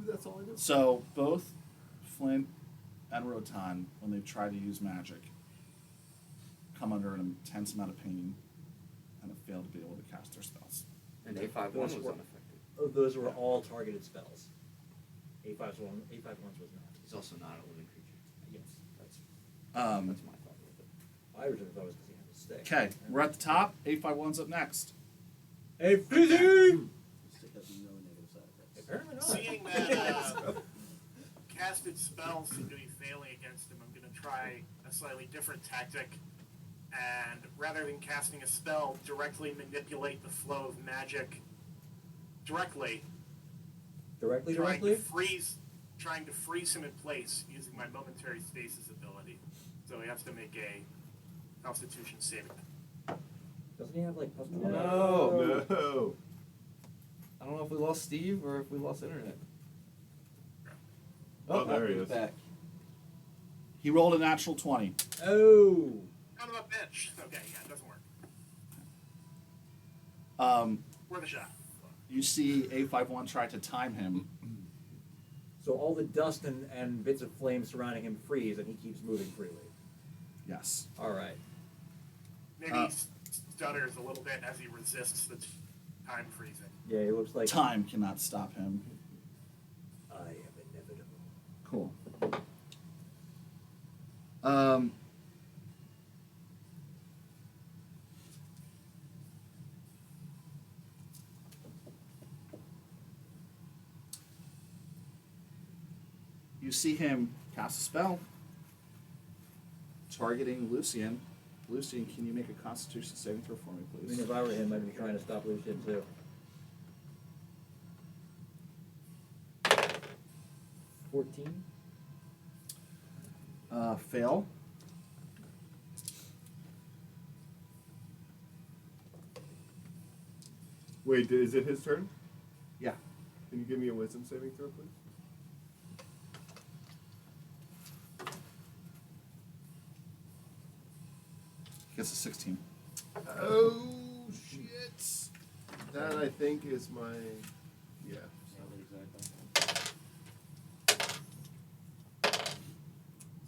that's all I do. So both Flint and Rotan, when they've tried to use magic, come under an intense amount of pain and have failed to be able to cast their spells. And A51 was unaffected. Oh, those were all targeted spells. A51's was not. He's also not a living creature. Yes, that's. Um, That's my thought with it. I originally thought it was because he had a stick. okay, we're at the top. 851's up next. Hey, Fizzy! Stick has no negative side effects. Apparently not. Seeing that casted spells seem to be failing against him, I'm going to try a slightly different tactic. And rather than casting a spell, directly manipulate the flow of magic directly. Directly? Trying to freeze him in place using my momentary stasis ability. So he has to make a Constitution saving. Doesn't he have like +1? No. No. I don't know if we lost Steve or if we lost internet. Oh, there he he's is. back. He rolled a natural 20. Oh! Son of a bitch! Okay, yeah, it doesn't work. Worth a shot. You see A51 try to time him. So all the dust and bits of flame surrounding him freeze, and he keeps moving freely. Yes. All right. Maybe he stutters a little bit as he resists the time freezing. Yeah, it looks like Time cannot stop him. I am inevitable. Cool. You see him cast a spell targeting Lucian. Lucian, can you make a Constitution saving throw for me, I mean, please? if I were him, I'd be trying to stop Lucian too. 14. Fail. Wait, is it his turn? Yeah. Can you give me a wisdom saving throw, please? He gets a 16. Oh shit! That I think is my, yeah.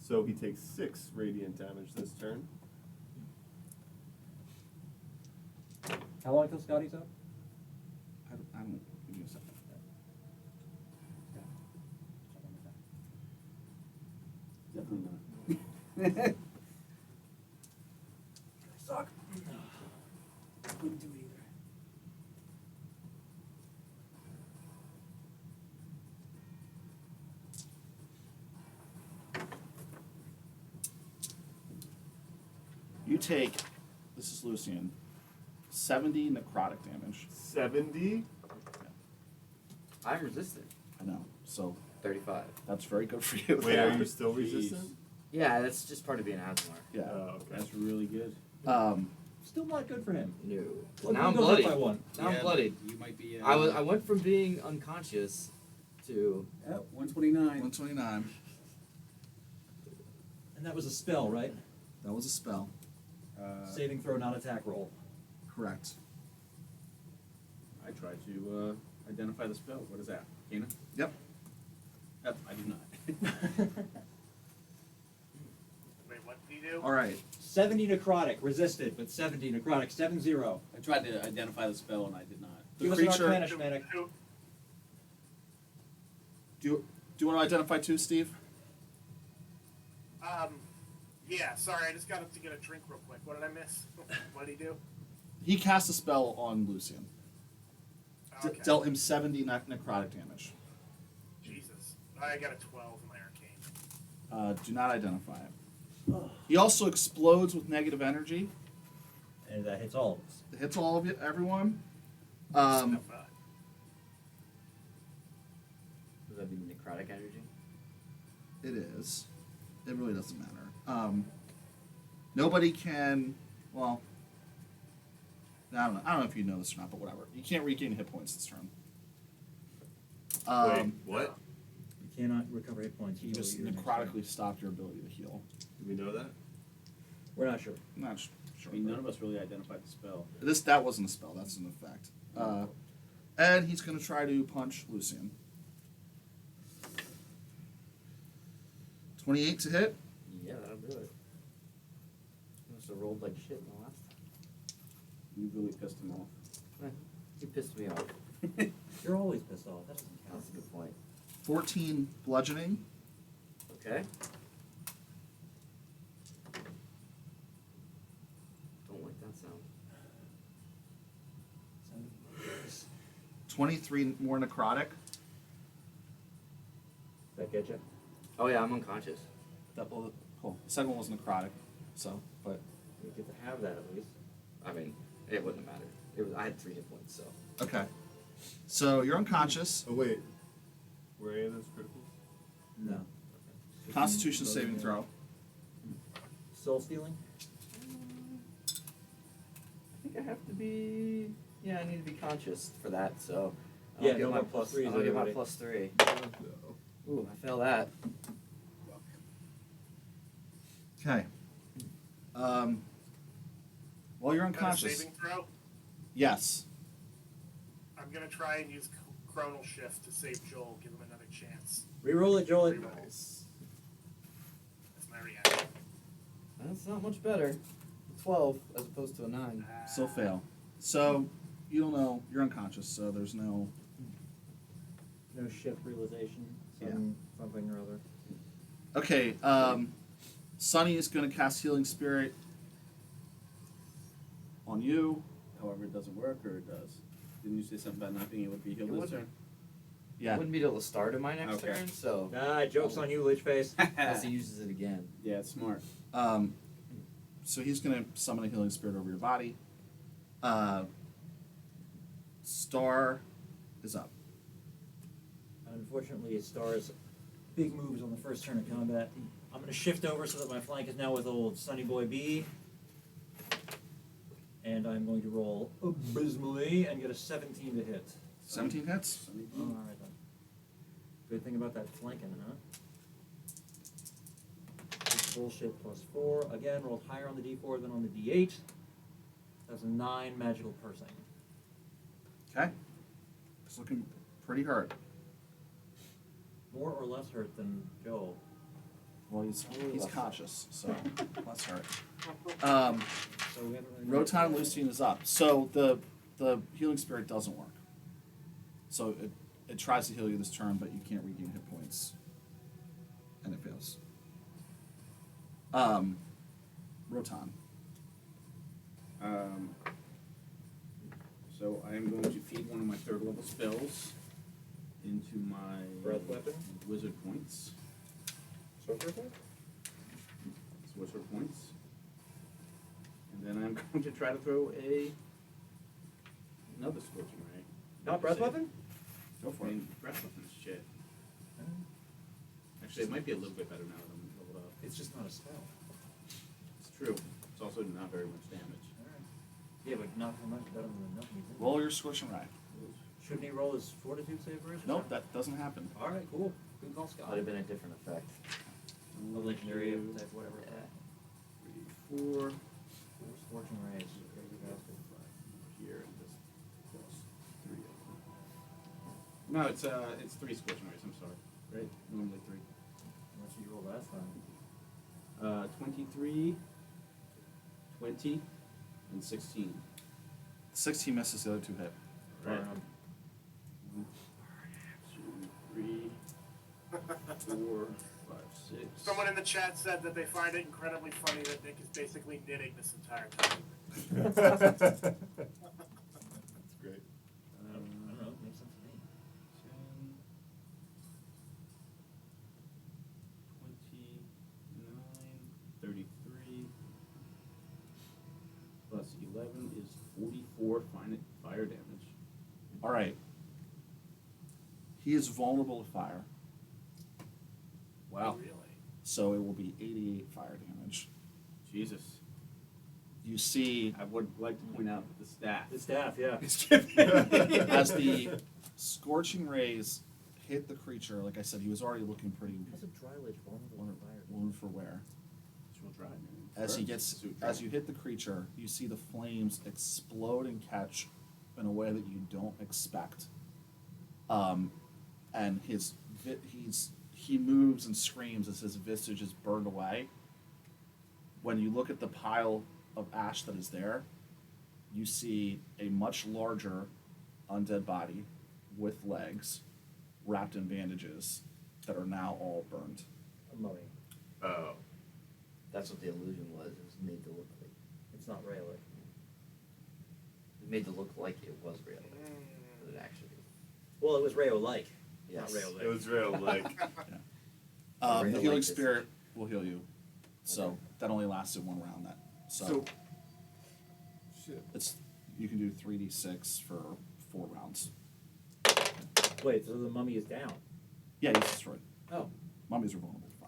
So he takes 6 radiant damage this turn. How long till Scotty's up? I don't, give me a second. Definitely not. Suck. Wouldn't do it either. You take, this is Lucian, 70 necrotic damage. 70? I'm resistant. I know, so 35. that's very good for you. Wait, are you still Jeez. resistant? Yeah, that's just part of being Asmar. Yeah. Oh, okay. That's really good. Still not good for him. No. Look, Now I'm he goes up bloody. by 1. Now I'm bloodied. You might be. I went from being unconscious to 129. 129. And that was a spell, right? That was a spell. Saving throw, not attack roll. Correct. I tried to identify the spell. What is that? Kana? Yep. Yep, I do not. Wait, what did he do? All right. 70 necrotic, resisted, but 70 necrotic, 7-0. I tried to identify the spell and I did not. Give us creature- an Arcana, Schmatic. Do you want to identify too, Steve? Yeah, sorry, I just got up to get a drink real quick. What did I miss? What did he do? He cast a spell on Lucian. Okay. Dealt him 70 necrotic damage. Jesus. I got a 12 in my arcane. Do not identify him. He also explodes with negative energy. And that hits all of us. It hits all of you, everyone. Stuff Does that mean necrotic energy? It is. It really doesn't matter. Nobody can. Well, I don't know if you know this or not, but whatever. You can't regain hit points this turn. Wait, what? You cannot recover hit points. You until just your next necrotically turn. stopped your ability to heal. Do we know that? We're not sure. I'm not sure. I mean, none of us really identified the spell. That wasn't a spell. That's an effect. And he's going to try to punch Lucian. 28 to hit. Yeah, that'll do it. Must have rolled like shit in the last time. You really pissed him off. He pissed me off. You're always pissed off. That doesn't count. That's a good point. 14 bludgeoning. Okay. Don't like that sound. 23 more necrotic. That get you? Oh yeah, I'm unconscious. Cool. The second one was necrotic. So, but You get to have that at least. I mean, it wouldn't have mattered. I had 3 hit points, so. okay. So you're unconscious. Oh, wait. Were any of those criticals? No. Constitution saving throw. Soul stealing? I think I have to be. Yeah, I need to be conscious for that. So. Yeah, I'll no get my more plus threes, I'll get my everybody. +3. Ooh, I fail that. Okay. While you're Is that a unconscious. saving throw? Yes. I'm gonna try and use Chronal Shift to save Joel, give him another chance. Reroll it, Joel. Reroll. That's my reaction. That's not much better. 12 as opposed to a 9. Still fail. So you don't know. You're unconscious. So there's no. No shift realization. Something or other. Okay. Sunny is going to cast Healing Spirit on you. However, it doesn't work, or it does. Didn't you say something about not being able to be healed It this wouldn't. turn? I Yeah. wouldn't be able to start in my next Okay. turn, so. Joke's on you, Lich Face. Unless he uses it again. Yeah, it's smart. So he's going to summon a Healing Spirit over your body. Star is up. Unfortunately, Star's big moves on the first turn of combat. I'm going to shift over so that my flank is now with old Sunny Boy B. And I'm going to roll abysmally and get a 17 to hit. 17 hits. Oh, all right then. Good thing about that flanking, huh? This bullshit +4. Again, rolled higher on the D4 than on the D8. That's a 9 magical piercing. Okay. It's looking pretty hurt. More or less hurt than Joel. Well, he's conscious, so less hurt. So we haven't really Rotan Lucine is up. So the healing spirit doesn't work. So it tries to heal you this turn, but you can't regain hit points. And it fails. Rotan. So I am going to feed one of my third level spells into my Breath weapon? wizard points. Sorcerer point? Sorcerer points. And then I'm going to try to throw another scorching ray. Not breath weapon? Go for I it. mean, breath weapon is shit. Actually, it might be a little bit better now that I'm leveled up. It's just not a spell. It's true. It's also not very much damage. Yeah, but not how much better than nothing. Roll your scorching ray. Shouldn't he roll his fortitude save first? Nope, that doesn't happen. All right, cool. Good call, Scott. Might have been a different effect. A legendary type, whatever. Yeah. 3, 4, Four scorching rays. Crazy bastard. here and just plus 3 of them. No, it's 3 scorching rays, I'm sorry. Right? Normally 3. Unless you rolled last time. 23, 20, and 16. 16 misses, the other 2 hit. Right. 1, 2, 3, 4, 5, 6. Someone in the chat said that they find it incredibly funny that Nick is basically knitting this entire time. That's great. I don't know. It makes sense to me. 10, 29, 33, plus 11 is 44 fire damage. All right. He is vulnerable to fire, Wow. Really? so it will be 88 fire damage. Jesus. You see, I would like to point out the staff. The staff, yeah. as the scorching rays hit the creature, like I said, he was already looking pretty Has a dry ledge vulnerable to fire. wound for wear. She'll try, man. As he Burns. gets, Suit as dry. you hit the creature, you see the flames explode and catch in a way that you don't expect. And he moves and screams as his visage is burned away. When you look at the pile of ash that is there, you see a much larger undead body with legs wrapped in bandages that are now all burned. A mummy. Oh. That's what the illusion was. It was made to look like. It's not Rayleigh. It made to look like it was real, but it actually. Well, it was Rayo-like. Yes. Not Rayo-like. It was real, like. The Really healing like this. spirit will heal you. So Okay. that only lasted one round. So. Shit. It's you can do 3d6 for 4 rounds. Wait, so the mummy is down. Yeah, he's destroyed. Oh. Mummies are vulnerable to fire.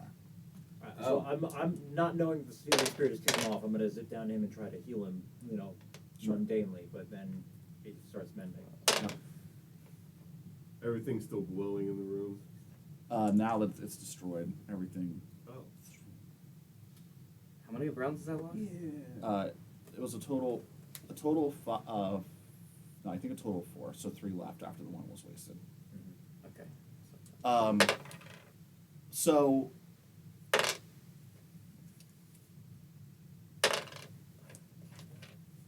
So I'm not knowing the healing spirit is kicking off. I'm gonna zip down to him and try to heal him, Sure. mundanely. But then it starts mending. Everything's still glowing in the room. Now that it's destroyed, everything. Oh. How many rounds does that last? It was a total of no, I think a total of 4. So 3 left after the one was wasted. Okay. So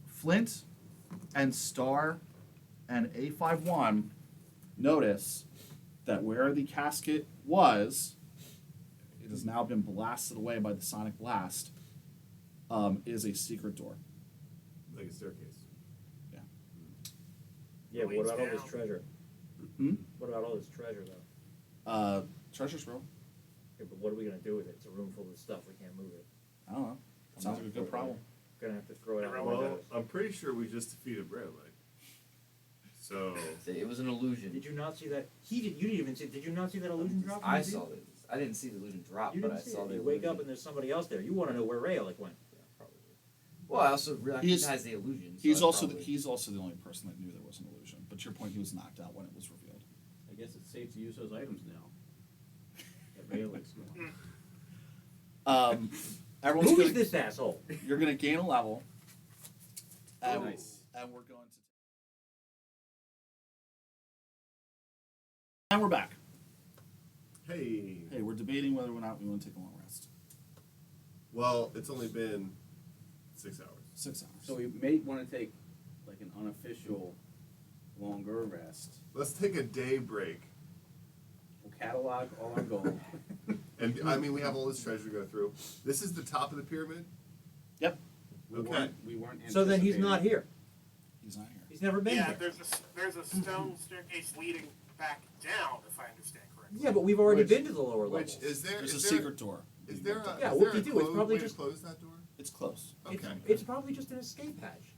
Flint and Star and A51 notice that where the casket was, it has now been blasted away by the sonic blast, is a secret door. Like a staircase. Yeah, but what about all this treasure? Hmm? What about all this treasure, though? Treasure's room? Yeah, but what are we gonna do with it? It's a room full of stuff. We can't move it. I don't know. Sounds like a good problem. We're gonna have to throw it out the Well, windows. I'm pretty sure we just defeated Rayleigh. So. See, it was an illusion. Did you not see that? You didn't even see. Did you not see that illusion drop? I saw it. I didn't see the illusion drop, You but didn't I see saw it. the You wake illusion. up and there's somebody else there. You want to know where Rayleigh went? Yeah, probably. Well, I also recognize the illusion. So He's I also probably... he's also the only person that knew there was an illusion. But to your point, he was knocked out when it was revealed. I guess it's safe to use those items now. That Raelik's gone. Everyone's Who gonna, is this asshole? You're going to gain a level, and, Nice. and we're going to. And we're back. Hey. Hey, we're debating whether or not we want to take a long rest. Well, it's only been 6 hours. 6 hours. So we may want to take like an unofficial longer rest. Let's take a day break. We'll catalog all our gold. And I mean, we have all this treasure to go through. This is the top of the pyramid. Yep. We weren't So then he's anticipating- not here. He's not here. He's never been Yeah, here. there's a stone staircase leading back down, if I understand correctly. Yeah, but we've already Which- been to the lower Which levels. is there? There's a is there, secret door. Is there a, Yeah, is what there do a you do? It's closed probably way just- to close that door? It's close. Okay. It's probably just an escape hatch.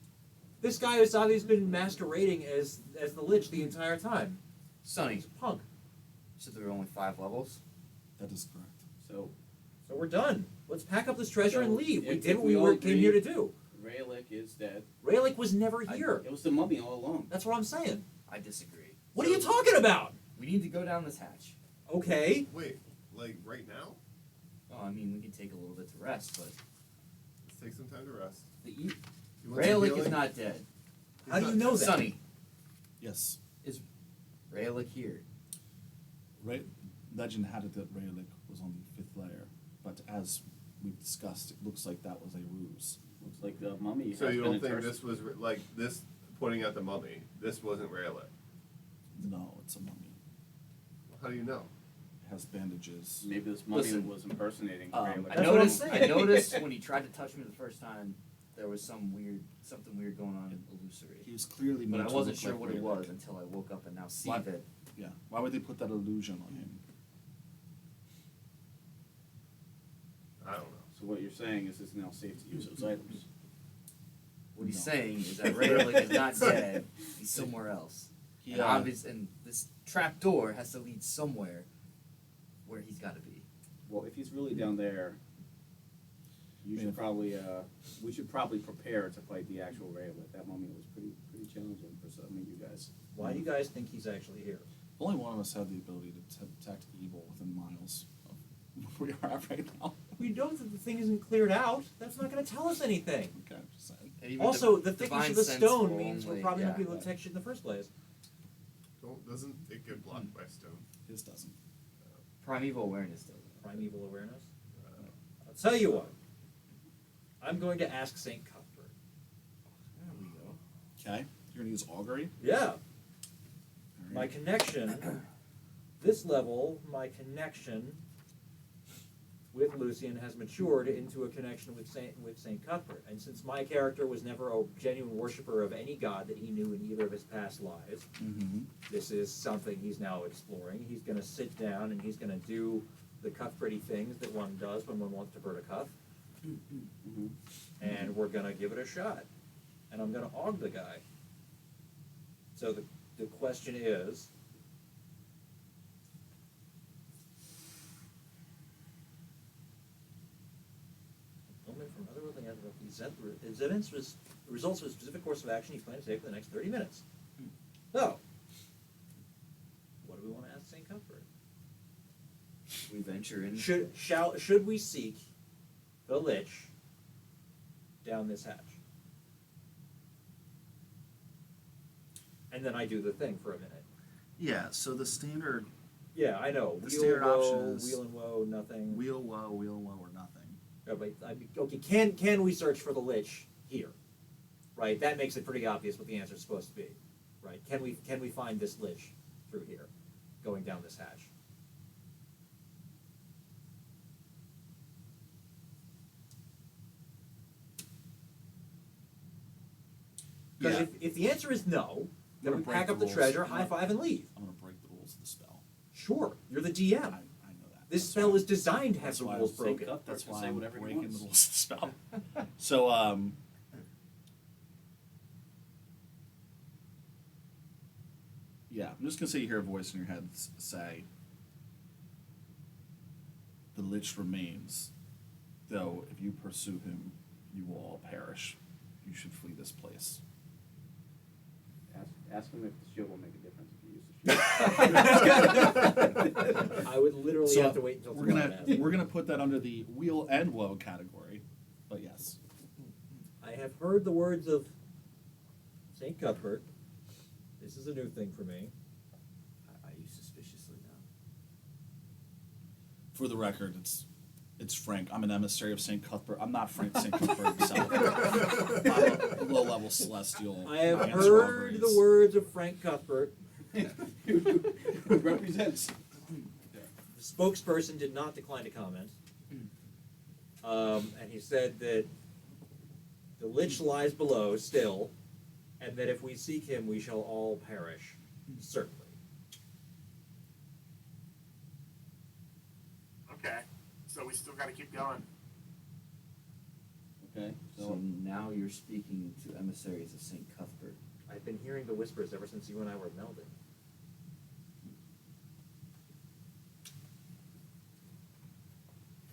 This guy has obviously been masquerading as the Lich the entire time. Sonny, He's a punk. so there were only 5 levels? That is correct. So So we're done. Let's pack up this treasure and So leave. We if- did if what we we all came here to agree- do. Raylick is dead. Raylick was never here. It was the mummy all along. That's what I'm saying. I disagree. What are you talking about? We need to go down this hatch. Okay. Wait, like right now? Oh, I mean, we could take a little bit to rest, but Let's take some time to rest. the You want some Raylick is healing? not dead. How do you know that? Sonny, Yes. is Raylick here? Legend had it that Raylick was on the 5th layer, but as we've discussed, it looks like that was a ruse. Looks like the mummy So has you been don't think interse- this was like this pointing at the mummy? This wasn't Rayleigh. No, it's a mummy. How do you know? It has bandages. Maybe this mummy Listen. was impersonating Um, Raylick. That's what I'm I saying. noticed when he tried to touch me the first time, there was something weird going on illusory. He was clearly But made I to wasn't look sure like what it Raylick. was until I woke up and now see Why- that. Yeah. Why would they put that illusion on him? I don't know. So what you're saying is it's now safe to use those items. What he's No. saying is that Raylick is not dead. He's somewhere else. And Yeah. and this trap door has to lead somewhere where he's got to be. Well, if he's really down there, you should probably we should probably prepare to fight the actual Raylick. That mummy was pretty challenging for some of you guys. Why do you guys think he's actually here? Only one of us had the ability to detect evil within miles of where we are at right now. We know that the thing isn't cleared out. That's not going to tell us anything. Okay, just saying. And even Also, the divine thickness of the sense stone will means we're only- probably not yeah. going to be able to detect shit in the first place. Doesn't it get blocked by stone? His doesn't. Primeval awareness does it. Primeval awareness. I'll tell you what. I'm going to ask St. Cuthbert. There we go. Okay, you're gonna use augury. Yeah. All My right. connection, this level, my connection with Lucian has matured into a connection with Saint Cuthbert. And since my character was never a genuine worshiper of any god that he knew in either of his past lives, Mm-hmm. this is something he's now exploring. He's going to sit down and he's going to do the Cuthberty things that one does when one wants to burn a cuff. Mm-hmm. And we're going to give it a shot. And I'm going to aug the guy. So the question is, only from other willing out of the events results of a specific course of action you plan to take for the next 30 minutes. So, what do we want to ask St. Cuthbert? We venture in. Should we seek the Lich down this hatch? And then I do the thing for a minute. Yeah. So the standard Yeah, I know. The Wheel, standard woe, option is- wheel and woe, nothing. wheel woe, or nothing. Oh, but okay, can we search for the Lich here? Right, that makes it pretty obvious what the answer is supposed to be. Right, can we find this Lich through here, going down this hatch? Because Yeah. if the answer is no, then I'm we gonna pack break up the the rules. treasure, I'm high gonna- five, and leave. I'm gonna break the rules of the spell. Sure, you're the I DM. know that. This That's spell why- is designed to have that's the why rules I'm broken. Cuthbert That's can why say I'm whatever he breaking the wants. rules of the spell. So yeah, I'm just gonna say you hear a voice in your head say, "The Lich remains, though if you pursue him, you will all perish. You should flee this place." Ask him if the shield will make a difference if you use the shield. I would literally So have to wait until we're tomorrow gonna to ask. we're gonna put that under the wheel and woe category, but yes. I have heard the words of St. Cuthbert. This is a new thing for me. I use suspiciously. For the record, it's Frank. I'm an emissary of St. Cuthbert. I'm not Frank St. Cuthbert himself. I'm a low-level celestial. I have answer heard all the grace. words of Frank Cuthbert. Who represents? The spokesperson did not decline to comment. And he said that the Lich lies below still, and that if we seek him, we shall all perish. Certainly. Okay, so we still got to keep going. Okay, So now you're speaking to emissaries of St. Cuthbert. I've been hearing the whispers ever since you and I were melded.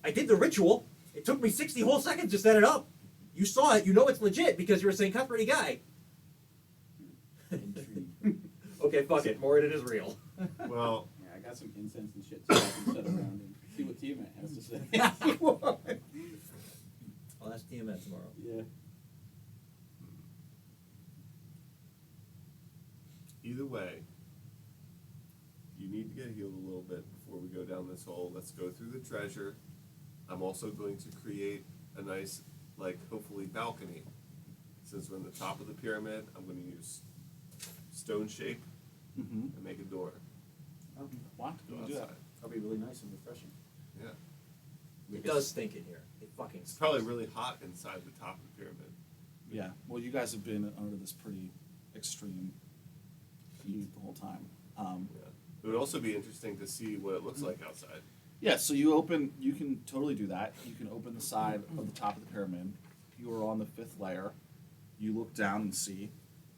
I did the ritual. It took me 60 whole seconds to set it up. You saw it. You know it's legit because you're a St. Cuthbert guy. Intrigued. Okay, fuck it. More it is real. Well, yeah, I got some incense and shit so I can set around and see what Tiamat has to say. I'll ask Tiamat tomorrow. Yeah. either way, you need to get healed a little bit before we go down this hole. Let's go through the treasure. I'm also going to create a nice, like, hopefully balcony. Since we're in the top of the pyramid, I'm going to use stone shape Mm-hmm. and make a door. Want to Go do that? outside. That'll be really nice and refreshing. Yeah. It does stink in here. It fucking It's stinks. probably really hot inside the top of the pyramid. Yeah. Well, you guys have been under this pretty extreme heat the whole time. Yeah. It would also be interesting to see what it looks like outside. Yeah, so you can totally do that. You can open the side of the top of the pyramid. You are on the 5th layer. You look down and see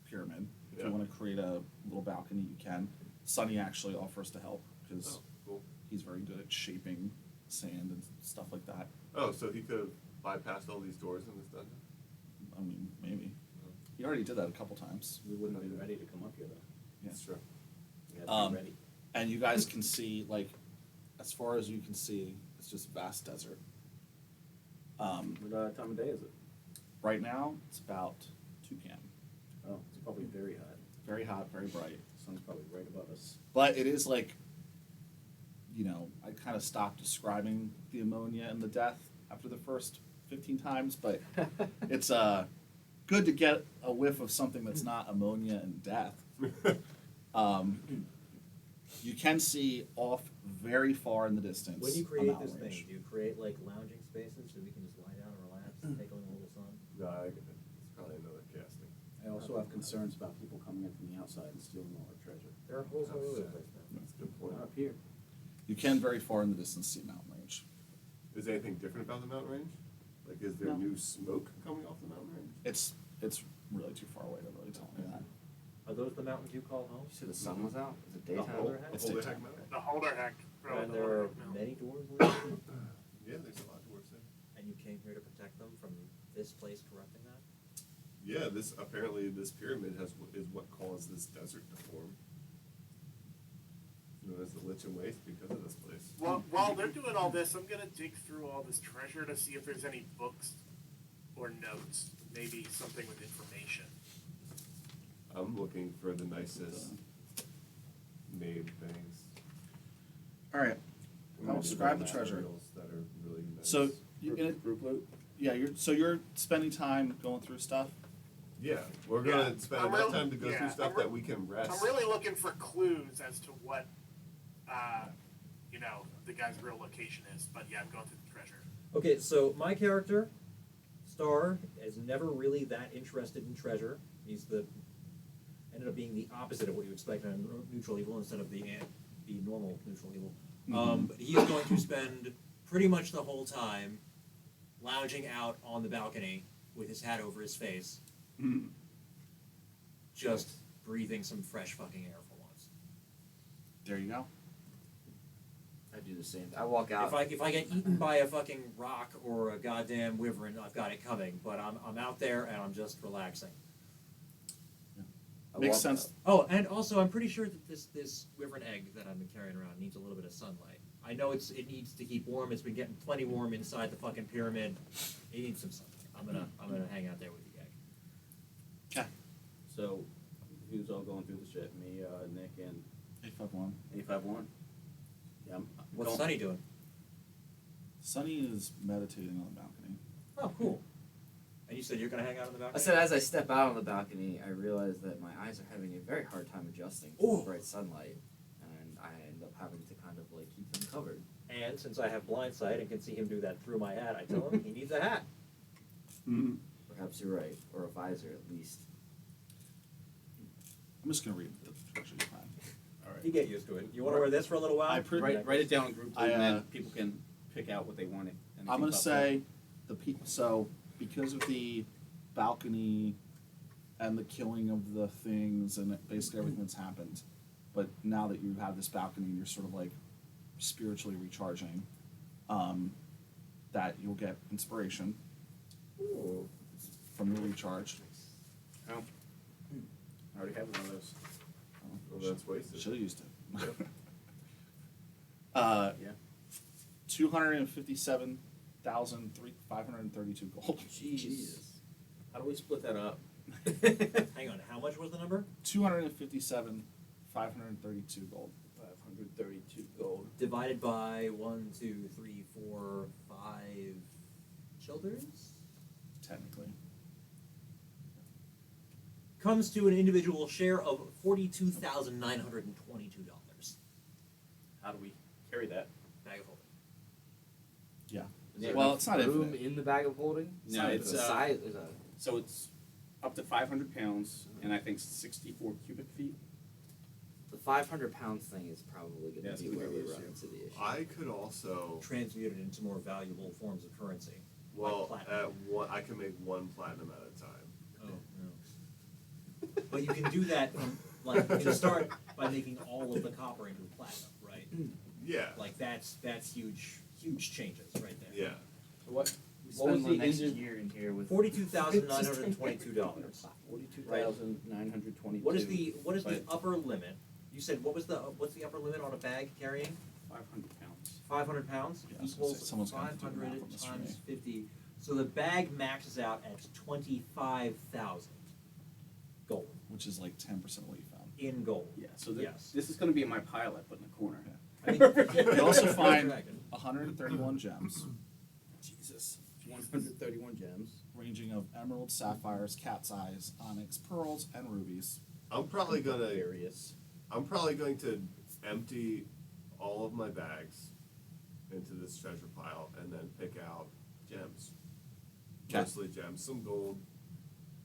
pyramid. If Yeah. you want to create a little balcony, you can. Sunny actually offers to help because Oh, cool. he's very good at shaping sand and stuff like that. Oh, so he could have bypassed all these doors in this dungeon? I mean, maybe. He already did that a couple times. We wouldn't have been ready to come up here though. Yeah. That's true. We had to Um, be ready. And you guys can see, like, as far as you can see, it's just vast desert. What time of day is it? Right now, it's about 2 p.m. Oh, it's probably very hot. Very hot, very bright. Sun's probably right above us. But it is like, you know, I kind of stopped describing the ammonia and the death after the first 15 times, but it's good to get a whiff of something that's not ammonia and death. You can see off very far in the distance. When you a create mountain this range. thing, do you create like lounging spaces so we can just lie down and relax and take a little sun? It's probably another casting. I also have concerns about people coming in from the outside and stealing all our treasure. There are holes all over the place, man. That's a good point. Not up here. You can very far in the distance see a mountain range. Is there anything different about the mountain range? Like, is there No. new smoke coming off the mountain range? It's really too far away to really tell you that. Are those the mountains you call home? You said the sun was out? Is it daytime? Holder Heck? It's Holder daytime. Heck Mountain? The Holder Heck. And there are many doors in Yeah, there's a lot of doors there. and you came here to protect them from this place corrupting that? Yeah, apparently this pyramid is what caused this desert to form. Known as the Lich and Waste because of this place. Well, while they're doing all this, I'm gonna dig through all this treasure to see if there's any books or notes, maybe something with information. I'm looking for the nicest made things. All right. I'll describe the Materials treasure. that are really nice. So you're gonna, Group loot? yeah, you're spending time going through stuff. yeah, we're gonna Yeah. spend I'm enough real- time to go yeah, through stuff I'm re- that we can rest. I'm really looking for clues as to what, the guy's real location is. But yeah, I'm going through the treasure. Okay, so my character, Star, is never really that interested in treasure. He's ended up being the opposite of what you expect in a neutral evil instead of the normal neutral evil. But he is going to spend pretty much the whole time lounging out on the balcony with his hat over his face, just breathing some fresh fucking air for once. There you go. I do the same. I walk out. If I get eaten by a fucking rock or a goddamn wyvern, I've got it coming. But I'm out there and I'm just relaxing. I Makes walk sense. out. Oh, and also I'm pretty sure that this wyvern egg that I've been carrying around needs a little bit of sunlight. I know it needs to keep warm. It's been getting plenty warm inside the fucking pyramid. It needs some sunlight. I'm gonna hang out there with the egg. Okay. So, who's all going through the shit? Me, Nick, and 851. 851? Yeah, I'm What's going- Sunny doing? Sunny is meditating on the balcony. Oh, cool. And you said you're gonna hang out on the balcony? I said as I step out on the balcony, I realize that my eyes are having a very hard time adjusting to Ooh. the bright sunlight, and I end up having to kind of like keep them covered. And since I have blind sight and can see him do that through my hat, I tell him he needs a hat. Mm-hmm. Perhaps you're right, or a visor at least. I'm just gonna read the picture you find. All You right. get used to it. You want to wear this for a little while? Write it down in group two, I, and then people can pick out what they want. I'm gonna say so because of the balcony and the killing of the things and basically everything that's happened, but now that you have this balcony and you're sort of like spiritually recharging, that you'll get inspiration from your recharge. Oh. I already have one of those. Well, that's wasted. Should have used it. Yeah. 257,532 gold. Jesus. How do we split that up? Hang on, how much was the number? 257,532 gold. 532 gold. Divided by 1, 2, 3, 4, 5 childers? Technically. Comes to an individual share of $42,922. How do we carry that? Bag of holding. Yeah. Is there Well, enough it's not room infinite. in the bag of holding? No, it's, the size. Is a, So it's up to 500 pounds, and I think 64 cubic feet. the 500-pound thing is probably going to That's be gonna where be we the run issue. into the issue. I could also, Transmuted into more valuable forms of currency. well, platinum. I can make one platinum at a time. Oh, no. But you can do that from, like, you can start by making all of the copper into platinum, right? Yeah. Like, that's huge, huge changes right there. Yeah. What? We What was spend the the next engine? year in here with $42,922. 42,922. What is the Right. upper limit? You said what's the upper limit on a bag carrying? 500 pounds. 500 pounds Yeah, I was gonna say, equals someone's gonna have to do the math 500 on this for times me. 50. So the bag maxes out at 25,000 gold Which is like 10% of what you found. in gold. Yeah, so Yes. this is going to be in my pile I put in the corner. I mean, You also find Dragon. 131 gems, Jesus. 131 gems. ranging of emeralds, sapphires, cat's eyes, onyx, pearls, and rubies. I'm probably gonna Various. to empty all of my bags into this treasure pile and then pick out gems. Okay. Mostly gems, some gold,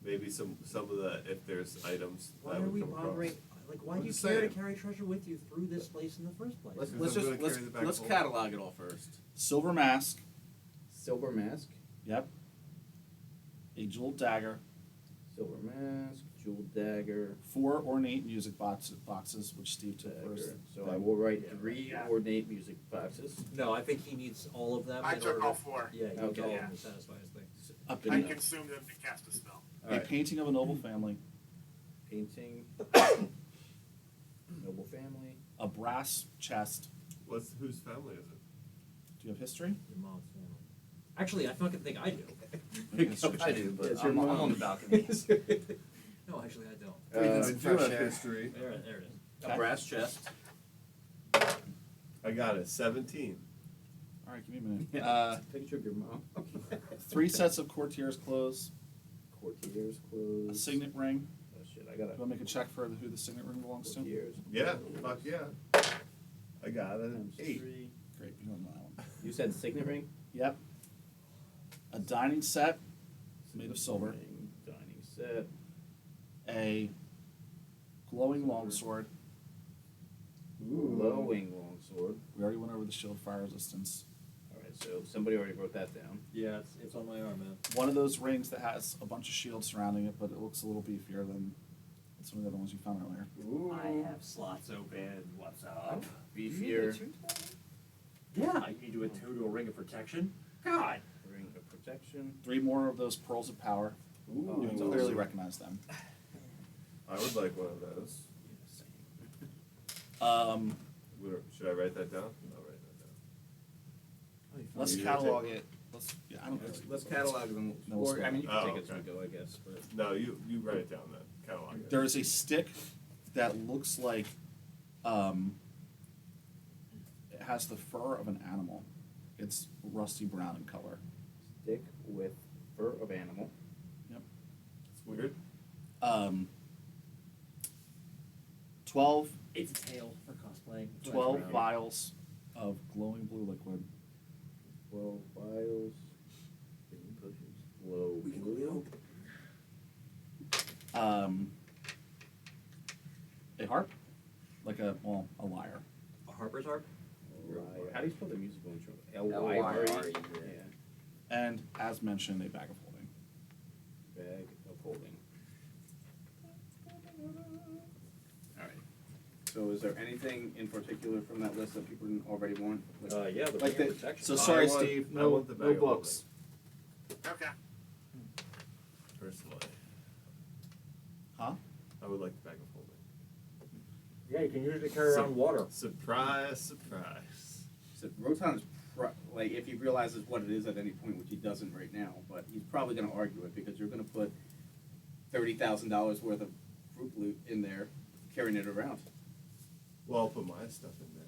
maybe some of the, if there's items Why that are would we come across. bothering? Like, why I'm do you just care to saying. carry treasure with you through this place in the first place? Let's, Because let's I'm just gonna carry the bag let's full. catalog it all first. Silver mask, Silver mask. yep. A jeweled dagger, Silver mask. Jeweled dagger. 4 ornate music boxes, which Steve took first. Dagger. So I will write Yeah, 3 yeah. ornate music boxes. No, I think he needs all of them. I in took order all to- 4. Yeah, you Okay. need all Yeah. of them to satisfy his thing. A, I pin- consumed them to cast a spell. All a right. painting of a noble family, Painting. Noble family. a brass chest. Whose family is it? Do you have history? Your mom's family. Actually, I fucking think I do. I do, but It's your I'm on mom. the balcony. No, actually, I don't. I do fresh have air. history. There it is. A brass chest. I got it. 17. All right, give me a minute. It's a picture of your mom. 3 sets of courtiers' clothes, Courtiers a clothes. signet ring. Oh shit! I Do got I make a check for who the signet ring belongs to? courtiers. Yeah. Fuck yeah. I got it. Times 8. 3. Great, you don't know that one. You said signet ring. Yep. A dining set made of silver. Ring, dining set. A glowing longsword. Glowing longsword. We already went over the shield fire resistance. All right, so somebody already wrote that down. Yeah, it's on my arm, man. One of those rings that has a bunch of shields surrounding it, but it looks a little beefier than some of the other ones you found earlier. I have slots open. What's up? Beefier. Yeah, you need to do a 2 to a ring of protection. God. Ring of protection. 3 more of those pearls of power. Ooh. You can clearly recognize them. I would like one of those. Should I write that down? I'll write that down. Let's You catalog take- it. Yeah, I don't Let's catalog them. No, we'll Or, I mean, you can Oh, take it as okay. we go, I guess. But No, you write it down then. Catalog it. There is a stick that looks like it has the fur of an animal, It's rusty brown in color. Stick with fur of animal. It's weird. 12 It's a tail for cosplaying. 12 vials of glowing blue liquid. 12 vials. Glow blue. A harp, like a lyre. A Harper's harp? How do you spell the musical instrument? L-Y-R-E, L-Y-R-E. yeah. Yeah. And as mentioned, a bag of holding. Bag of holding. Alright. So is there anything in particular from that list that people didn't already want? Yeah, the Like band the- protection. So I sorry, want- Steve. I No, want the bag no of books. Okay. Personally, Huh? I would like the bag of holding. Yeah, you can use it to carry around water. Surprise, surprise. So Rotan is like, if he realizes what it is at any point, which he doesn't right now, but he's probably going to argue it because you're going to put $30,000 worth of fruit loot in there, carrying it around. Well, I'll put my stuff in there.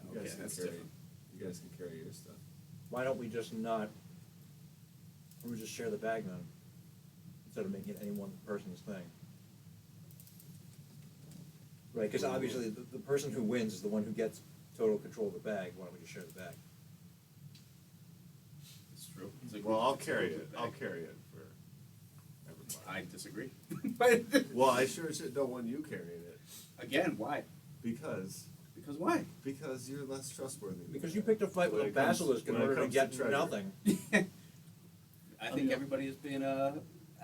You Okay, guys can that's carry. different. You guys can carry your stuff. Why don't we just not, we just share the bag then? Instead of making it any one person's thing. Right, because obviously the person who wins is the one who gets total control of the bag. Why don't we just share the bag? It's true. It's a Well, group- I'll it's a carry group it. bag. I'll carry it for everybody. I disagree. Well, I sure don't want you carrying it Again, why? because Why? you're less trustworthy. than Because I you am. picked a fight with When a it comes- basilisk in when it order to comes get treasure. nothing. I think everybody has been, I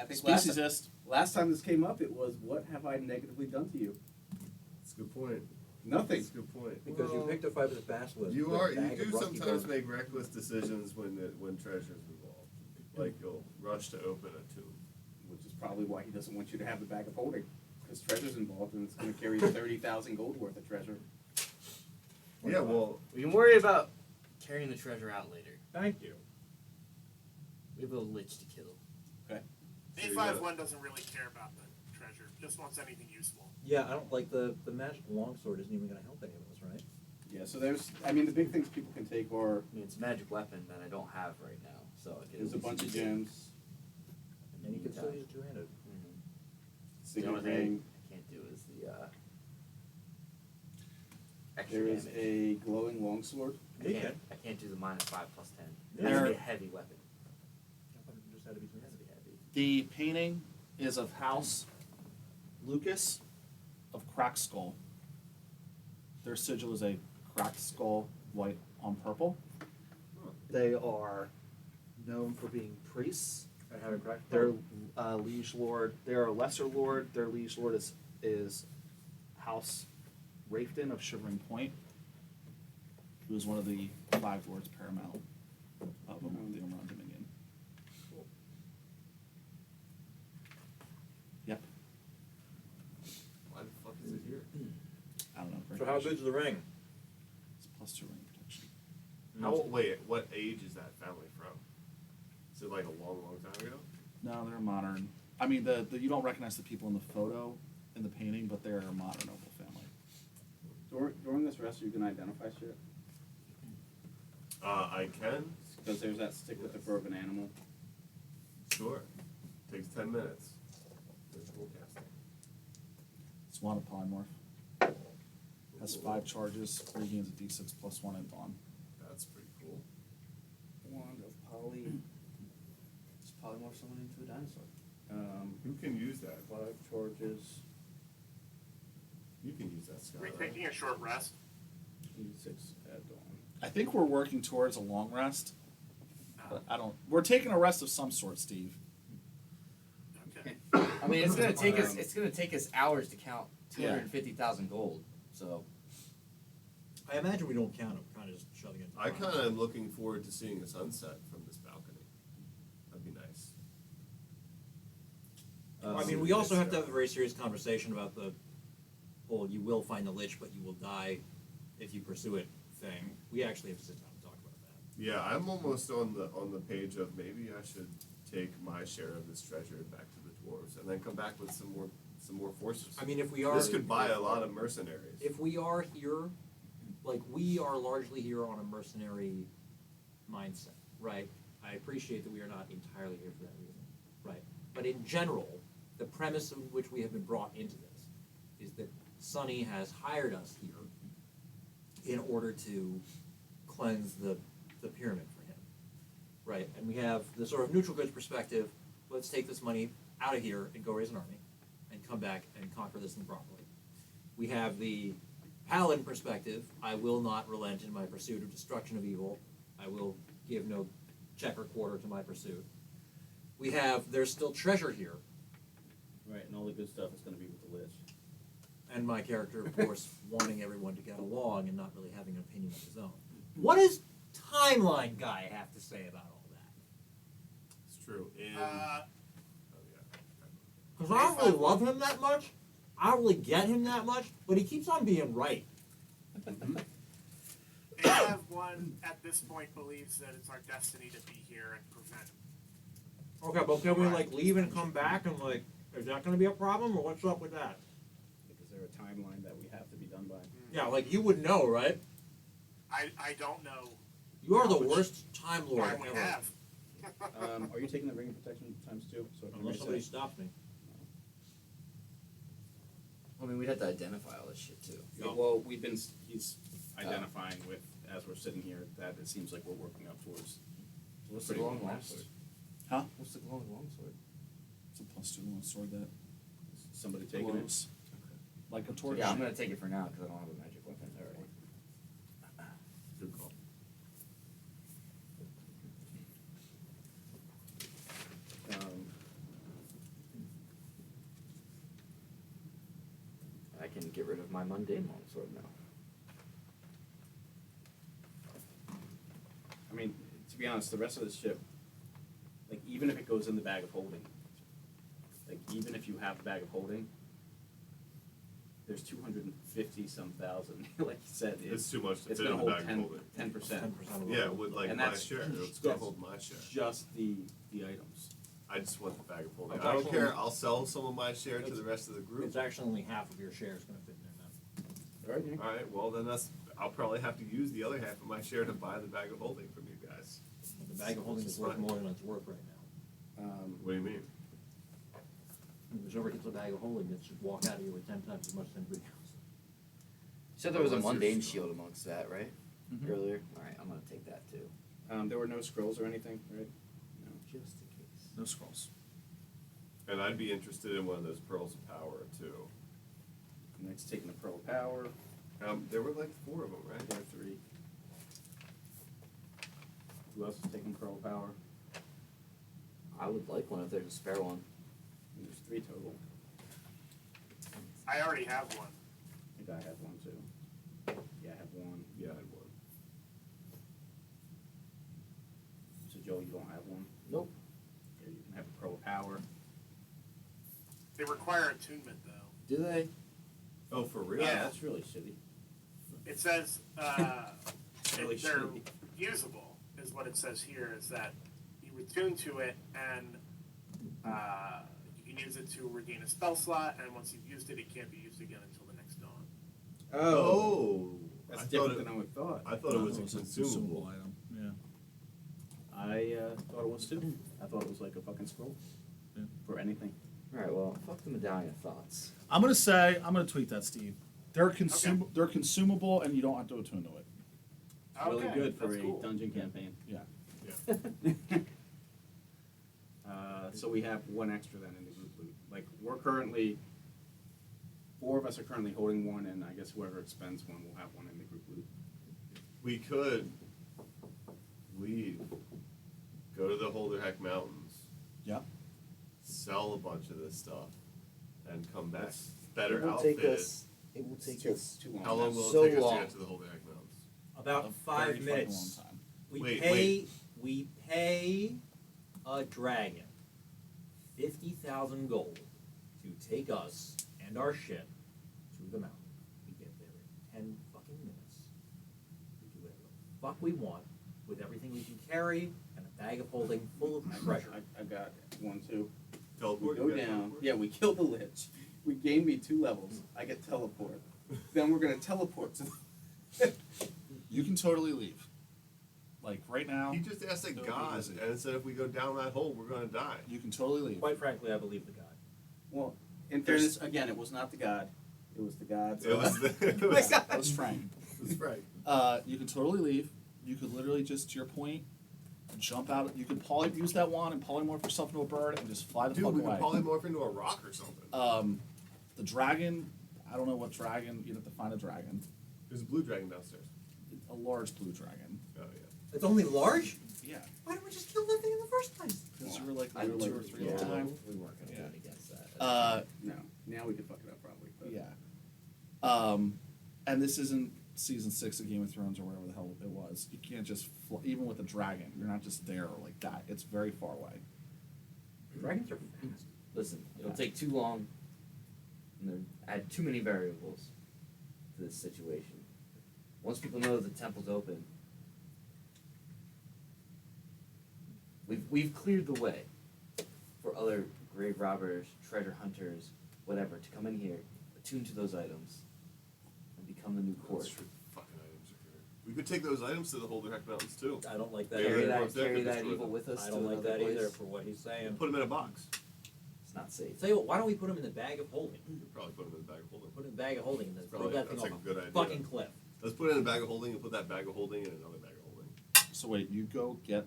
think Speciesist. last time this came up, it was, what have I negatively done to you? That's a good point. Nothing. That's a good point. Because you picked a fight with a basilisk. You with a are. You bag do of rusty sometimes bone. make reckless decisions when treasure's involved. Like you'll rush to open a tomb. Which is probably why he doesn't want you to have the bag of holding. Because treasure's involved and it's going to carry 30,000 gold worth of treasure. Yeah, well, We can worry about carrying the treasure out later. Thank you. We have a lich to kill. So you A51 doesn't really care about the treasure, just wants anything useful. Yeah, I don't like the magic longsword isn't even going to help any of us, right? Yeah, so there's, I mean, the big things people can take are, I mean, it's a magic weapon that I don't have right now, so I can there's a at least bunch of use it. gems, And you can still use it two-handed. Mhm. The signet only thing ring. I can't do is the extra There is damage. a glowing longsword. I can't do the -5/+10. It has to There- be a heavy weapon. I thought it just had to be It has to two-handed. be heavy. The painting is of House Lucas of Cracked Skull. Their sigil is a cracked skull, white on purple. They are known for being priests. I haven't cracked. Their liege lord, they are a lesser lord. Their liege lord is House Rafton of Shivering Point, who is one of the 5 lords paramount of the Umran Dominion. Yep. why the fuck is it here? I don't know. So how good's the ring? It's +2 ring protection. Wait, what age is that family from? Is it like a long, long time ago? No, they're modern. I mean, the you don't recognize the people in the photo in the painting, but they're a modern noble family. During this rest, you can identify shit. I can. Because there's that stick with the fur of an animal. Sure. Takes 10 minutes. Visual casting. Swan of Polymorph. Has 5 charges, regains a d6 +1 and bond. That's pretty cool. Wand of poly. Just polymorph someone into a dinosaur. Who can use that? 5 charges, You can use that, We're Scott. taking a short rest. d6 add on. I think we're working towards a long rest. But I don't. We're taking a rest of some sort, Steve. Okay. I mean, it's gonna take us. It's gonna take us hours to count 250,000 gold. So I imagine we don't count it. We're kind of just shoving it. I kind of am looking forward to seeing a sunset from this balcony. That'd be nice. I mean, we also have to have a very serious conversation about the whole "you will find the lich, but you will die if you pursue it" thing. We actually have to sit down and talk about that. Yeah, I'm almost on the page of maybe I should take my share of this treasure back to the dwarves and then come back with some more forces. I mean, if we are This could buy a lot of mercenaries. if we are here, like we are largely here on a mercenary mindset, right? I appreciate that we are not entirely here for that reason, right? But in general, the premise in which we have been brought into this is that Sonny has hired us here in order to cleanse the pyramid for him, right? And we have the sort of neutral goods perspective. Let's take this money out of here and go raise an army and come back and conquer this thing properly. We have the Paladin perspective. I will not relent in my pursuit of destruction of evil. I will give no check or quarter to my pursuit. We have, there's still treasure here, Right, and all the good stuff is going to be with the Lich. and my character, of course, wanting everyone to get along and not really having an opinion of his own. What does Timeline Guy have to say about all that? It's true. In Uh, Because I don't really love him that much. I don't really get him that much, but he keeps on being right. AF1 at this point believes that it's our destiny to be here and prevent. Okay, but can we like leave and come back and like, is that going to be a problem or what's up with that? Like, is there a timeline that we have to be done by? Yeah, like you would know, right? I don't know. You are the How much worst time lord time we ever. have. Are you taking the ring of protection times 2? So I can Unless somebody reset? stops me. I mean, we'd have to identify all this shit too. Yeah, well, he's identifying with, as we're sitting here, that it seems like we're working up towards. What's the pretty glowing almost. longsword? Huh? What's the glowing longsword? It's a +2 on a sword that Somebody taking it. glows like a torch. Yeah, I'm gonna take it for now because I don't have a magic weapon already. good call. I can get rid of my mundane longsword now. I mean, to be honest, the rest of the ship, like, even if it goes in the bag of holding, like, even if you have the bag of holding, there's 250 some thousand. Like you said, It's too much to it's fit in gonna the hold bag of holding. 10%. 10% of Yeah, it. with like And my that's- share. It's gonna yes. hold my share. Just the items. I just want the bag of holding. It's I don't actually- care. I'll sell some of my share to the rest of the group. It's actually only half of your share is going to fit in there now. All right, Nick. All right. Well, then I'll probably have to use the other half of my share to buy the bag of holding from you guys. The bag of holding is worth more than it's worth right now. What do you mean? Whoever gets a bag of holding, it should walk out of here with 10 times as much as anybody else. You said there was a Unless you're mundane still- shield amongst that, right? Mhm. Earlier? Alright, I'm gonna take that too. There were no scrolls or anything, right? No. Just in case. No scrolls. And I'd be interested in one of those pearls of power too. Nick's taking the Pearl of Power. There were like 4 of them, right? There are 3. Who else is taking Pearl of Power? I would like one if there's a spare one. There's 3 total. I already have one. I think I have one too. Yeah, I have one. Yeah, I had one. So Joe, you don't have one? Nope. Here, you can have a Pearl of Power. They require attunement though. Do they? Oh, for real? Yeah. That's really shitty. It says Really if they're shitty. usable, is what it says here. Is that you attune to it and you can use it to regain a spell slot, and once you've used it, it can't be used again until the next dawn. Oh, That's I thought different it, than I would thought. I thought it was a consumable. item. Yeah. I thought it was too. I thought it was like a fucking scroll. Yeah. For anything. Alright, well, fuck the medallion of thoughts. I'm gonna tweet that, Steve. They're consumable, and you don't have to attune to it. It's really Okay, good for that's a cool. dungeon campaign. Yeah. So we have one extra then in the group loot. Like, we're currently, 4 of us are currently holding one, and I guess whoever expends one will have one in the group loot. We could leave, go to the Holderheck Mountains, Yeah. sell a bunch of this stuff, and come back That's- better It will outfitted. take us. It will It's take too, us. too long. How long will So it take us long. to get to the Holderheck Mountains? About A 5 very fucking minutes. long time. We pay a dragon 50,000 gold to take us and our ship to the mountain. We get there in 10 fucking minutes. We do whatever the fuck we want with everything we can carry and a bag of holding full of treasure. I got one too. Teleport. We go down. Yeah, we kill the Lich. We gain me 2 levels. I get teleport. Then we're gonna teleport to You can totally leave. Like right now, He just asked a It'll be god easy. and said if we go down that hole, we're going to die. you can totally leave. Quite frankly, I believe the god. Well, in fairness, again, it was not the god. It was the gods. It was That was Frank. That's right. You can totally leave. You could literally just, to your point, jump out. You could use that wand and polymorph yourself into a bird and just fly the Dude, fuck we away. could polymorph into a rock or something. The dragon, I don't know what dragon. You'd have to find a dragon. There's a blue dragon downstairs. A large blue dragon. Oh, yeah. It's only large? Yeah. Why didn't we just kill that thing in the first place? Because you were like I level were 2 or like- 3 at the Yeah, time. we weren't going to Yeah. win against that. No. Now we could fuck it up probably. But Yeah. And this isn't season 6 of Game of Thrones or whatever the hell it was. You can't just even with a dragon. You're not just there like that. It's very far away. Dragons are fast. Listen, it'll take too long, and then add too many variables to this situation. Once people know the temple's open, we've cleared the way for other grave robbers, treasure hunters, whatever, to come in here, attune to those items, and become the new court. That's true. Fucking items are here. We could take those items to the Holderheck Mountains, too. I don't like that Yeah, Carry either. yeah. that, Carry carry that that destroy evil them. with us I to don't like another that place. either for what he's saying. Put them in a box. It's not safe. Tell you what, why don't we put him in the bag of holding? We could probably put them in a bag of holding. Put him in the bag of holding and then throw Probably, that thing that's off like a good idea. fucking cliff. Let's put it in a bag of holding and put that bag of holding in another bag of holding. So wait, you go get.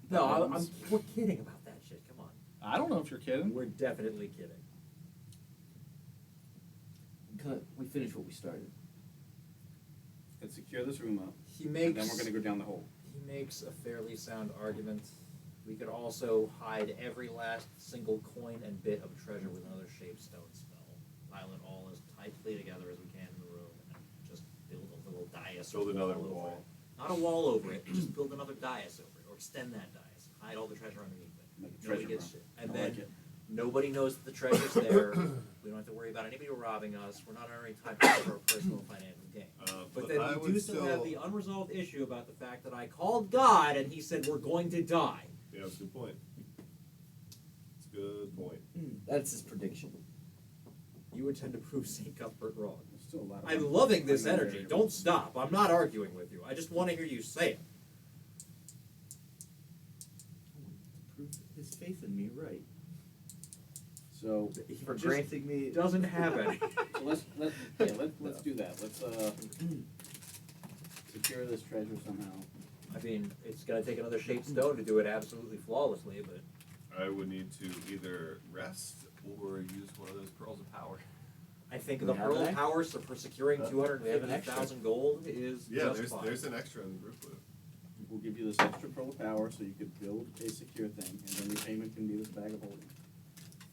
the No, items. we're kidding about that shit. Come on. I don't know if you're kidding. We're definitely kidding. We finished what we started. let's secure this room up. He And makes then we're gonna go down the hole. he makes a fairly sound argument. We could also hide every last single coin and bit of treasure with another shaped stone spell. Pile it all as tightly together as we can in the room and just build a little dais. Build or another over wall. it. Not a wall over it, just build another dais over it, or extend that dais. Hide all the treasure underneath it. Make a Nobody treasure gets room. shit. And I then like it. nobody knows that the treasure's there. We don't have to worry about anybody robbing us. We're not under any type of personal financial gain. But then I we would do still have the unresolved issue about the fact that I called God and he said we're going to die. Yeah, that's a good point. It's a good point. That's his prediction. You intend to prove St. Cuthbert wrong. There's still a lot of I'm loving this unknown energy. variables. Don't stop. I'm not arguing with you. I just want to hear you say it. Prove his faith in me right. So, For Just granting me. doesn't have any. so let's do that. Let's secure this treasure somehow. I mean, it's going to take another shaped stone to do it absolutely flawlessly, but I would need to either rest or use one of those pearls of power. I think We the have Pearl an of extra. Power for securing We have an 250,000 gold is Yeah, just there's fine. there's an extra in the group with it. We'll give you this extra pearl of power so you could build a secure thing, and then your payment can be this bag of holding.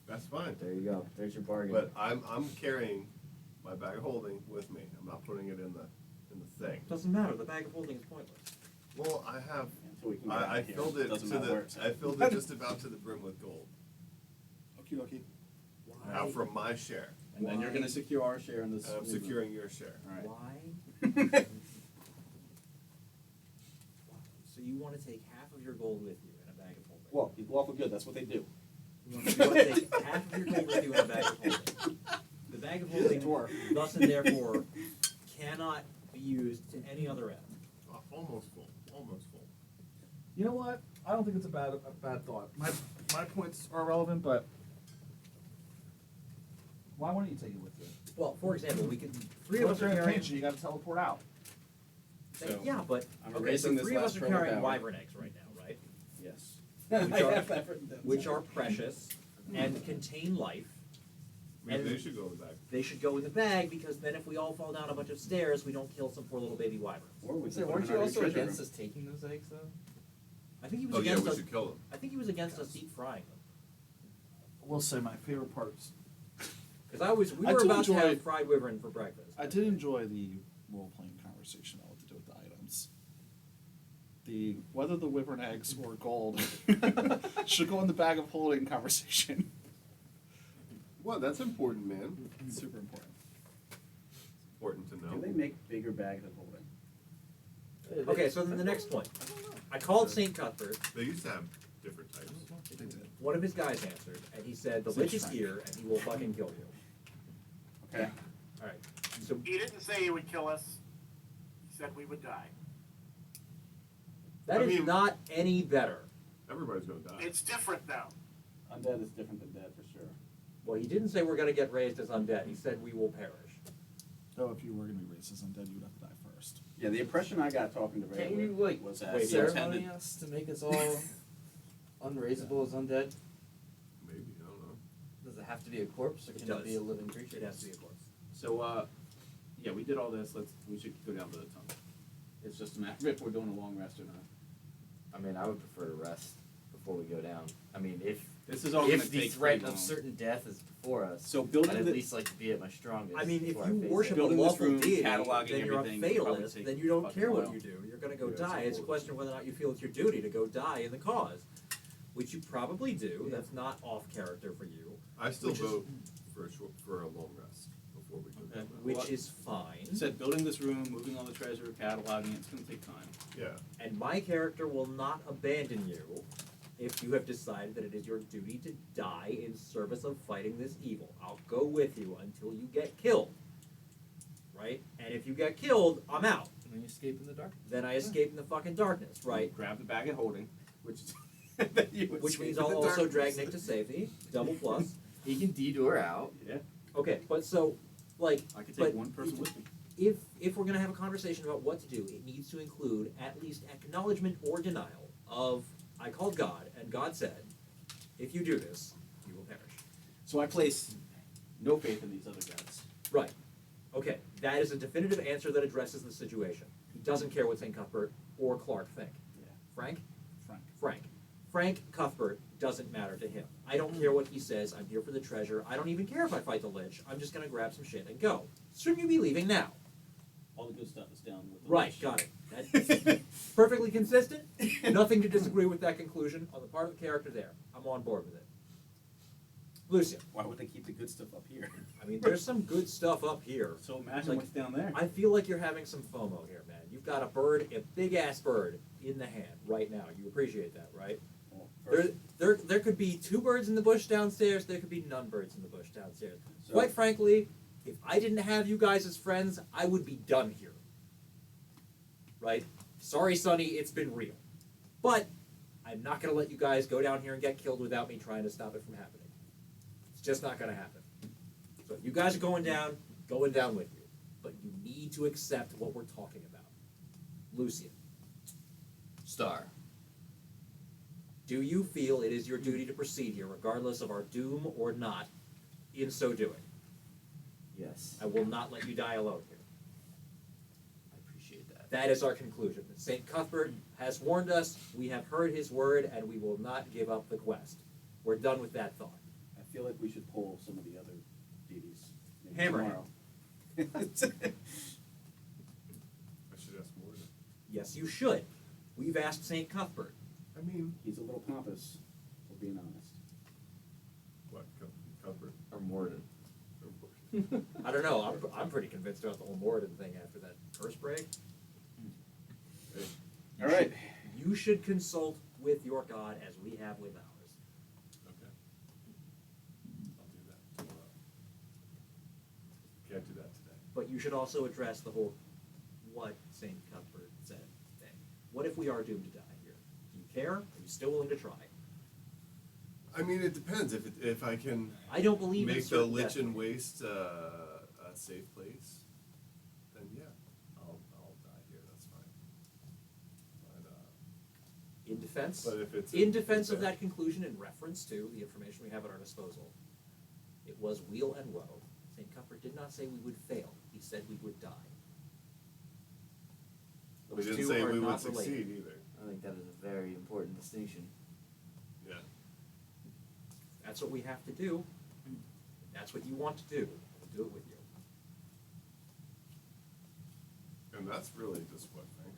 That's fine. There you go. There's your bargain. But I'm carrying my bag of holding with me. I'm not putting it in the thing. Doesn't matter. The bag of holding is pointless. Well, I have Until we can get out I of here. filled it Doesn't to matter where it's the at. I filled it just about to the brim with gold. Okie dokie. Out from my share. And then you're Why? gonna secure our share in this. And I'm securing your share. Alright. Why? So you want to take half of your gold with you in a bag of holding? Well, he's lawful good, that's what they do. You want to take half of your gold with you in a bag of holding. The bag of holding, thus and therefore, cannot be used to any other end. Almost full. Almost full. You know what? I don't think it's a bad thought. My points are relevant, but why wouldn't you take it with you? Well, for example, we could three of us are carrying. You got to teleport out. So, Yeah, but I'm okay, so erasing this three of us last are pearl of carrying power. wyvern eggs right now, right? Yes. Which I are- have that written down. Which are precious and contain life. Maybe And- they should go in the bag. They should go in the bag because then if we all fall down a bunch of stairs, we don't kill some poor little baby wyverns. Or we So could put weren't them you in our also treasure against room. us taking those eggs, though? I think he was Oh yeah, against we us. should kill them. I think he was against us deep frying them. We'll say my favorite parts. Because we I were do about to enjoy- have fried wyvern for breakfast. I did enjoy the role-playing conversation on what to do with the items. The whether the wyvern eggs or gold should go in the bag of holding conversation. Well, that's important, man. It's super important. Important to know. Do they make bigger bags of holding? Okay, so then the next point. I called St. Cuthbert. They used to have different types. They did. One of his guys answered, and he said, "The St. lich is Frank. here, and he will fucking kill you." Okay. All right. So He didn't say he would kill us. He said we would die. That I is mean- not any better. Everybody's gonna die. It's different now. Undead is different than dead for sure. Well, he didn't say we're going to get raised as undead. He said we will perish. Oh, if you were going to be raised as undead, you would have to die first. Yeah, the impression I got talking to Ray Can't you, like, was that wait, he ceremony intended. us to make us all unraisable as undead? Maybe, I don't know. Does it have to be a corpse, or It can does. it be a living creature? It has to be a corpse. So, yeah, we did all this. We should go down to the tunnel. It's just a matter of if we're doing a long rest or not. I mean, I would prefer to rest before we go down. I mean, if This is all going to if the take threat pretty of long. certain death is before us, So I'd building at the, least like to be at my strongest. I mean, if before I you face worship it. a Building this lawful room, deity, cataloging then you're a everything would probably fatalist, take then you don't fucking care what while. you do. You're going to go Yeah, it's die. a It's a whole- question of whether or not you feel it's your duty to go die in the cause, which you probably do. That's not off character for you, I still Which is- vote for a long rest before we go Okay. down. which What? is fine. He said building this room, moving all the treasure, cataloging it's going to take time. Yeah. And my character will not abandon you if you have decided that it is your duty to die in service of fighting this evil. I'll go with you until you get killed. Right? And if you get killed, I'm out. And then you escape in the dark. Then I escape in the fucking darkness, right? Grab the bag of holding, which is that you would Which escape means in I'll the also darkness. drag Nick to safety. Double plus. He can detour out. Yeah, Okay, but so, like, I could But take one person with me. if we're gonna have a conversation about what to do, it needs to include at least acknowledgement or denial of I called God and God said, if you do this, you will perish. So I place no faith in these other guys. Right. Okay, that is a definitive answer that addresses the situation. He doesn't care what St. Cuthbert or Clark think. Yeah. Frank? Frank. Frank Cuthbert doesn't matter to him. I don't care what he says. I'm here for the treasure. I don't even care if I fight the Lich. I'm just gonna grab some shit and go. Shouldn't you be leaving now? All the good stuff is down with the Right, lich. got it. That's perfectly consistent. Nothing to disagree with that conclusion on the part of the character there. I'm on board with it. Lucia, Why would they keep the good stuff up here? I mean, there's some good stuff up here. So imagine Like, what's down there. I feel like you're having some FOMO here, man. You've got a bird, a big ass bird, in the hand right now. You appreciate that, right? Well, first, There could be two birds in the bush downstairs. There could be none birds in the bush downstairs. so, Quite frankly, if I didn't have you guys as friends, I would be done here. Right? Sorry, Sonny, it's been real. But I'm not going to let you guys go down here and get killed without me trying to stop it from happening. It's just not going to happen. So if you guys are going down with you. But you need to accept what we're talking about. Lucian, Star. do you feel it is your duty to proceed here, regardless of our doom or not, in so doing? Yes. I will not let you die alone here. I appreciate that. That is our conclusion. St. Cuthbert has warned us, we have heard his word, and we will not give up the quest. We're done with that thought. I feel like we should pull some of the other deities. maybe Hammer tomorrow. I should ask more. Yes, you should. We've asked St. Cuthbert. I mean, He's a little pompous, for being honest. what? Cuthbert? Or Morden. I don't know, I'm pretty convinced about the whole Moradin thing after that curse break. All right. You should consult with your God as we have with ours. Okay. I'll do that tomorrow. Can't do that today. But you should also address the whole what St. Cuthbert said thing. What if we are doomed to die here? Do you care? Are you still willing to try? I mean, it depends. If I can I don't believe in make the certain Lich destiny. and Waste a safe place, then yeah, I'll die here. That's fine. In defense? But if it's In defense of that conclusion, in reference to the information we have at our disposal, it was weal and woe. St. Cuthbert did not say we would fail. He said we would die. we Those didn't two say are we would not related. succeed either. I think that is a very important distinction. Yeah. That's what we have to do. That's what you want to do. We'll do it with you. And that's really just what Frank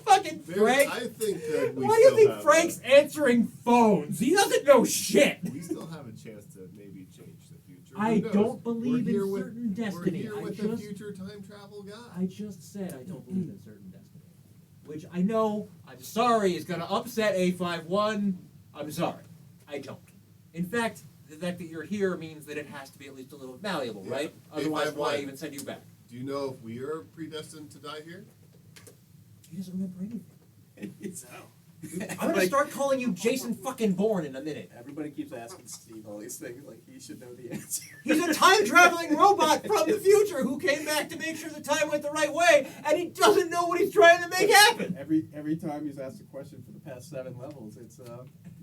Fucking said. Frank! I think that we Why do you still think have Frank's answering phones? He doesn't know shit! we still have a chance to maybe change the future. Who I knows? don't believe We're here in with- certain destiny. We're here I with just- a future time travel guy. I just said I don't believe in certain destiny. Which I know, I'm sorry, is going to upset A51. I'm sorry. I don't. In fact, the fact that you're here means that it has to be at least a little malleable, Yeah. right? Hey, Otherwise, by why the way, even send you back? Do you know if we are predestined to die here? He doesn't remember anything. So, I'm gonna start calling you Jason fucking Bourne in a minute. Everybody keeps asking Steve all these things, like he should know the answer. He's a time-traveling robot from the future who came back to make sure the time went the right way, and he doesn't know what he's trying to make happen. Every time he's asked a question for the past 7 levels, it's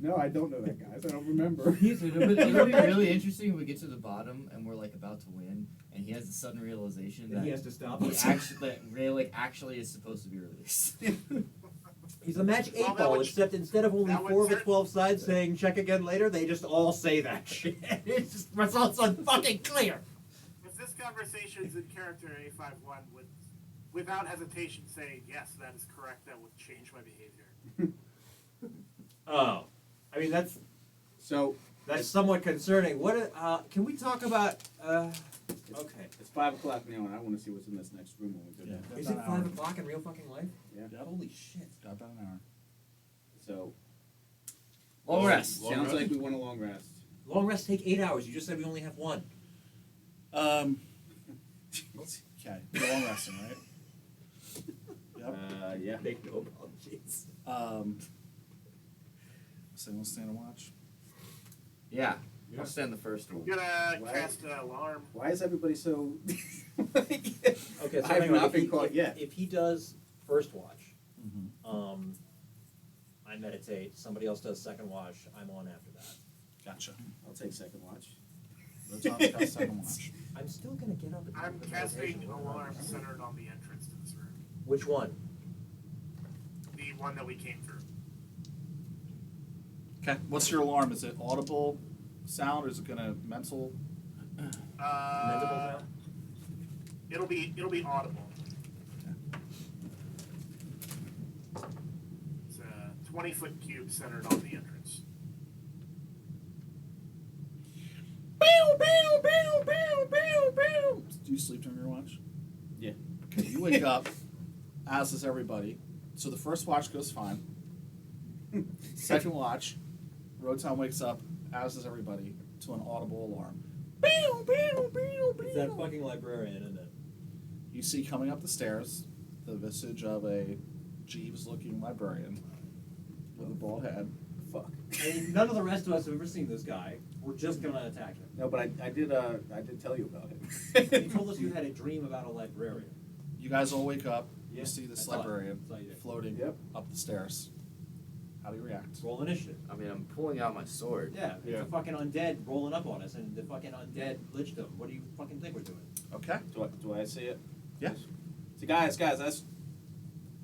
no, I don't know that, guys. I don't remember. It'll be really interesting if we get to the bottom and we're like about to win, and he has the sudden realization that He has to stop he us. actually, that Raylick actually is supposed to be released. He's a magic Well, 8 that ball, would- except instead of only that would 4 of the cer- 12 sides saying check again later, they just all say that shit. It just results on fucking clear. if this conversation's in character A51 would, without hesitation, say yes, that is correct. That would change my behavior. Oh. I mean, that's So somewhat concerning. What? Can we talk about? Okay. it's 5 o'clock now, and I want to see what's in this next room when we go down. Yeah. Is it 5 o'clock in real fucking life? Yeah. Yep. Holy shit. Got about an hour. So Long rest. Long sounds rest? like we want a long rest. Long rests take 8 hours. You just said we only have 1. Okay, we're long resting, right? Yep. Yeah. Make no apologies. So we'll stand and watch. Yeah, I'll stand the first I'm one. gonna Why? cast an alarm. Why is everybody so? Okay, so I have hang on. not If been he- caught if- yet. If he does first watch, Mm-hmm. I meditate. Somebody else does second watch. I'm on after that. Gotcha. I'll take second watch. Rotan's got second watch. I'm still gonna get up and I'm do the casting meditation. an alarm centered on the entrance to this room. Which one? The one that we came through. Okay. What's your alarm? Is it audible sound or is it gonna mental? Mental sound? It'll be audible. It's a 20-foot cube centered on the entrance. Do you sleep during your watch? Yeah. Okay, you wake up, as does everybody. So the first watch goes fine. Second watch, Rotan wakes up, as does everybody, to an audible alarm. It's that fucking librarian, isn't it? You see coming up the stairs the visage of a Jeeves-looking librarian with a bald head. Fuck. I mean, none of the rest of us have ever seen this guy. We're just gonna attack him. No, but I did tell you about it. You told us you had a dream about a librarian. You guys all wake up. You Yeah, see this I saw it. librarian I saw you did. floating Yep. up the stairs. How do you react? Roll initiative. I mean, I'm pulling out my sword. Yeah, it's Yeah. a fucking undead rolling up on us, and the fucking undead liched him. What do you fucking think we're doing? Okay. Do I see it? Yeah. See, guys, that's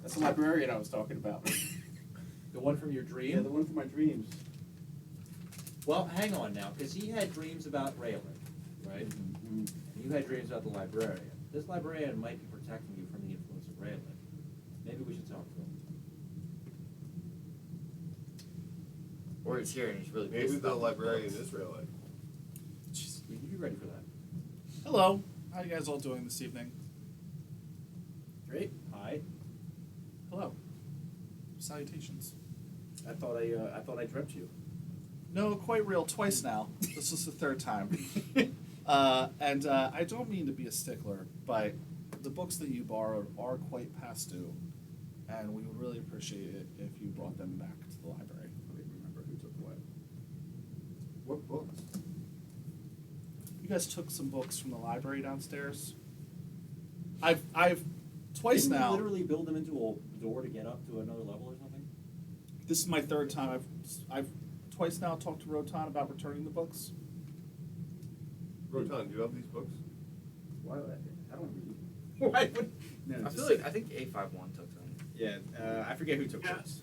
the librarian I was talking about. The one from your dream? Yeah, the one from my dreams. Well, hang on now, because he had dreams about Raylan, right? Mm-hmm. And you had dreams about the librarian. This librarian might be protecting you from the influence of Raylan. Maybe we should talk to him. Or he's here and he's really Maybe pissed the about librarian books. is Raylick. You can be ready for that. Hello. How are you guys all doing this evening? Great. Hi. Hello. Salutations. I thought I dreamt you. No, quite real. Twice now. This is the third time. And I don't mean to be a stickler, but the books that you borrowed are quite past due, and we would really appreciate it if you brought them back to the library. I don't even remember who took what. What books? You guys took some books from the library downstairs. I've twice Didn't you now. literally build them into a door to get up to another level or something? This is my third time. I've twice now talked to Rotan about returning the books. Rotan, do you have these books? Why would I don't read. Why would? No, I just feel like I think A51 took them. Yeah, I forget who took Yeah. this.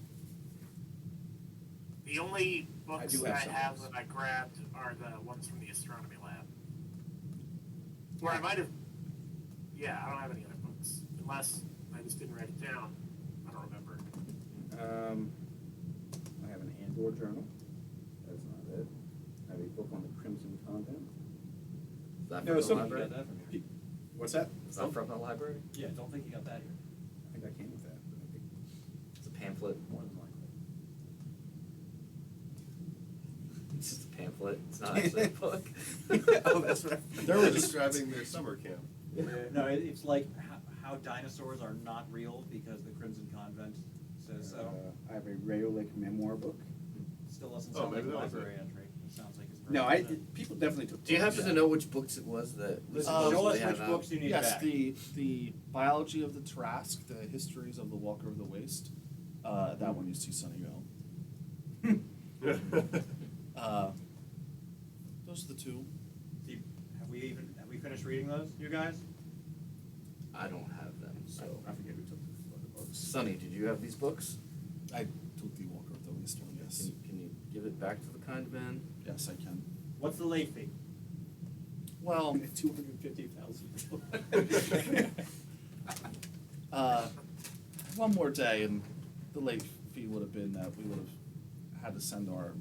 The only books do that have I some have books. that I grabbed are the ones from the astronomy lab. Or I might have. Yeah, I don't have any other books. Unless I just didn't write it down. I don't remember. I have an Andor journal. That's not it. I have a book on the Crimson Convent. Is that No, from the some- You library? got that from here. What's that? Is that from the library? Yeah, don't think you got that here. I think I came with that. But I think It's a pamphlet. More than likely. It's just a pamphlet. It's not actually a book. Oh, that's right. They were describing their summer camp. No, it's like how dinosaurs are not real because the Crimson Convent says so. I have a Rayolic memoir book. Still doesn't Oh, sound like a maybe that was library entry. It sounds like it's No, very- people definitely took. Do you happen books. to know which books it was that? we Listen, Um, show us supposedly which have books you need Yes, back. the biology of the Trask, the histories of the Walker of the Waste. That one you see Sunnyvale. Those are the two. See, have we finished reading those, you guys? I don't have them. So, I forget who took the other books. Sonny, did you have these books? I took the Walker of the Waste one. Yes, Can you give it back to the kind man? yes, I can. What's the late fee? Well, 250,000. one more day, and the late fee would have been that we would have had to send our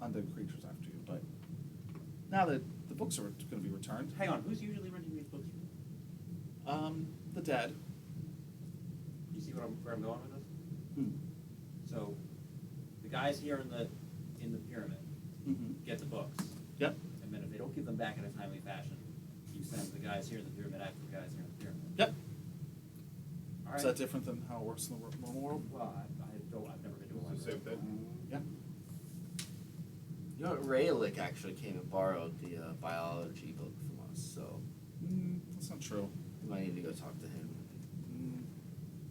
undead creatures after you. But now that the books are going to be returned, Hang on, who's usually renting these books? the dead. You see where I'm going with this? Hmm. So, the guys here in the pyramid Mm-hmm. get the books, Yep. and then if they don't give them back in a timely fashion, you send the guys here in the pyramid after the guys here in the pyramid. Yep. All Is right. that different than how it works in the normal world? Well, I've never been to a It's the library. same thing. Yeah. You know, Rayolic actually came and borrowed the biology book from us, so That's not true. we might need to go talk to him.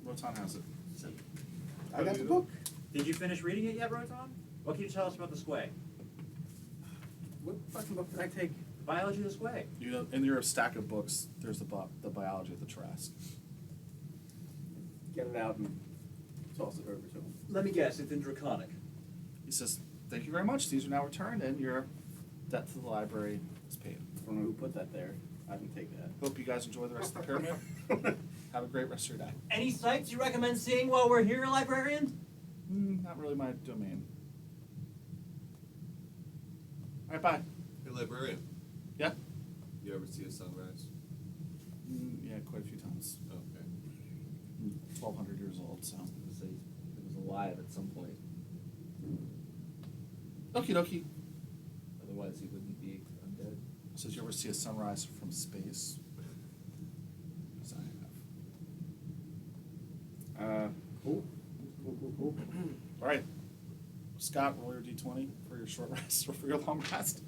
Rotan has it. Send I got the book. Did you finish reading it yet, Rotan? What can you tell us about the Squay? What fucking book did I take? The biology of the Squay. You know, in your stack of books, there's the biology of the Trask. Get it out and toss it over to him. Let me guess, it's in Draconic. He says, "Thank you very much. These are now returned, and your debt to the library is paid." I don't know who put that there. I didn't take that. Hope you guys enjoy the rest of the pyramid. Have a great rest of your day. Any sites you recommend seeing while we're here, librarian? Not really my domain. All right, bye. Hey, librarian, Yeah. you ever see a sunrise? Yeah, quite a few times. Okay. 1,200 years old, so. It was alive at some point. Okie dokie. Otherwise, he wouldn't be undead. Says you ever see a sunrise from space? Yes, I have. Cool. Cool. All right. Scott, roll your d20 for your short rest or for your long rest.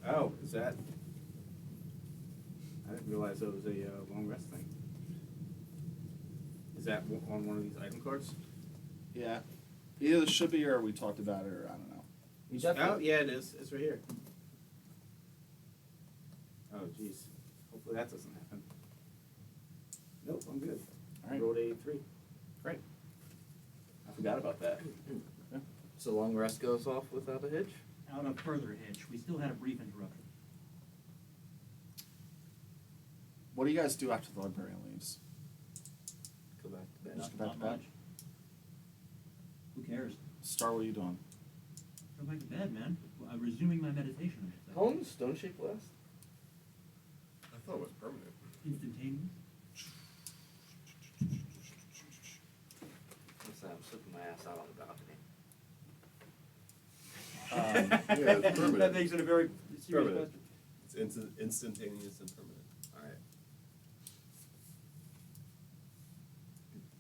Oh, is that? I didn't realize it was a long rest thing. Is that on one of these item cards? Yeah. Either it should be or we talked about it or I don't know. Oh, yeah, it is. It's right here. Oh, jeez. Hopefully that doesn't happen. Nope, I'm good. All right. Rolled a 3. Great. I forgot about that. So long rest goes off without a hitch? Out of further hitch, we still had a brief interruption. What do you guys do after the librarian leaves? Go back to bed. Just go back to Not bed? much. Who cares? Star, what are you doing? Go back to bed, man. I'm resuming my meditation. I should say. How long does Stone Shape last? I thought it was permanent. Instantaneous. What's that? I'm slipping my ass out on the balcony. Yeah, it's That permanent. makes it a very serious Permanent. question. It's instantaneous and permanent. Alright.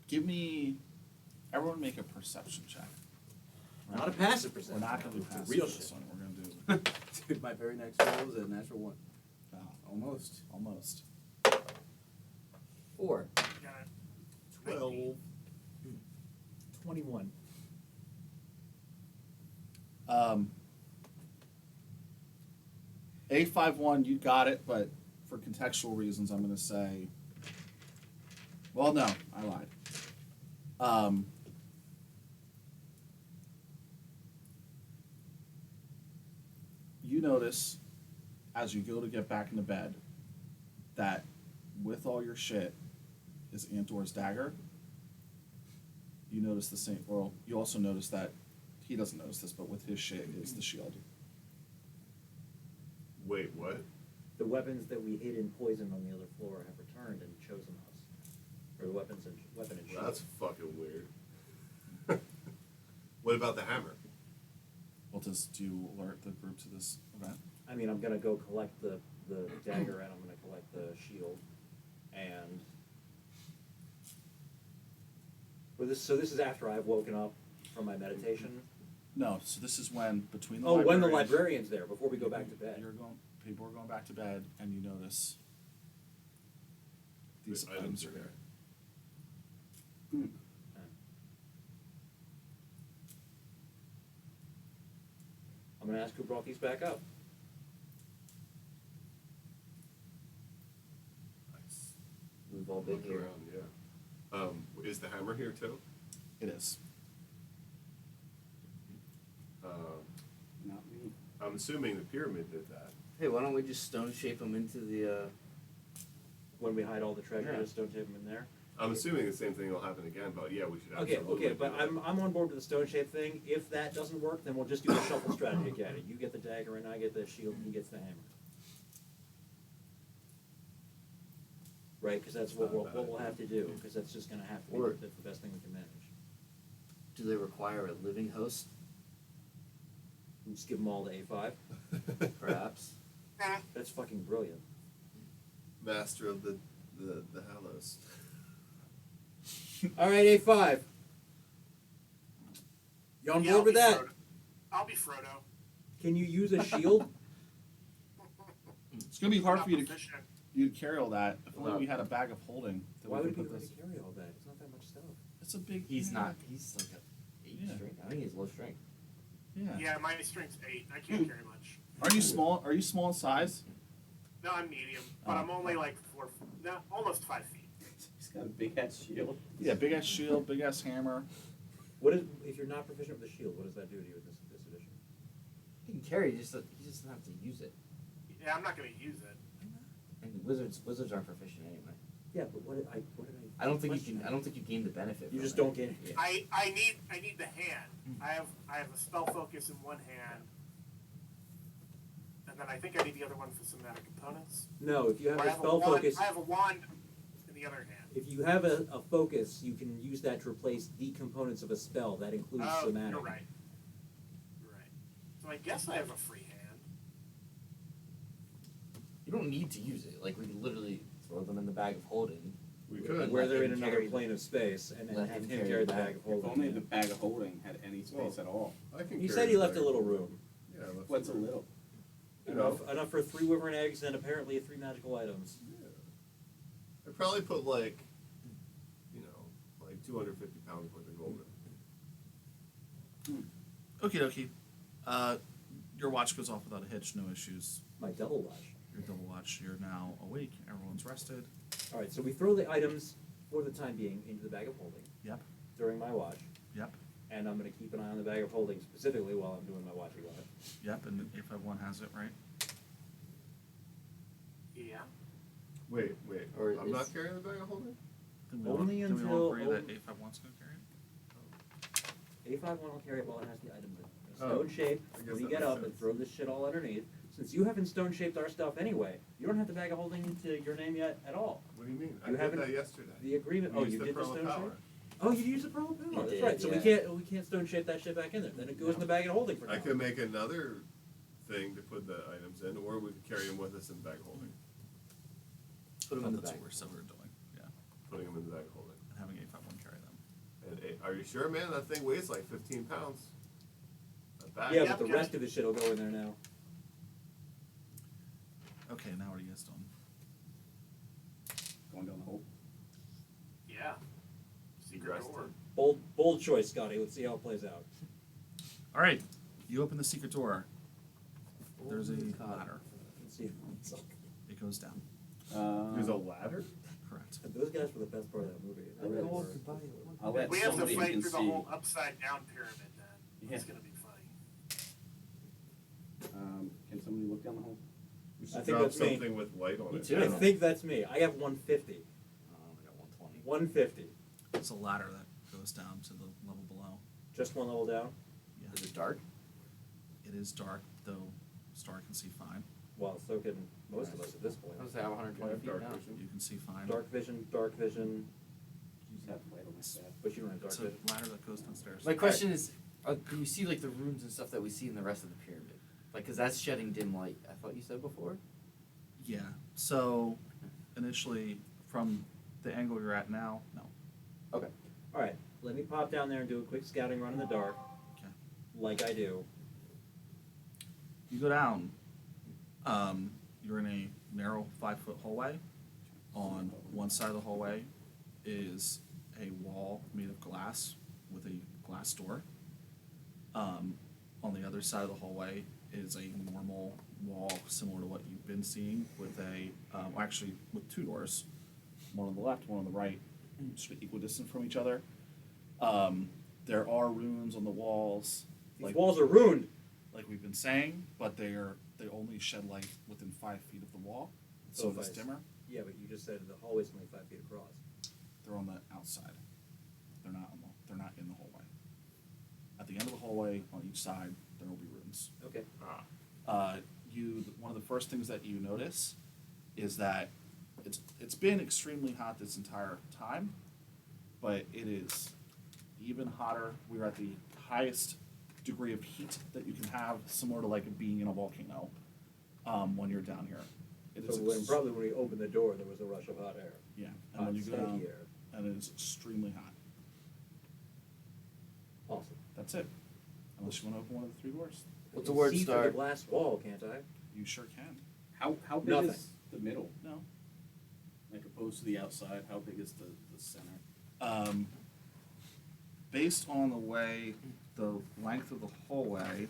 Give me. Everyone make a perception check. Not a passive We're perception. not going to do passive Real this shit. one. We're going to do. Dude, my very next roll is a natural 1. Wow, Almost. almost. 4. Got it. 12. 21. A51, you got it, but for contextual reasons, I'm going to say. Well, no, I lied. You notice as you go to get back into bed that with all your shit is Antor's dagger. You notice the same. Well, you also notice that he doesn't notice this, but with his shit is the shield. Wait, what? The weapons that we hid in poison on the other floor have returned and chosen us. Or the weapon and shield. That's fucking weird. What about the hammer? Well, do you alert the group to this event? I mean, I'm gonna go collect the dagger and I'm gonna collect the shield, and so this is after I've woken up from my meditation. No, so this is when between the Oh, when the librarian- librarian's there before we go back to bed. People are going back to bed, and you notice these items are here. I'm gonna ask who brought these back up. Nice. We've all been Look here. around, yeah. Is the hammer here too? It is. Not me. I'm assuming the pyramid did that. Hey, why don't we just stone shape them into the? When we hide all the treasure, Yeah. just don't tape them in there. I'm assuming the same thing will happen again, but yeah, we should Okay, absolutely okay, but do it. I'm on board with the stone shape thing. If that doesn't work, then we'll just do the shuffle strategy again. You get the dagger and I get the shield and he gets the hammer. Right, because that's what we'll have to do, because that's just gonna have to be, Or- that's the best thing we can manage. Do they require a living host? We just give them all to A5. Perhaps. That's fucking brilliant. Master of the Hallows. All right, A5. You on Yeah, board I'll with be that? Frodo. I'll be Frodo. Can you use a shield? It's gonna be hard Not for you to proficient. carry all that. If only we had a bag of holding. That Why we would could you put have to this. carry all that? It's not that much stuff. It's a big. He's yeah. not. He's like a 8 Yeah. strength. I think he's low strength. Yeah. Yeah, my strength's 8. I can't carry much. Are you small? Are you small in size? No, I'm medium, but Oh. I'm only like almost 5 feet. He's got a big ass shield. Yeah, big ass shield, big ass hammer. What is if you're not proficient with the shield? What does that do to you in this edition? He can carry. He just doesn't have to use it. Yeah, I'm not gonna use it. And wizards aren't proficient anyway. Yeah, but what did I? I don't think you question? can. I don't think you gain the benefit. You from just it. don't get it. Yeah. I need the hand. I have a spell focus in one hand, and then I think I need the other one for somatic components. No, if you have Or a spell focus, I have a wand in the other hand. if you have a focus, you can use that to replace the components of a spell. That includes Oh, somatic. you're right. You're right. So I guess I have a free hand. You don't need to use it. Like we can literally throw them in the bag of holding. We could. Where they're Let in him another carry plane of space, and then let have him him carry carry the the bag. bag of If holding. only the bag of holding had any space at all. I can. You carry said he the left a bag. little room. Yeah, I left What's a some room. little? You know, Enough for 3 wyvern eggs and apparently 3 magical items. I probably put like 250 pounds worth of gold in. Okie dokie. Your watch goes off without a hitch, no issues. My double watch. Your double watch, you're now awake, everyone's rested. All right, so we throw the items for the time being into the bag of holding Yep, during my watch, yep, and I'm going to keep an eye on the bag of holding specifically while I'm doing my watching watch. yep, and if everyone has it, right? Yeah. Wait. Or I'm is- not carrying the bag of holding? Then Only then we until- all agree that A51's gonna carry it? A5 one will carry it while it has the items in it. Oh, Stone shape, I guess when you that get makes up and sense. throw this shit all underneath. Since you haven't stone shaped our stuff anyway, you don't have the bag of holding into your name yet at all. What do you mean? I You did haven't- that yesterday. The agreement. We Oh, used you the did the Pearl of stone Power. shape. Oh, you used the pearl of power. You That's did, right. So yeah. we can't stone shape that shit back in there. Then it goes in the bag of holding for now. I could make another thing to put the items in, or we could carry them with us in the bag of holding. Put them in the That's bag. what we're doing, yeah, Putting them in the bag of holding. and having A51 carry them. And are you sure, man? That thing weighs like 15 pounds. That bag. Yeah, Yeah, but the okay. rest of the shit will go in there now. Okay, now what are you guys doing? Going down the hole. Yeah. Secret Rested. door. Bold choice, Scotty. Let's see how it plays out. Alright, you open the secret door. There's a God. ladder. Let's see. It goes down. There's a ladder? Correct. Those guys were the best part of that movie. They really were. I'll let We have to somebody who fight can through the see. whole upside down pyramid then. Yeah. It's gonna be funny. Can somebody look down the hole? We I should think drop that's me. something with light on Me it. too. I think that's me. I have 150. I got 120. 150. It's a ladder that goes down to the level below. Just one level down. Yeah. Is it dark? It is dark, though Star can see fine. Well, so can most of us at this point. I was say I have 120 I have feet dark now. vision. You can see fine. Dark vision, You just have to light on my staff. but you don't have dark It's a vision. ladder that goes downstairs. My question is, Do you see like the runes and stuff that we see in the rest of the pyramid? Like, cause that's shedding dim light. I thought you said before. Yeah. So initially, from the angle you're at now, no. All right, let me pop down there and do a quick scouting run in the dark. Okay. Like I do. You go down. You're in a narrow 5-foot hallway. On one side of the hallway is a wall made of glass with a glass door. On the other side of the hallway is a normal wall similar to what you've been seeing with actually with 2 doors, one on the left, one on the right, sort of equidistant from each other. There are runes on the walls, These walls are ruined. like we've been saying, but they only shed light within 5 feet of the wall, so if it's I- dimmer. Yeah, but you just said the hallway's only 5 feet across. They're on the outside. They're not in the hallway. At the end of the hallway, on each side, there will be runes. Okay. One of the first things that you notice is that it's been extremely hot this entire time, but it is even hotter. We're at the highest degree of heat that you can have, similar to like being in a volcano when you're down here. It So is probably when we opened the door, there was a rush of hot air. yeah, and Hot when you go steady down, air. and it is extremely hot. Awesome. That's it. Unless you want to open one of the 3 doors, What's I the can word see through start? the glass wall, can't I? you sure can. How big Nothing. is the middle? No. Like opposed to the outside, how big is the center? Based on the length of the hallway,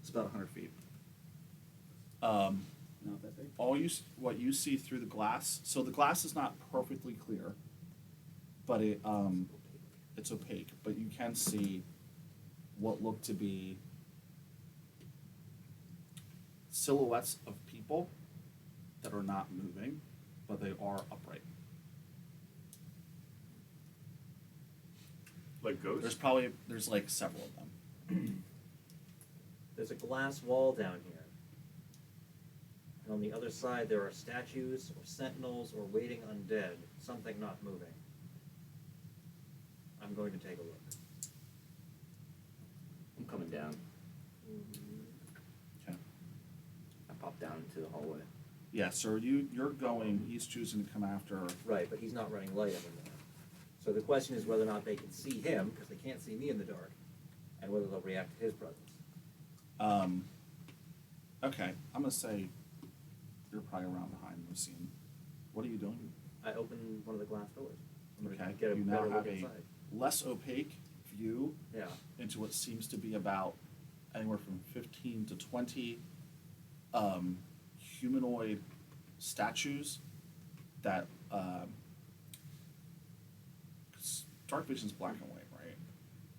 it's about 100 feet. Not that big? What you see through the glass, so the glass is not perfectly clear, but it's opaque, but you can see what look to be silhouettes of people that are not moving, but they are upright. Like ghosts? There's like several of them. There's a glass wall down here. And on the other side, there are statues or sentinels or waiting undead, something not moving. I'm going to take a look. I'm coming down. Okay. I pop down into the hallway. Yeah, sir, you're going, he's choosing to come after. Right, but he's not running light anymore. So the question is whether or not they can see him, because they can't see me in the dark, and whether they'll react to his presence. Okay, I'm gonna say you're probably around behind Lucien. What are you doing? I open one of the glass doors. I'm gonna Okay, get a you now better have look a inside. less opaque view Yeah. into what seems to be about anywhere from 15 to 20 humanoid statues that 'cause dark vision's black and white, right?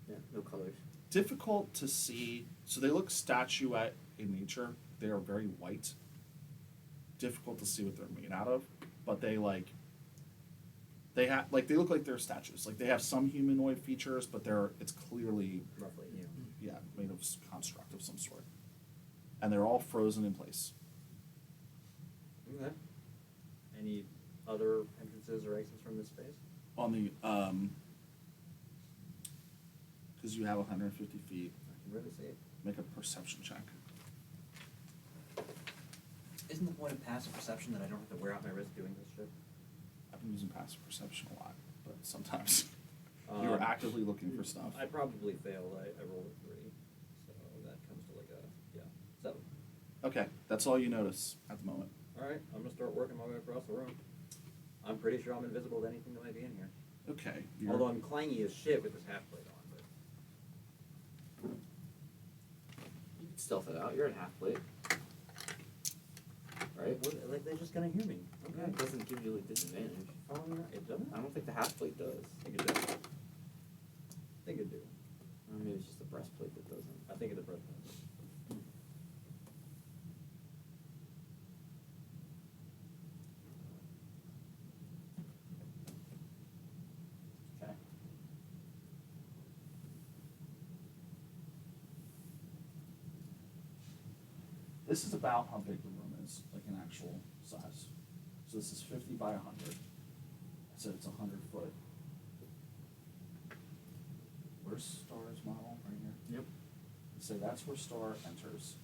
Yeah, no colors. Difficult to see. So they look statuette in nature. They are very white. Difficult to see what they're made out of, but they look like they're statues. Like they have some humanoid features, but it's clearly Roughly, yeah. made of construct of some sort, and they're all frozen in place. Okay. Any other entrances or exits from this space? On the because you have 150 feet, I can really see it. make a perception check. Isn't the point of passive perception that I don't have to wear out my wrist doing this shit? I've been using passive perception a lot, but sometimes you're actively looking for stuff. I probably failed. I rolled a 3, so that comes to like a 7. Okay, that's all you notice at the moment. All right, I'm gonna start working my way across the room. I'm pretty sure I'm invisible to anything that might be in here. Okay. Although I'm clangy as shit with this half plate on, but You can stealth it out. You're at half plate. Right? like they're just gonna hear me. Yeah, it doesn't give you a disadvantage. Oh, yeah, it doesn't. I don't think the half plate does. I think it does. I think it do. Or maybe it's just the breastplate that doesn't. I think it's a breath. Okay. This is about how big the room like an actual size. So this is 50 by 100. I said it's 100 foot. Where's Star's model? Right here? Yep. So that's where Star enters.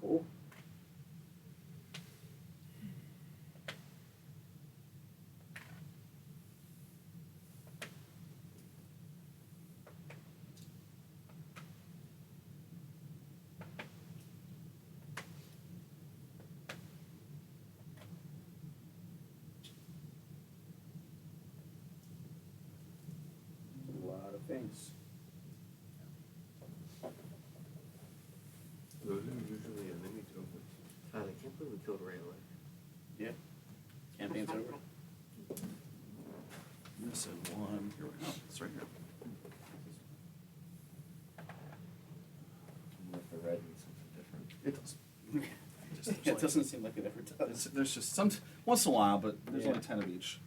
Cool. A lot of things. Those are usually enemy tokens. God, I can't believe we killed Rayleigh. Yeah. Campaign's over. Missing one. Here we go. It's right here. I wonder if the red means something different. It does. It doesn't seem like it ever does. There's just some once in a while, but there's Yeah. only 10 of each.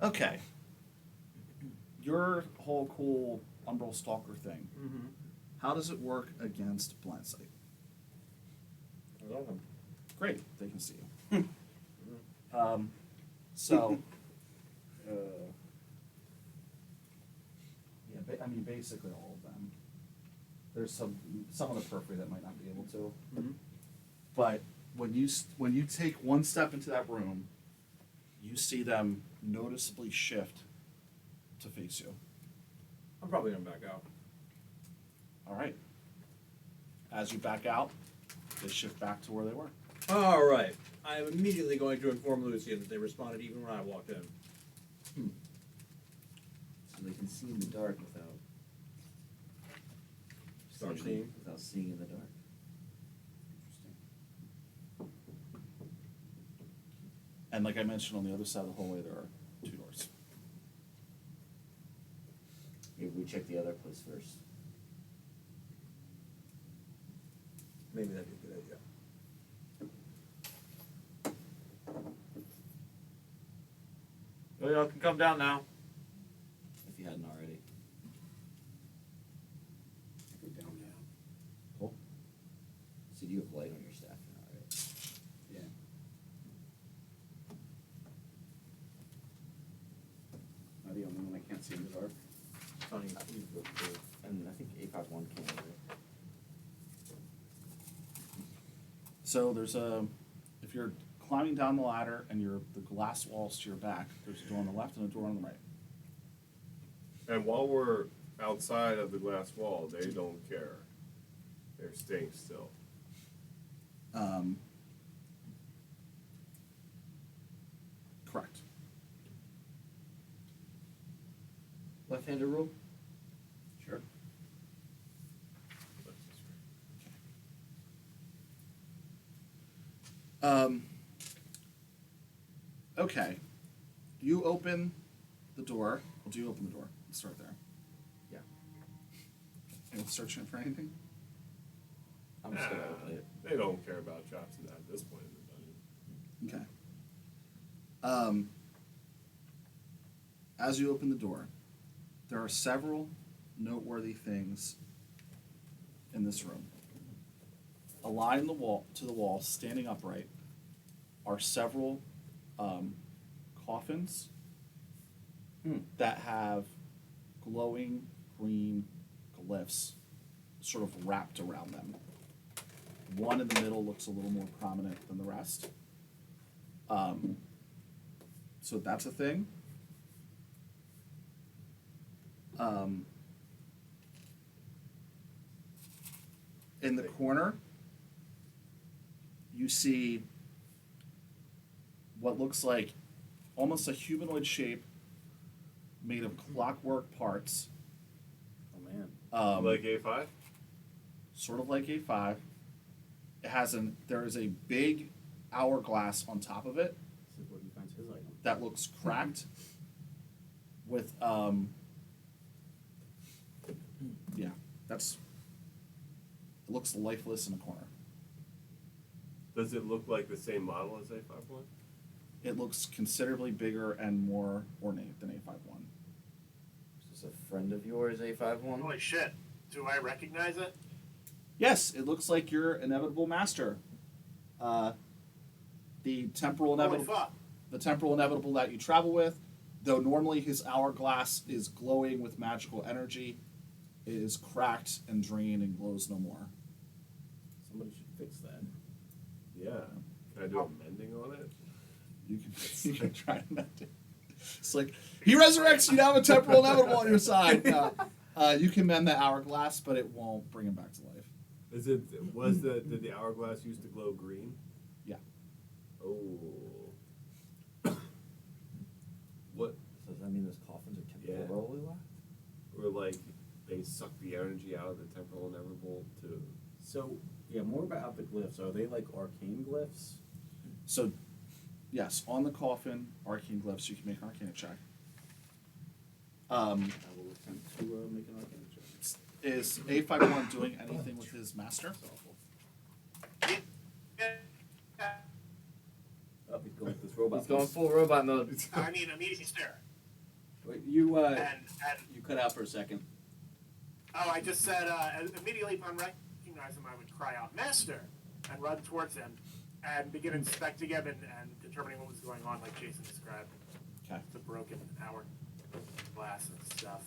Okay. Your whole cool Umbral Stalker thing. Mm-hmm. How does it work against blind sight? I love them. Great, they can see you. So, yeah, I mean, basically all of them. There's some of the periphery that might not be able to. Mm-hmm. But when you take one step into that room, you see them noticeably shift to face you. I'm probably gonna back out. All right. As you back out, they shift back to where they were. All right. I am immediately going to inform Lucian that they responded even when I walked in. So they can see in the dark without Seeing. without seeing in the dark. And like I mentioned, on the other side of the hallway, there are 2 doors. Maybe we check the other place first. Maybe that'd be a good idea. Well, y'all can come down now. If you hadn't already. Go down now. Cool. So you have light on your staff now, right? Yeah. Am I the only one that can't see in the dark? Funny. And I think 851 can, right? So there's if you're climbing down the ladder and the glass walls to your back, there's a door on the left and a door on the right. And while we're outside of the glass wall, they don't care. They're staying still. Correct. Left-handed rule? Sure. Okay. You open the door. Well, do you open the door? Let's start there. Yeah. Anyone searching for anything? I'm just gonna open it. They don't care about traps in that at this point in the dungeon. Okay. As you open the door, there are several noteworthy things in this room. Aligned to the wall, standing upright, are several coffins that have glowing green glyphs sort of wrapped around them. One in the middle looks a little more prominent than the rest. So that's a thing. In the corner, you see what looks like almost a humanoid shape made of clockwork parts. Oh man. Like A5? Sort of like A5. There is a big hourglass on top of it This is where he finds his item. that looks cracked with yeah, it looks lifeless in a corner. Does it look like the same model as A51? It looks considerably bigger and more ornate than A51. Is this a friend of yours, A51? Holy shit. Do I recognize it? Yes, it looks like your inevitable master. The temporal Holy inevitable fuck. the temporal inevitable that you travel with, though normally his hourglass is glowing with magical energy, it is cracked and drained and glows no more. Somebody should fix that. Yeah. Can I do a mending on it? You can try to mend it. It's like he resurrects, you now have a temporal inevitable on your side. You can mend the hourglass, but it won't bring him back to life. Did the hourglass used to glow green? Yeah. Oh. What? So does that mean those coffins are temporarily locked? Or like they suck the energy out of the temporal inevitable to. So yeah, more about the glyphs. Are they like arcane glyphs? So, yes, on the coffin, arcane glyphs. You can make an arcana check. I will attempt to make an arcana check. Is A51 doing anything with his master? Oh, he's going with this robot. He's going full robot mode. I mean, immediately stare. Wait, you And you cut out for a second. oh, I just said immediately upon recognizing him, I would cry out, "Master!" and run towards him and begin inspecting him and determining what was going on, like Jason described. Okay. The broken hourglass and stuff.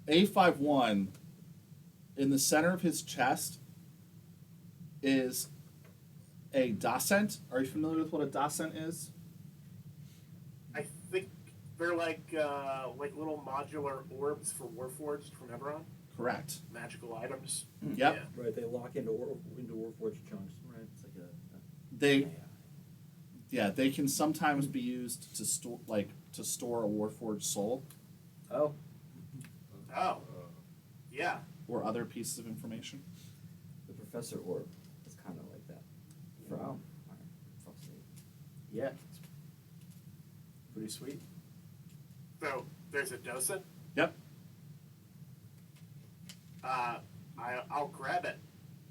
A51, in the center of his chest, is a docent. Are you familiar with what a docent is? I think they're like little modular orbs for Warforged from Eberron. Correct. Magical items. Yep. Yeah. Right, they lock into Warforged chunks. Right, it's like They can sometimes be used to store a Warforged soul Oh, Oh. Yeah. or other pieces of information. The Professor Orb is kind of like that. wow. Yeah. Pretty sweet. So there's a docent. Yep. I'll grab it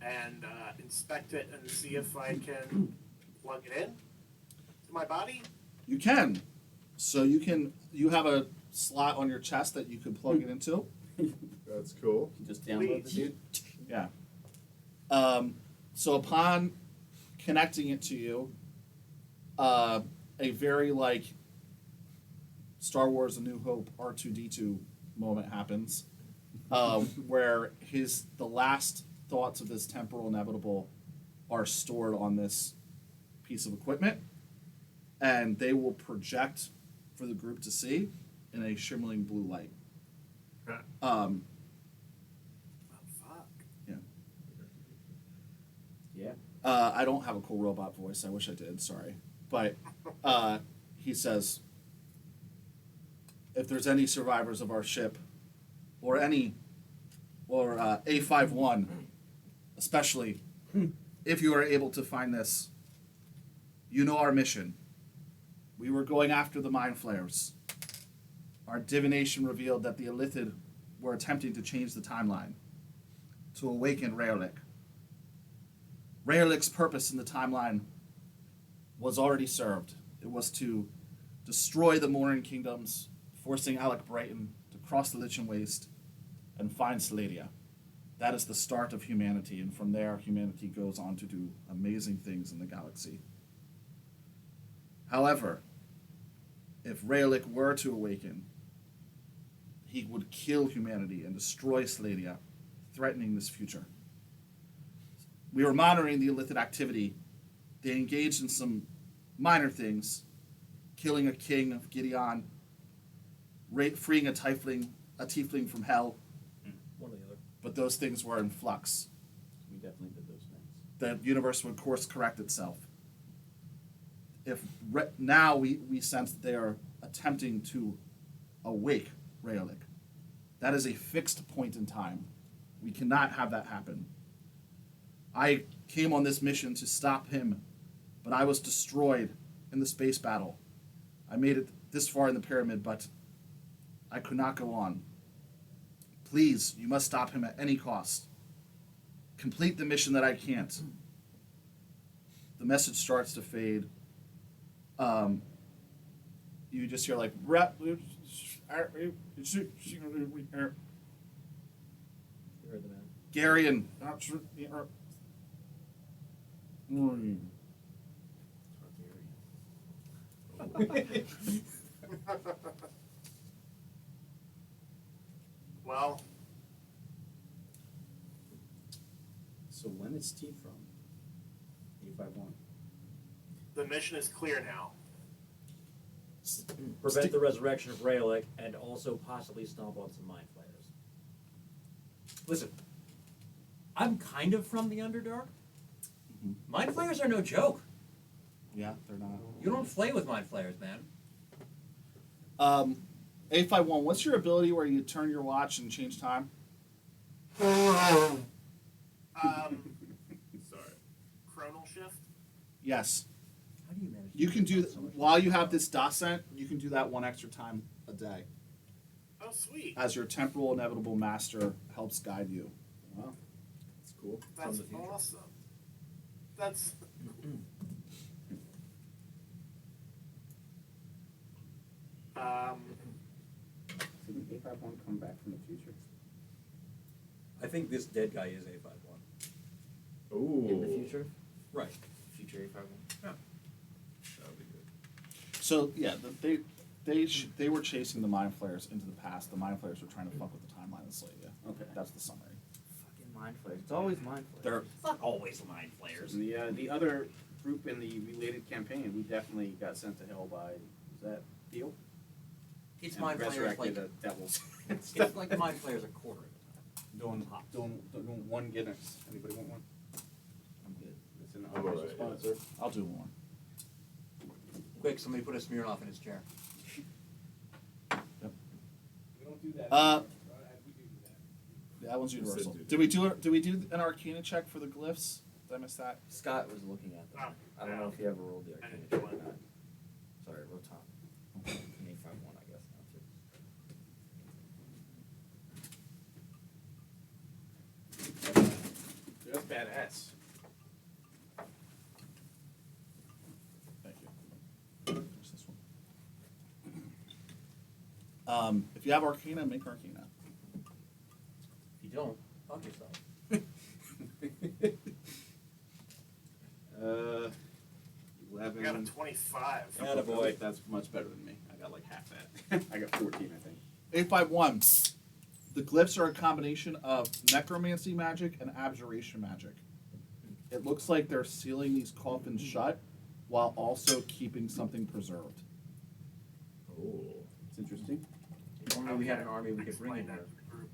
and inspect it and see if I can plug it in to my body. You can. So you have a slot on your chest that you could plug it into. That's cool. You just download the Please. dude. Yeah. So upon connecting it to you, a very like Star Wars: A New Hope R2-D2 moment happens, where the last thoughts of this temporal inevitable are stored on this piece of equipment, and they will project for the group to see in a shimmering blue light. Oh, fuck. Yeah. I don't have a cool robot voice. I wish I did. Sorry, but he says, if there's any survivors of our ship, or A51, especially, if you are able to find this, you know our mission. We were going after the mind flayers. Our divination revealed that the Illithid were attempting to change the timeline, to awaken Raerlik. Raerlik's purpose in the timeline was already served. It was to destroy the Morin kingdoms, forcing Alec Brighton to cross the Lichen Waste and find Saladia. That is the start of humanity, and from there, humanity goes on to do amazing things in the galaxy. However, if Raerlik were to awaken, he would kill humanity and destroy Saladia, threatening this future. We were monitoring the Illithid activity. They engaged in some minor things, killing a king of Gideon, freeing a tiefling from hell, but those things were in flux. We definitely did those things. The universe would course correct itself. If now we sense that they are attempting to awake Rayolic, that is a fixed point in time. We cannot have that happen. I came on this mission to stop him, but I was destroyed in the space battle. I made it this far in the pyramid, but I could not go on. Please, you must stop him at any cost. Complete the mission that I can't. The message starts to fade. You just hear like You heard the man. Garion. Well, So when is T from? 851. the mission is clear now. Prevent the resurrection of Rayolic and also possibly stomp on some mind flayers. Listen, I'm kind of from the Underdark. Mind flayers are no joke. Yeah, they're not. You don't play with mind flayers, man. 851, what's your ability where you turn your watch and change time? Sorry. Chronal shift? Yes. How do you manage? You can do, while you have this Dascent, you can do that one extra time a day. Oh, sweet. As your temporal inevitable master helps guide you. Wow, that's cool. That's the future. awesome. That's. Didn't 851 come back from the future? I think this dead guy is 851. Ooh. In the future? Right. Future 851? That'd be good. So, yeah, they were chasing the Mind Flayers into the past. The Mind Flayers were trying to fuck with the timeline and slay you. Okay. That's the summary. Fucking mind flayers. It's always mind flayers. They're, It's not always mind flayers. The other group in the related campaign, we definitely got sent to hell by, is that Theo? It's And mind flayers resurrected like the devils. it's like mind flayers a quarter of the time. Doing one Guinness. Anybody want one? I'm good. It's an I'm unofficial alright, sponsor. I'll do one. Quick, somebody put a Smirnoff in his chair. We don't do that. Uh, We do that. That one's universal. Said Did we do an Arcana check for the glyphs? Did I miss that? Scott was looking at them. Oh, I don't know if he ever rolled the I arcana didn't check do or it. not. Sorry, Rotom. An 851, I guess, now too. That's badass. Thank you. There's this one. If you have Arcana, make Arcana. If you don't, fuck yourself. 11. I got a 25. Attaboy. That's much better than me. I got like half that. I got 14, I think. 851. The glyphs are a combination of necromancy magic and abjuration magic. It looks like they're sealing these coffins shut while also keeping something preserved. Oh, it's interesting. If only we had an army we could bring in Explain here. that to the group.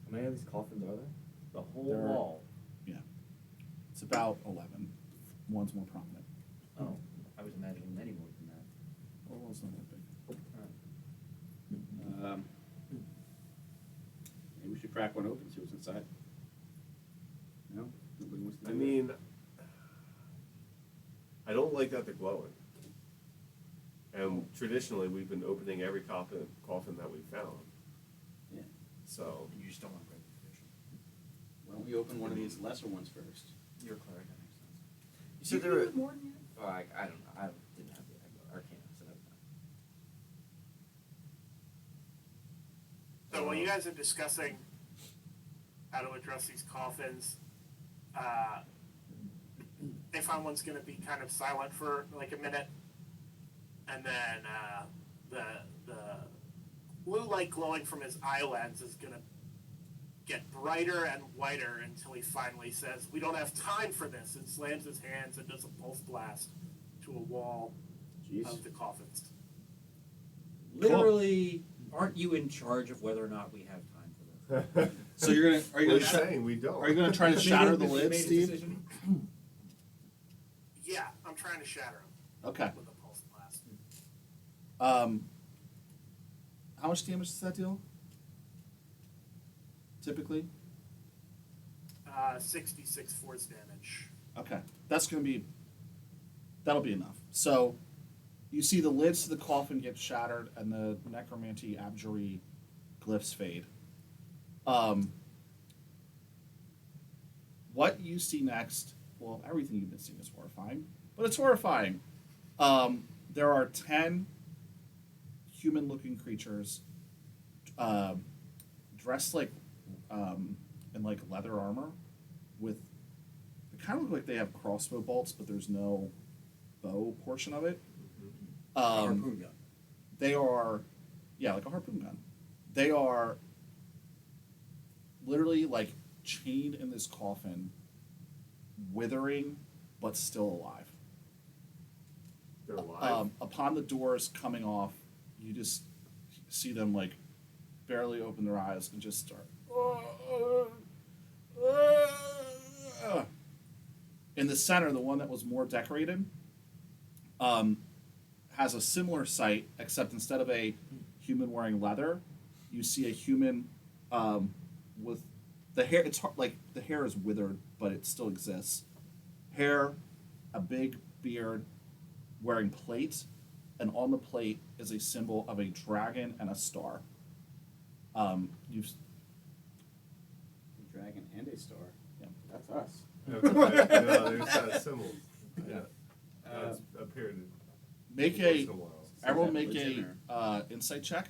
How many of these coffins are there? The whole There- wall. It's about 11. One's more prominent. Oh, I was imagining many more than that. Oh, it's not that big. Maybe we should crack one open, see what's inside. No? Nobody wants to I do mean, I don't like that they're glowing. And traditionally, we've been opening every coffin that we found. Yeah. So, You just don't want to break the tradition. Why don't we open one of these lesser ones first? You're a cleric, that makes sense. You said there were more than you? Oh, I don't know. I didn't have the arcana, so never mind. So while you guys are discussing how to address these coffins, they found one's going to be kind of silent for like a minute, and then the blue light glowing from his eye lens is going to get brighter and whiter until he finally says, "We don't have time for this," and slams his hands and does a pulse blast to a wall Jeez. of the coffins. Literally Aren't you in charge of whether or not we have time for this? So you're gonna are you We're gonna saying we don't. are you gonna try to shatter the Made lid, his Steve? decision? Yeah, I'm trying to shatter him Okay. with a pulse blast. How much damage does that deal? Typically? 66 force damage. Okay. That'll be enough. So you see the lids to the coffin get shattered and the necromancy abjury glyphs fade. What you see next, well, everything you've been seeing is horrifying, but it's horrifying. There are 10 human-looking creatures dressed like in like leather armor with they kind of look like they have crossbow bolts, but there's no bow portion of it. Harpoon gun. They are, yeah, like a harpoon gun. They are literally like chained in this coffin, withering but still alive. They're alive. Upon the doors coming off, you just see them like barely open their eyes and just start. In the center, the one that was more decorated, has a similar sight, except instead of a human wearing leather, you see a human with the hair. It's hard, like the hair is withered, but it still exists. Hair, a big beard, wearing plate, and on the plate is a symbol of a dragon and a star. You've A dragon and a star. Yeah. That's us. No, there's that symbol. Yeah. That's appeared make once a in a while. everyone that make lids in a insight check.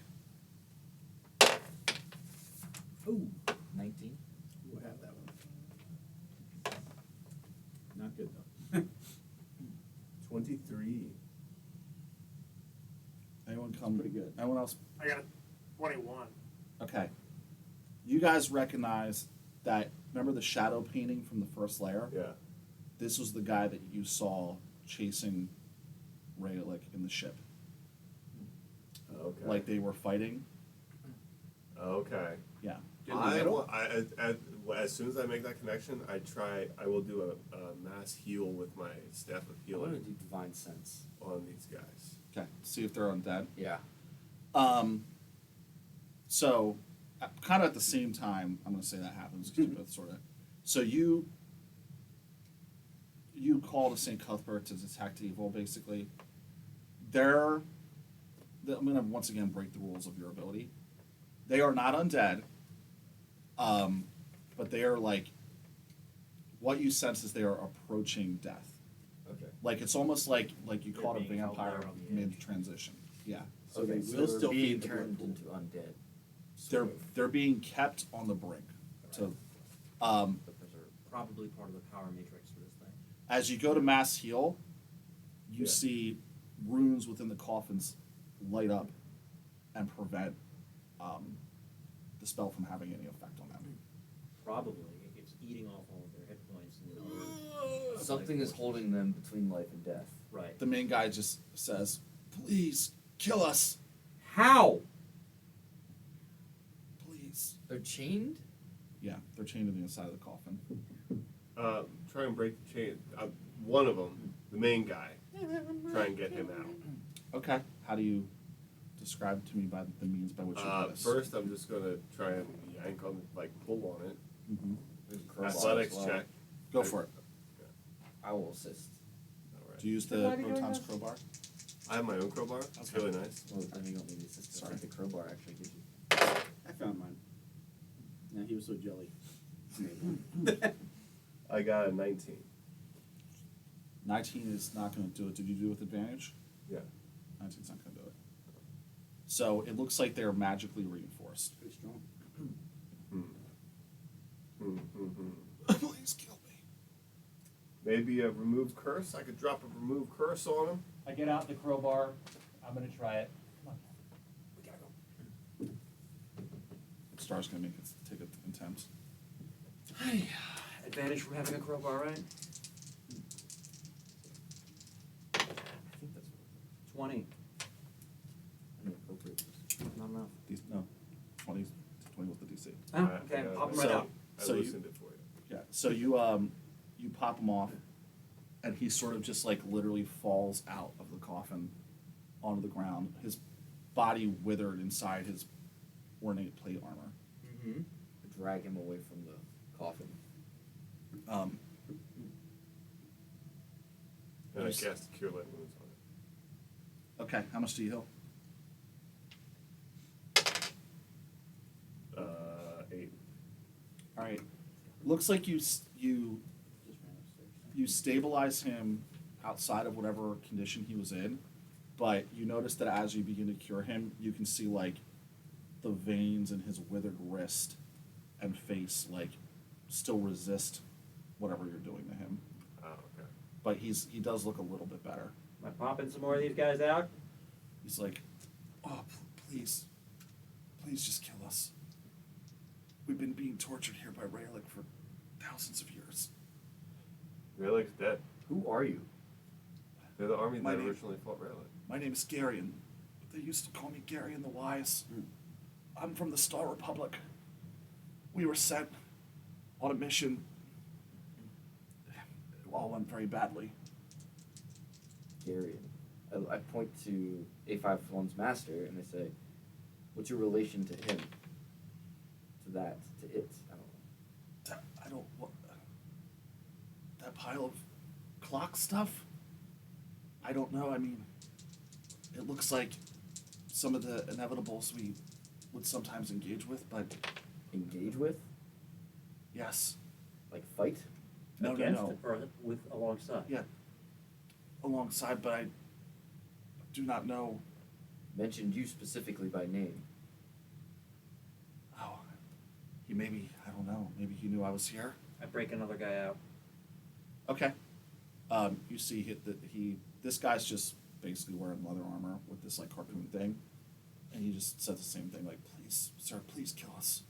Ooh. 19. We'll have that one. Not good though. 23. Anyone come? Pretty good. Anyone else? I got a 21. Okay. You guys recognize that? Remember the shadow painting from the first layer? Yeah. This was the guy that you saw chasing Raylick in the ship. Okay. Like they were fighting. Okay. Yeah. In the I middle? will, as soon as I make that connection, I will do a mass heal with my staff of I want to healing do divine sense. on these guys. Okay. See if they're undead. Yeah. So, kind of at the same time, I'm going to say that happens because you both sort of. So you call to St. Cuthbert to detect evil, basically. I'm going to once again break the rules of your ability. They are not undead, but they are like. What you sense is they are approaching death. Okay. Like it's almost like you They're caught a being held vampire there on the mid edge. transition. Yeah. So they so will they're still being feed the turned blood into undead. They're they're being kept on the brink. So, But those are probably part of the power matrix for this thing. as you go to mass heal, you Yeah. see runes within the coffins light up and prevent the spell from having any effect on them. Probably. It's eating off all of their hit points and other. Something is holding them between life and death. Right. The main guy just says, "Please kill us, How? please." They're chained? Yeah, they're chained to the inside of the coffin. Try and break the chain. One of them, the main guy, try and get him out. Okay. How do you describe to me by the means by which you do this? First, I'm just gonna try and yank on, like, pull on it. Mhm. There's a crowbar Athletics as well. check. Go for it. I will assist. All right. Do you use the Rotan's crowbar? I have my own crowbar. It's Okay. really nice. Well, then you don't need the assist. Sorry. I think the crowbar actually gives you. I found mine. Yeah, he was so jelly. I got a 19. 19 is not going to do it. Did you do it with advantage? Yeah. 19's not going to do it. So it looks like they're magically reinforced. Pretty strong. Please kill me. Maybe a remove curse. I could drop a remove curse on him. I get out the crowbar. I'm gonna try it. Come on. We gotta go. Star's going to take an attempt. Advantage from having a crowbar, right? I think that's 20. Inappropriate. Not enough. No, 20 was the DC. Oh, okay, pop them right So- out. I So you- loosened it for you. Yeah. So you pop him off, and he sort of just like literally falls out of the coffin onto the ground. His body withered inside his ornate plate armor. Mm-hmm. Drag him away from the coffin. And I Yes. cast Cure Light Wounds on it. Okay. How much do you heal? 8. All right. Looks like you stabilize him outside of whatever condition he was in, but you notice that as you begin to cure him, you can see like the veins in his withered wrist and face like still resist whatever you're doing to him. Oh, okay. But he does look a little bit better. Am I popping some more of these guys out? He's like, oh, please just kill us. We've been being tortured here by Raylick for thousands of years. Raylick's dead. Who are you? They're the army My that name- originally fought Raylick. My name is Garion. They used to call me Garion the Wise. I'm from the Star Republic. We were sent on a mission. It all went very badly. Garion. I point to A51's master and I say, what's your relation to him? To that? To it? I don't know. I don't. What, that pile of clock stuff? I don't know. I mean, it looks like some of the inevitables we would sometimes engage with, but Engage with? yes. Like fight? No, Against no. or with alongside? Yeah. Alongside, but I do not know. Mentioned you specifically by name. Oh, he maybe, I don't know, maybe he knew I was here. I break another guy out. Okay. You see this guy's just basically wearing leather armor with this like harpoon thing. And he just said the same thing, like, please, sir, please kill us.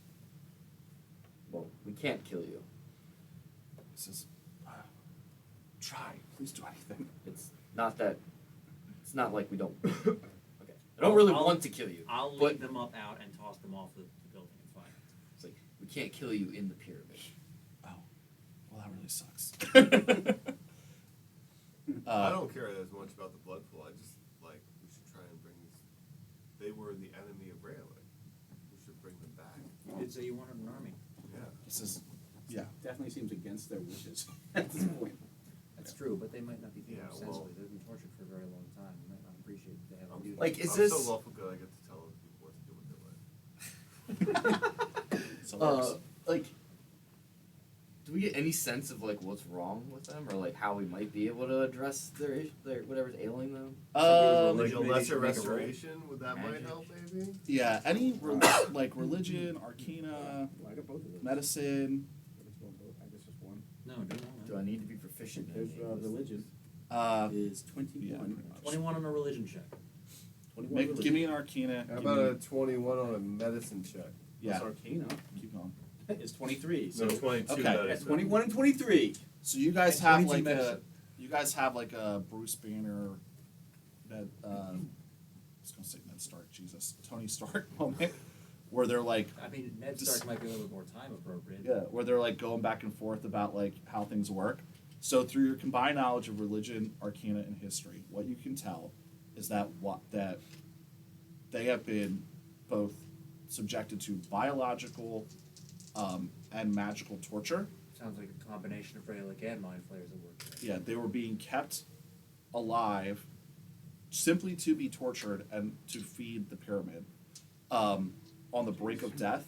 Well, we can't kill you. He says, try, please do anything. It's not like we don't. Okay. I don't really I'll- want to kill you. I'll but lead them up out and toss them off the building and fire. it's like, we can't kill you in the pyramid. Oh, well, that really sucks. I don't care as much about the blood pool. I just like we should try and bring these. They were the enemy of Raylick. We should bring them back. You did say you wanted an army. Yeah. He says, yeah. Definitely seems against their wishes at this point. That's true, but they might not be thinking Yeah, sensibly. well- They've been tortured for a very long time. They might not appreciate that they have a duty. Like, is I'm this? so lawful good. I get to tell other people what to do with their life. So it works. Like, do we get any sense of like what's wrong with them, or like how we might be able to address their whatever's ailing them? Like a Maybe lesser they should make a roll. restoration, would that might Magic. help maybe? Yeah, any like religion, arcana, Well, I got both of those. medicine, I guess one both. I guess just one. No, do Do I need to be proficient in There's any of this? religion uh, is 21. yeah, pretty much. 21 on a religion check. 21 give me an arcana. How give about me- a 21 on a medicine check? yeah, Arcana keep going. is 23. So No, 22. okay, that that's is 21 and 23. So you guys And have 22 like medicine. a Bruce Banner, Ned, I was gonna say Ned Stark, Jesus, Tony Stark moment, where they're like, I mean, Ned Just- Stark might be a little bit more time appropriate. yeah, where they're like going back and forth about like how things work. So through your combined knowledge of religion, arcana, and history, what you can tell is that they have been both subjected to biological and magical torture. Sounds like a combination of Raylick and Mind Flayers at work there. Yeah, they were being kept alive simply to be tortured and to feed the pyramid on the brink of death.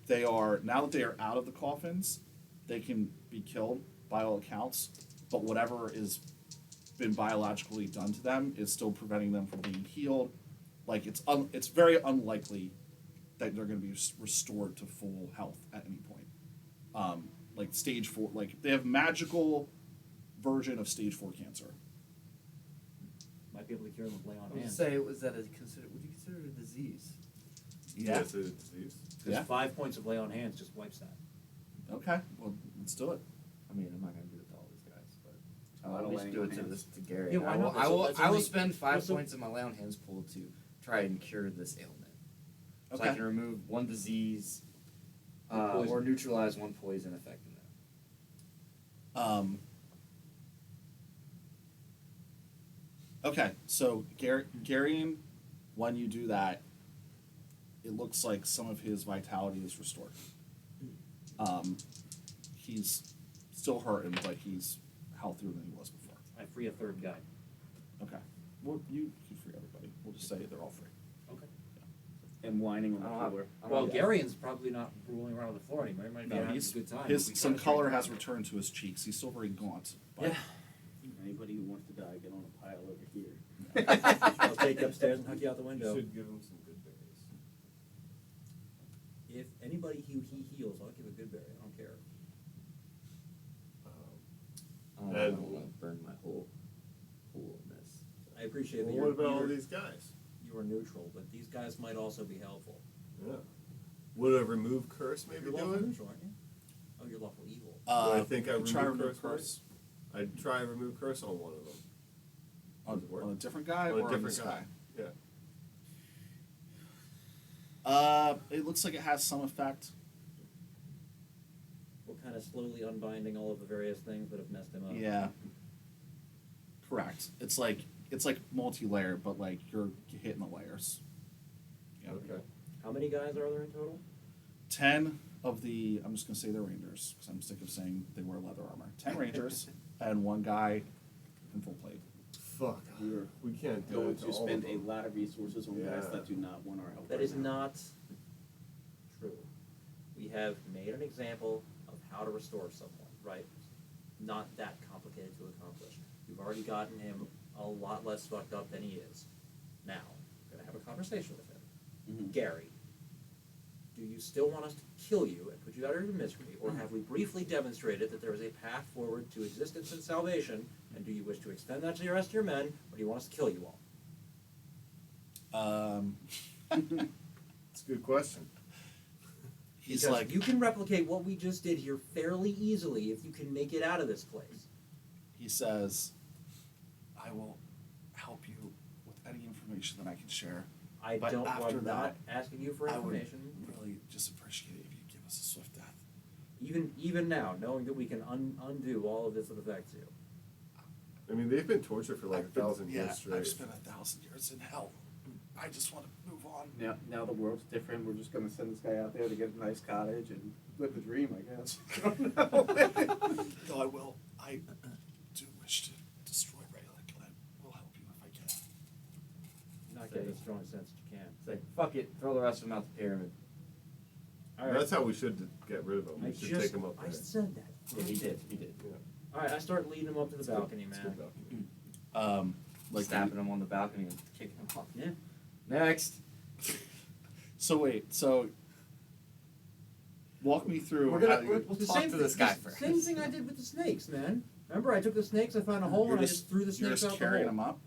They are, now that they are out of the coffins, they can be killed by all accounts, but whatever is been biologically done to them is still preventing them from being healed. Like it's very unlikely that they're going to be restored to full health at any point. Like stage 4, like they have magical version of stage 4 cancer. Might be able to cure them with lay on I would hands. say, was that would you consider it a disease? Yeah. It's a disease. Because Yeah. 5 points of lay on hands just wipes that. Okay. Well, let's do it. I mean, I'm not gonna do it to all these guys, but A lot I'll of at least laying do on it to hands. this to Gary. Yeah, why not? I will That's I will only- spend 5 that's a- points of my lay on hands pool to try and cure this ailment. So I Okay. can remove one disease Poison. or neutralize one poison affecting them. Okay, so Garion, when you do that, it looks like some of his vitality is restored. He's still hurting, but he's healthier than he was before. I free a third guy. Okay. Well, you can free everybody. We'll just say they're all free. Okay. And whining on I don't the have- floor. I don't Well, have- Garion's probably not rolling around on the floor anymore. He might be No, having he's a good time. his We some kinda color trained has him. returned to his cheeks. He's still very gaunt. But Yeah. Anybody who wants to die, get on a pile over here. I'll take you upstairs and hug you out the You window. should give him some good berries. If anybody he heals, I'll give a good berry. I don't care. I And- don't want to burn my whole pool in this. I appreciate Well, that what about all you're, these guys? you are neutral, but these guys might also be helpful. Yeah. Would a remove curse maybe You're do lawful it? neutral, aren't you? Oh, you're lawful evil. I think I try remove remove curse. I'd try and remove curse on one of them. on, Does it work? on a different guy On a or on different this guy. guy. Yeah. It looks like it has some effect. We're kind of slowly unbinding all of the various things that have messed him up. Yeah. Correct. It's like multi-layer, but like you're hitting the layers. Yeah. Okay. How many guys are there in total? 10 of the, I'm just gonna say they're rangers because I'm sick of saying they wear leather armor. 10 rangers and one guy in full plate. Fuck. We can't do Going it to to all spend of a them. lot of resources on guys Yeah. that do not want our help. That right is now. not true. We have made an example of how to restore someone, right? Not that complicated to accomplish. We've already gotten him a lot less fucked up than he is. Now, I'm gonna have a conversation with him. Mhm. Gary, do you still want us to kill you and put you out of your misery, or have we briefly demonstrated that there is a path forward to existence and salvation, and do you wish to extend that to the rest of your men, or do you want us to kill you all? It's a good question. He's Because like, you can replicate what we just did here fairly easily if you can make it out of this place. he says, I will help you with any information that I can share. I But don't. after I'm not that, asking you for I would information. really just appreciate it if you give us a swift death. Even now, knowing that we can undo all of this that affects you. I mean, they've been tortured for like I've been- 1,000 yeah, years straight. I've spent 1,000 years in hell. I just want to move on. Now the world's different. We're just gonna send this guy out there to get a nice cottage and live the dream, I guess. I don't know. No, I will. I do wish to destroy Raylick, and I will help you if I can. Not getting a strong sense that you can. It's like, fuck it, throw the rest of them out the pyramid. All right. That's how we should get rid of them. I We should just. take them up I there. said that. Yeah, he did. He did. Yeah. All right. I start leading him up to the It's good. balcony, It's man. good balcony. Like Snapping him on the balcony and kicking him off. Yeah. Next. So wait, so walk me through. We're gonna- how you- we're- We'll talk to this guy first. Same thing I did with the snakes, man. Remember, I took the snakes, I found a hole, You're and I just threw the you're snakes just out the carrying hole. them up.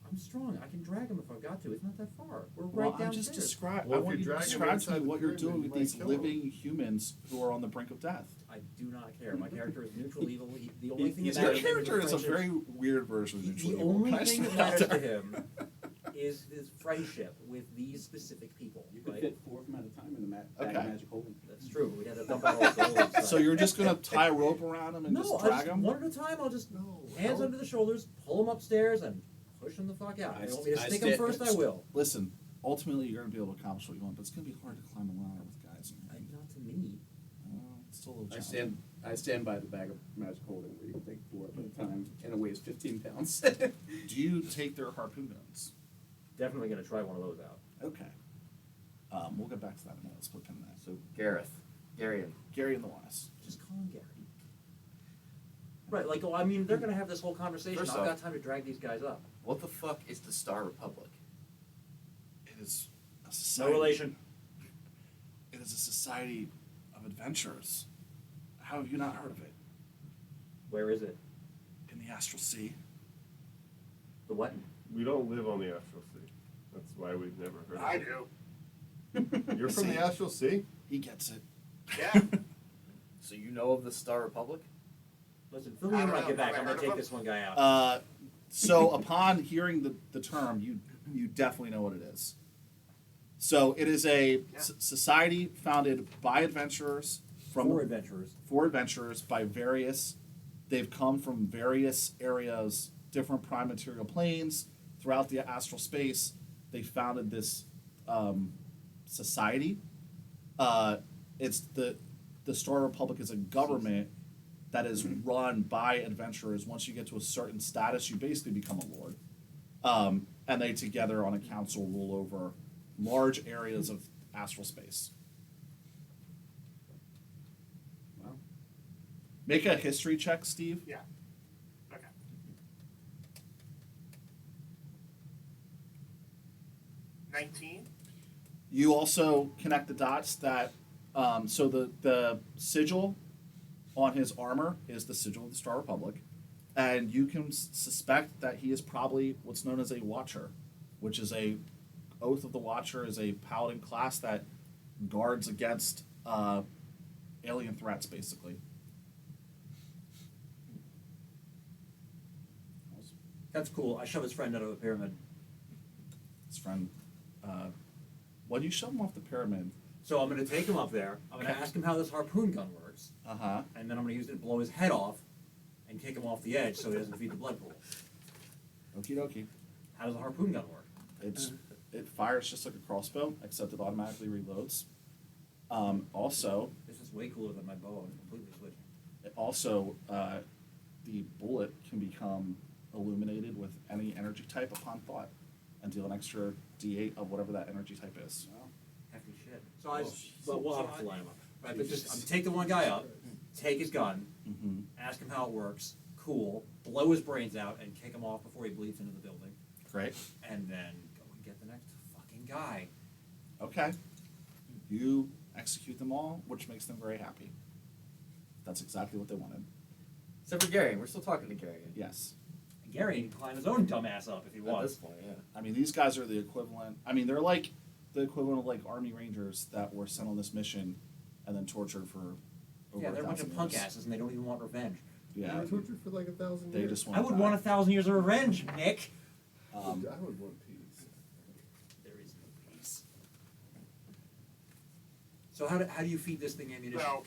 I'm strong. I can drag him if I've got to. It's not that far. We're Well, right I'm downstairs. just describe. Well, I if want you you to drag 'em describe to inside me the what you're pyramid, doing you with might these kill 'em. living humans who are on the brink of death. I do not care. My character is neutral evil. The only thing that Your matters to him character is a friendship. very weird version of neutral The evil. only Can I thing just that throw it matters out to there? him is his friendship with these specific people. You could Right? fit 4 of them at a time in the bag Okay. of magic holding. That's true. We'd have to dump out all the gold inside. So you're just gonna tie a rope around him and no, just I drag just, him? one at a time. I'll just No. hands how- under the shoulders, pull him upstairs, and push him the fuck out. I If you want me to st- I stick him stand- first, I will. Listen, ultimately you're gonna be able to accomplish what you want, but it's gonna be hard to climb a ladder with guys in here. Not to me. It's still a little I challenging. stand by the bag of magic holding where you can take 4 at a time and it weighs 15 pounds. Do you take their harpoon guns? Definitely gonna try one of those out. Okay. We'll get back to that in a minute. Let's put a pin in that. So Gareth, Garion. Gary and the Wise. Just call him Gary. Right, like, oh, I mean, they're gonna have this whole conversation. First I've off- got time to drag these guys up. What the fuck is the Star Republic? It is a No society. relation. It is a society of adventurers. How have you not heard of it? Where is it? In the Astral Sea. The what? We don't live on the Astral Sea. That's why we've never heard of I it. do. You're from See? the Astral Sea? He gets it. Yeah. So you know of the Star Republic? Listen, fill me in I when don't I know. get back. Have I I'm heard gonna of take him? this one guy out. So upon hearing the term, you definitely know what it is. So it is a society founded by adventurers from Four adventurers. by various. They've come from various areas, different prime material planes throughout the astral space. They founded this society. It's the Star Republic is a government that is run by adventurers. Once you get to a certain status, you basically become a lord. And they together on a council rule over large areas of astral space. Wow. Make a history check, Steve. Yeah. Okay. $19. You also connect the dots that so the sigil on his armor is the sigil of the Star Republic, and you can suspect that he is probably what's known as a Watcher, which is a Oath of the Watcher is a paladin class that guards against alien threats, basically. That's cool. I shove his friend out of a pyramid. His friend, when you shove him off the pyramid, So I'm going to take him up there. I'm going to Okay. ask him how this harpoon gun works, and then I'm going to use it to blow his head off and kick him off the edge so he doesn't feed the blood pool. okie dokie. How does a harpoon gun work? It fires just like a crossbow, except it automatically reloads. Also, This is way cooler than my bow. I'm completely switching. The bullet can become illuminated with any energy type upon thought, and deal an extra D8 of whatever that energy type is. Hefty shit. So we'll have to line him up. Right, but just take the one guy up, take his gun, Mm-hmm. ask him how it works. Cool. Blow his brains out and kick him off before he bleeds into the building, Great. and then go and get the next fucking guy. Okay. You execute them all, which makes them very happy. That's exactly what they wanted. Except for Gary. We're still talking to Gary. Yes. And Gary can climb his own dumb ass up if he At wants. this point, yeah. I mean, these guys are the equivalent. I mean, they're like the equivalent of like Army Rangers that were sent on this mission and then tortured for over Yeah, they're a bunch of 1,000 punk years. asses and they don't even want revenge. They Yeah. were tortured for like 1,000 They years. just want I would to die. want 1,000 years of revenge, Nick. I would want peace. There is no peace. So how do you feed this thing ammunition? So,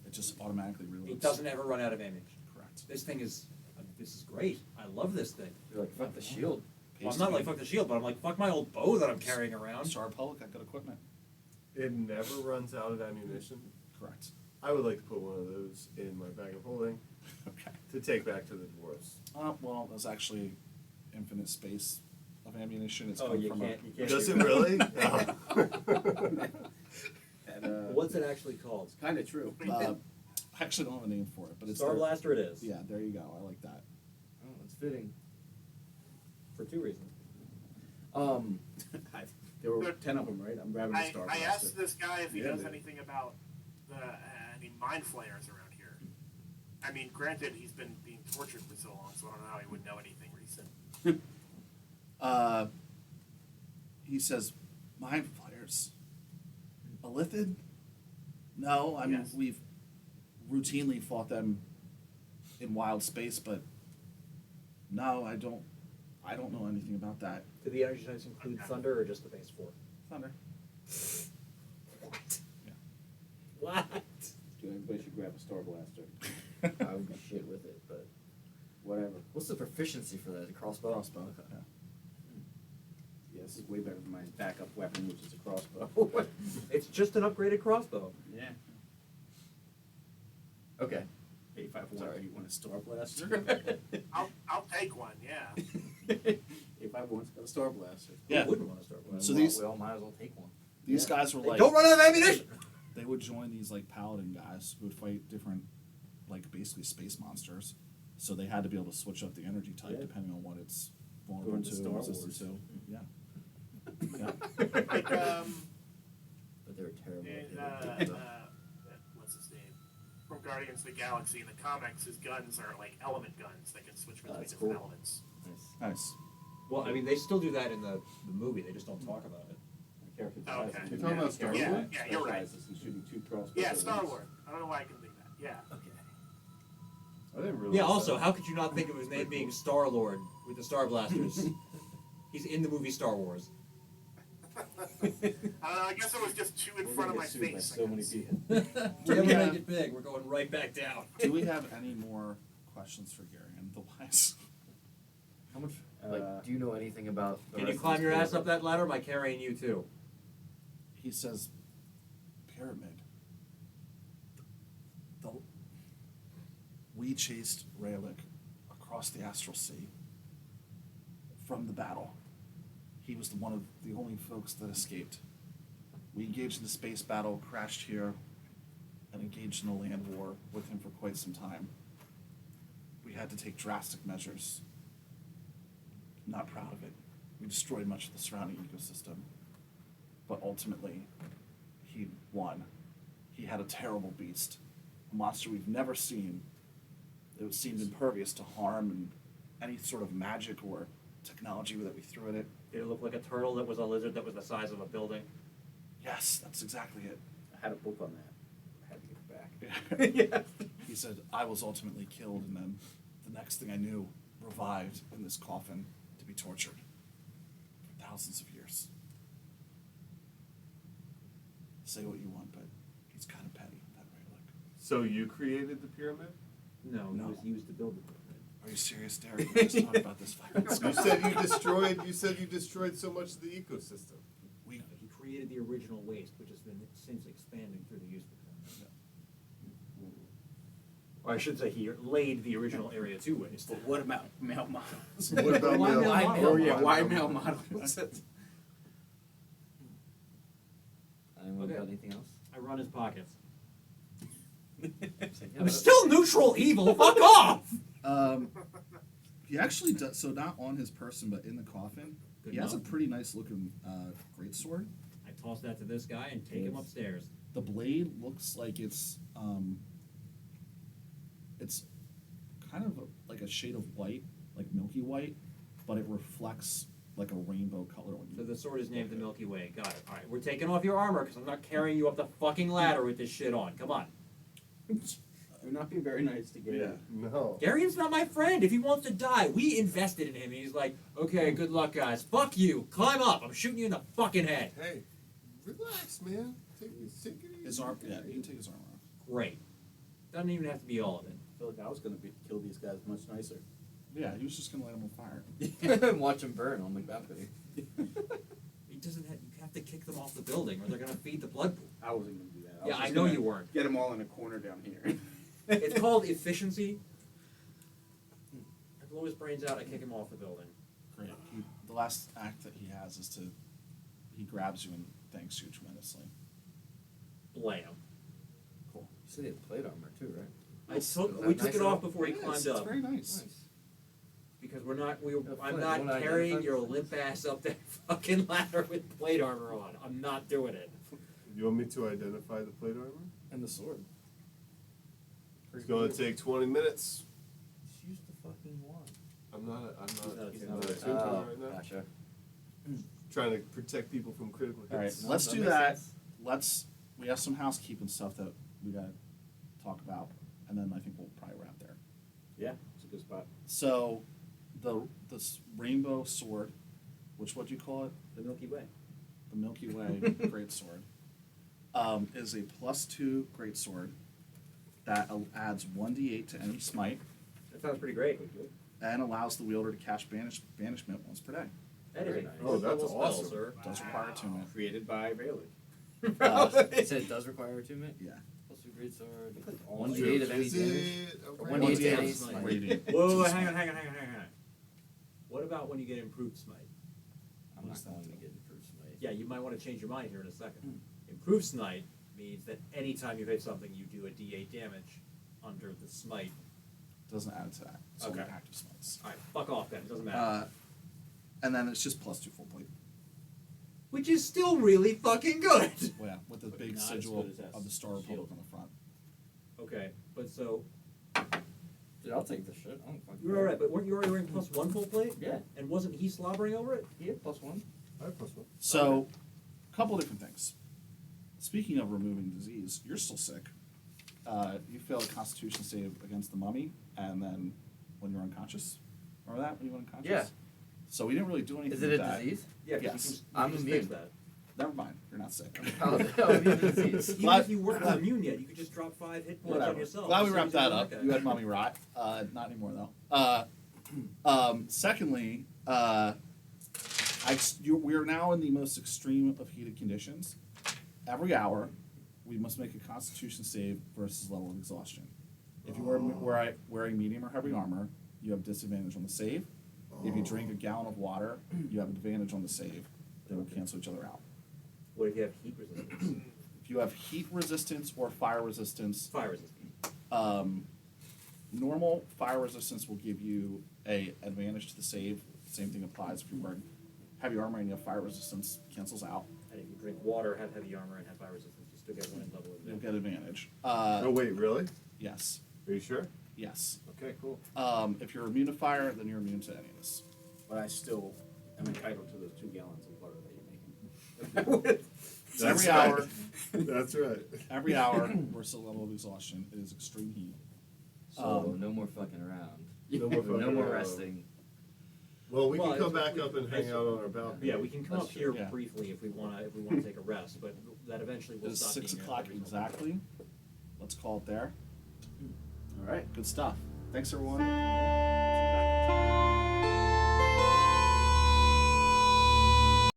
It just automatically reloads. It doesn't ever run out of ammunition. Correct. This thing is, this is great. I love this thing. You're like, fuck the shield. Well, I'm not like fuck the shield, but I'm like fuck my old bow that I'm carrying around. Star Republic got good equipment. It never runs out of ammunition. Correct. I would like to put one of those in my bag of holding Okay. to take back to the dwarves. Well, there's actually infinite space of ammunition. It's Oh, come you from can't. You can't. Does do it that. really? And, What's it actually called? It's kind of true. I actually don't have a name for it, but it's Star their- Blaster. It is. Yeah, there you go. I like that. Oh, it's fitting. For two reasons. There were 10 of them, right? I'm grabbing the Star I Blaster. asked this guy if he Yeah, knows man. anything about any mind flayers around here. I mean, granted, he's been being tortured for so long, so I don't know how he would know anything recent. He says, mind flayers. A lithid? No, I mean, Yes. we've routinely fought them in wild space, but no, I don't know anything about that. Do the energy types include thunder or just the base 4? Thunder. What? Yeah. What? Everybody should grab a Star Blaster. I would be shit with it, but Whatever. what's the proficiency for that? A crossbow? Crossbow. Yeah. Yeah, this is way better than my backup weapon, which is a crossbow. It's just an upgraded crossbow. Yeah. Okay. 851. Sorry. You want a Star Blaster? I'll take one, yeah. 851's got a Star Blaster. Yeah. Who wouldn't want to start with? So we these- all might as well take one. These guys were like, Don't run out of ammunition! they would join these like paladin guys who would fight different, like basically space monsters. So they had to be able to switch up the energy type Yeah. depending on what it's Going vulnerable to to, Star resistant Wars. to. Yeah. Yeah. Like, But they were terrible. in, at it. what's his name? From Guardians of the Galaxy, in the comics, his guns are like element guns that can switch between that's different cool. elements. Nice. Nice. Well, I mean, they still do that in the movie. They just don't talk about it. My character Oh, dies okay. in You're talking about Star Yeah, Wars? yeah, you're right. specializes in shooting 2 crossbows. Yeah, at Star once. Wars. I don't know why I can think that. Yeah. Okay. I didn't realize Yeah, also, that. how could you not think of his name being Star-Lord with the Star Blasters? He's in the movie Star Wars. I guess it was just two in We're front of gonna my get sued by face. I so many guess. people. We ever Yeah. make it big, we're going right back down. Do we have any more questions for Gary and the wise? How much? Like, do you know anything about? the Can you rest of climb this your ass corridor? up that ladder? Am I carrying you too? He says, pyramid. We chased Raylick across the astral sea from the battle. He was one of the only folks that escaped. We engaged in a space battle, crashed here, and engaged in a land war with him for quite some time. We had to take drastic measures. Not proud of it. We destroyed much of the surrounding ecosystem. But ultimately, he won. He had a terrible beast, a monster we've never seen. It seemed impervious to harm and any sort of magic or technology that we threw at it. Did it look like a turtle that was a lizard that was the size of a building? Yes, that's exactly it. I had a book on that. I had to give it back. Yeah. He said, I was ultimately killed, and then the next thing I knew, revived in this coffin to be tortured for thousands of years. Say what you want, but he's kind of petty, that Raylick. So you created the pyramid? No, No. it was used to build the pyramid. Are you serious, Derek? We just talked about this 5 minutes ago. You said you destroyed. You said you destroyed so much of the ecosystem. We, He created the original waste, which has been since expanding through the use of the pyramid. Or I should say he laid the original Area 2 waste. But what about male models? What about Why male? male Why models? male, yeah, why Why male male models? Anyone Okay. got anything else? I run his pockets. Yeah, I'm but- still neutral evil, fuck off! he actually does, so not on his person, but in the coffin. Good He has a enough. pretty nice looking greatsword. I toss that to this guy and take him upstairs. The blade looks like it's kind of like a shade of white, like milky white, but it reflects like a rainbow color when you. So the sword is named the Milky Way. Got it. Alright, we're taking off your armor because I'm not carrying you up the fucking ladder with this shit on. Come on. You're not being very nice to Gary. Yeah. No. Darian's not my friend. If he wants to die, we invested in him. And he's like, okay, good luck, guys. Fuck you. Climb up. I'm shooting you in the fucking head. Hey, relax, man. Take it easy. His arm, yeah, you can take his armor off. Great. Doesn't even have to be all of it. I feel like I was going to kill these guys much nicer. Yeah, he was just gonna light him on fire. Watch him burn on the balcony. He doesn't have. You have to kick them off the building, or they're gonna feed the blood pool. I wasn't going to do that. Yeah, was I just know gonna you weren't. Get them all in a corner down here. It's called efficiency. I blow his brains out. I kick him off the building. Great. The last act that he has is he grabs you and thanks you tremendously. Blam. Cool. You said he had plate armor too, right? We Is took that it nice off at all? before he Yes, climbed it's up very nice. because we're not. Yeah, I'm Flint, not wanna carrying identify your this? limp ass up that fucking ladder with plate armor on. I'm not doing it. You want me to identify the plate armor? And the sword. It's gonna take 20 minutes. Just use the fucking wand. I'm not. He's I'm not not a attuned Oh, right now. gotcha. Trying to protect people from critical hits. All right, No, let's that do makes that. sense. We have some housekeeping stuff that we gotta talk about, and then I think we'll probably wrap there. Yeah, it's a good spot. So, this rainbow sword, what do you call it? The Milky Way. The Milky Way great sword, is a +2 great sword that adds 1d8 to any smite That sounds pretty great. and allows the wielder to cast banishment once per day. That is Very a nice. Oh, that's level spell, awesome. sir. Does require attunement. Created by Rayleigh. It said it does require attunement? Yeah. Plus a great sword. One 1d8 of any Is damage. it a Or random 1d8 to any damage? smite. Radiant. Whoa, hang on. What about when you get improved smite? I'm What is not that going to do? get improved smite. Yeah, you might want to change your mind here in a second. Improved smite means that anytime you hit something, you do a d8 damage under the smite. Doesn't add to that. It's only Okay. active smites. Alright, fuck off then. It doesn't matter. And then it's just +2 full plate. Which is still really fucking good. Well, yeah, with the But big not as sigil good as that of the Star Republic shield. on the front. Okay, but so Dude, I'll take the shit. I don't fucking you're alright, but weren't you already wearing +1 full plate? Yeah. And wasn't he slobbering over it? He had +1. I have +1. So, a couple different things. Speaking of removing disease, you're still sick. You failed a Constitution save against the mummy, and then when you're unconscious. Remember that when you went unconscious? Yeah. So we didn't really do anything Is it with a that. disease? Yeah, 'cause Yes. you can, I'm you can immune. fix that. Never mind. You're not sick. Immune disease. Even Glad- if you weren't immune yet, you could just drop 5 hit points on Whatever. yourself. Glad we So wrapped you're that up. okay. You had mommy rot. Not anymore though. Secondly, we are now in the most extreme of heated conditions. Every hour, we must make a Constitution save versus level of exhaustion. If you are wearing medium or heavy armor, you have disadvantage on the save. If you drink a gallon of water, you have advantage on the save. They will cancel each other out. What if you have heat resistance? If you have heat resistance or fire resistance, Fire resistance. normal fire resistance will give you a advantage to the save. Same thing applies if you're wearing heavy armor and you have fire resistance, cancels out. And if you drink water, have heavy armor, and have fire resistance, you still get 1 level of You'll advantage. get advantage. Oh wait, really? Yes, Are you sure? yes. Okay, cool. If you're immune to fire, then you're immune to any of this. But I still am entitled to those 2 gallons of water that you're making. So every hour, That's right. every hour versus a level of exhaustion, it is extreme heat. So no more fucking around. No more fucking No more around. resting. Well, we Well, can come it's- back up and hang out on our balcony. Yeah, we can come That's up here true. Yeah. briefly if we want to take a rest, but that eventually It will is stop 6 being a o'clock reasonable- exactly. Let's call it there. All right, good stuff. Thanks everyone.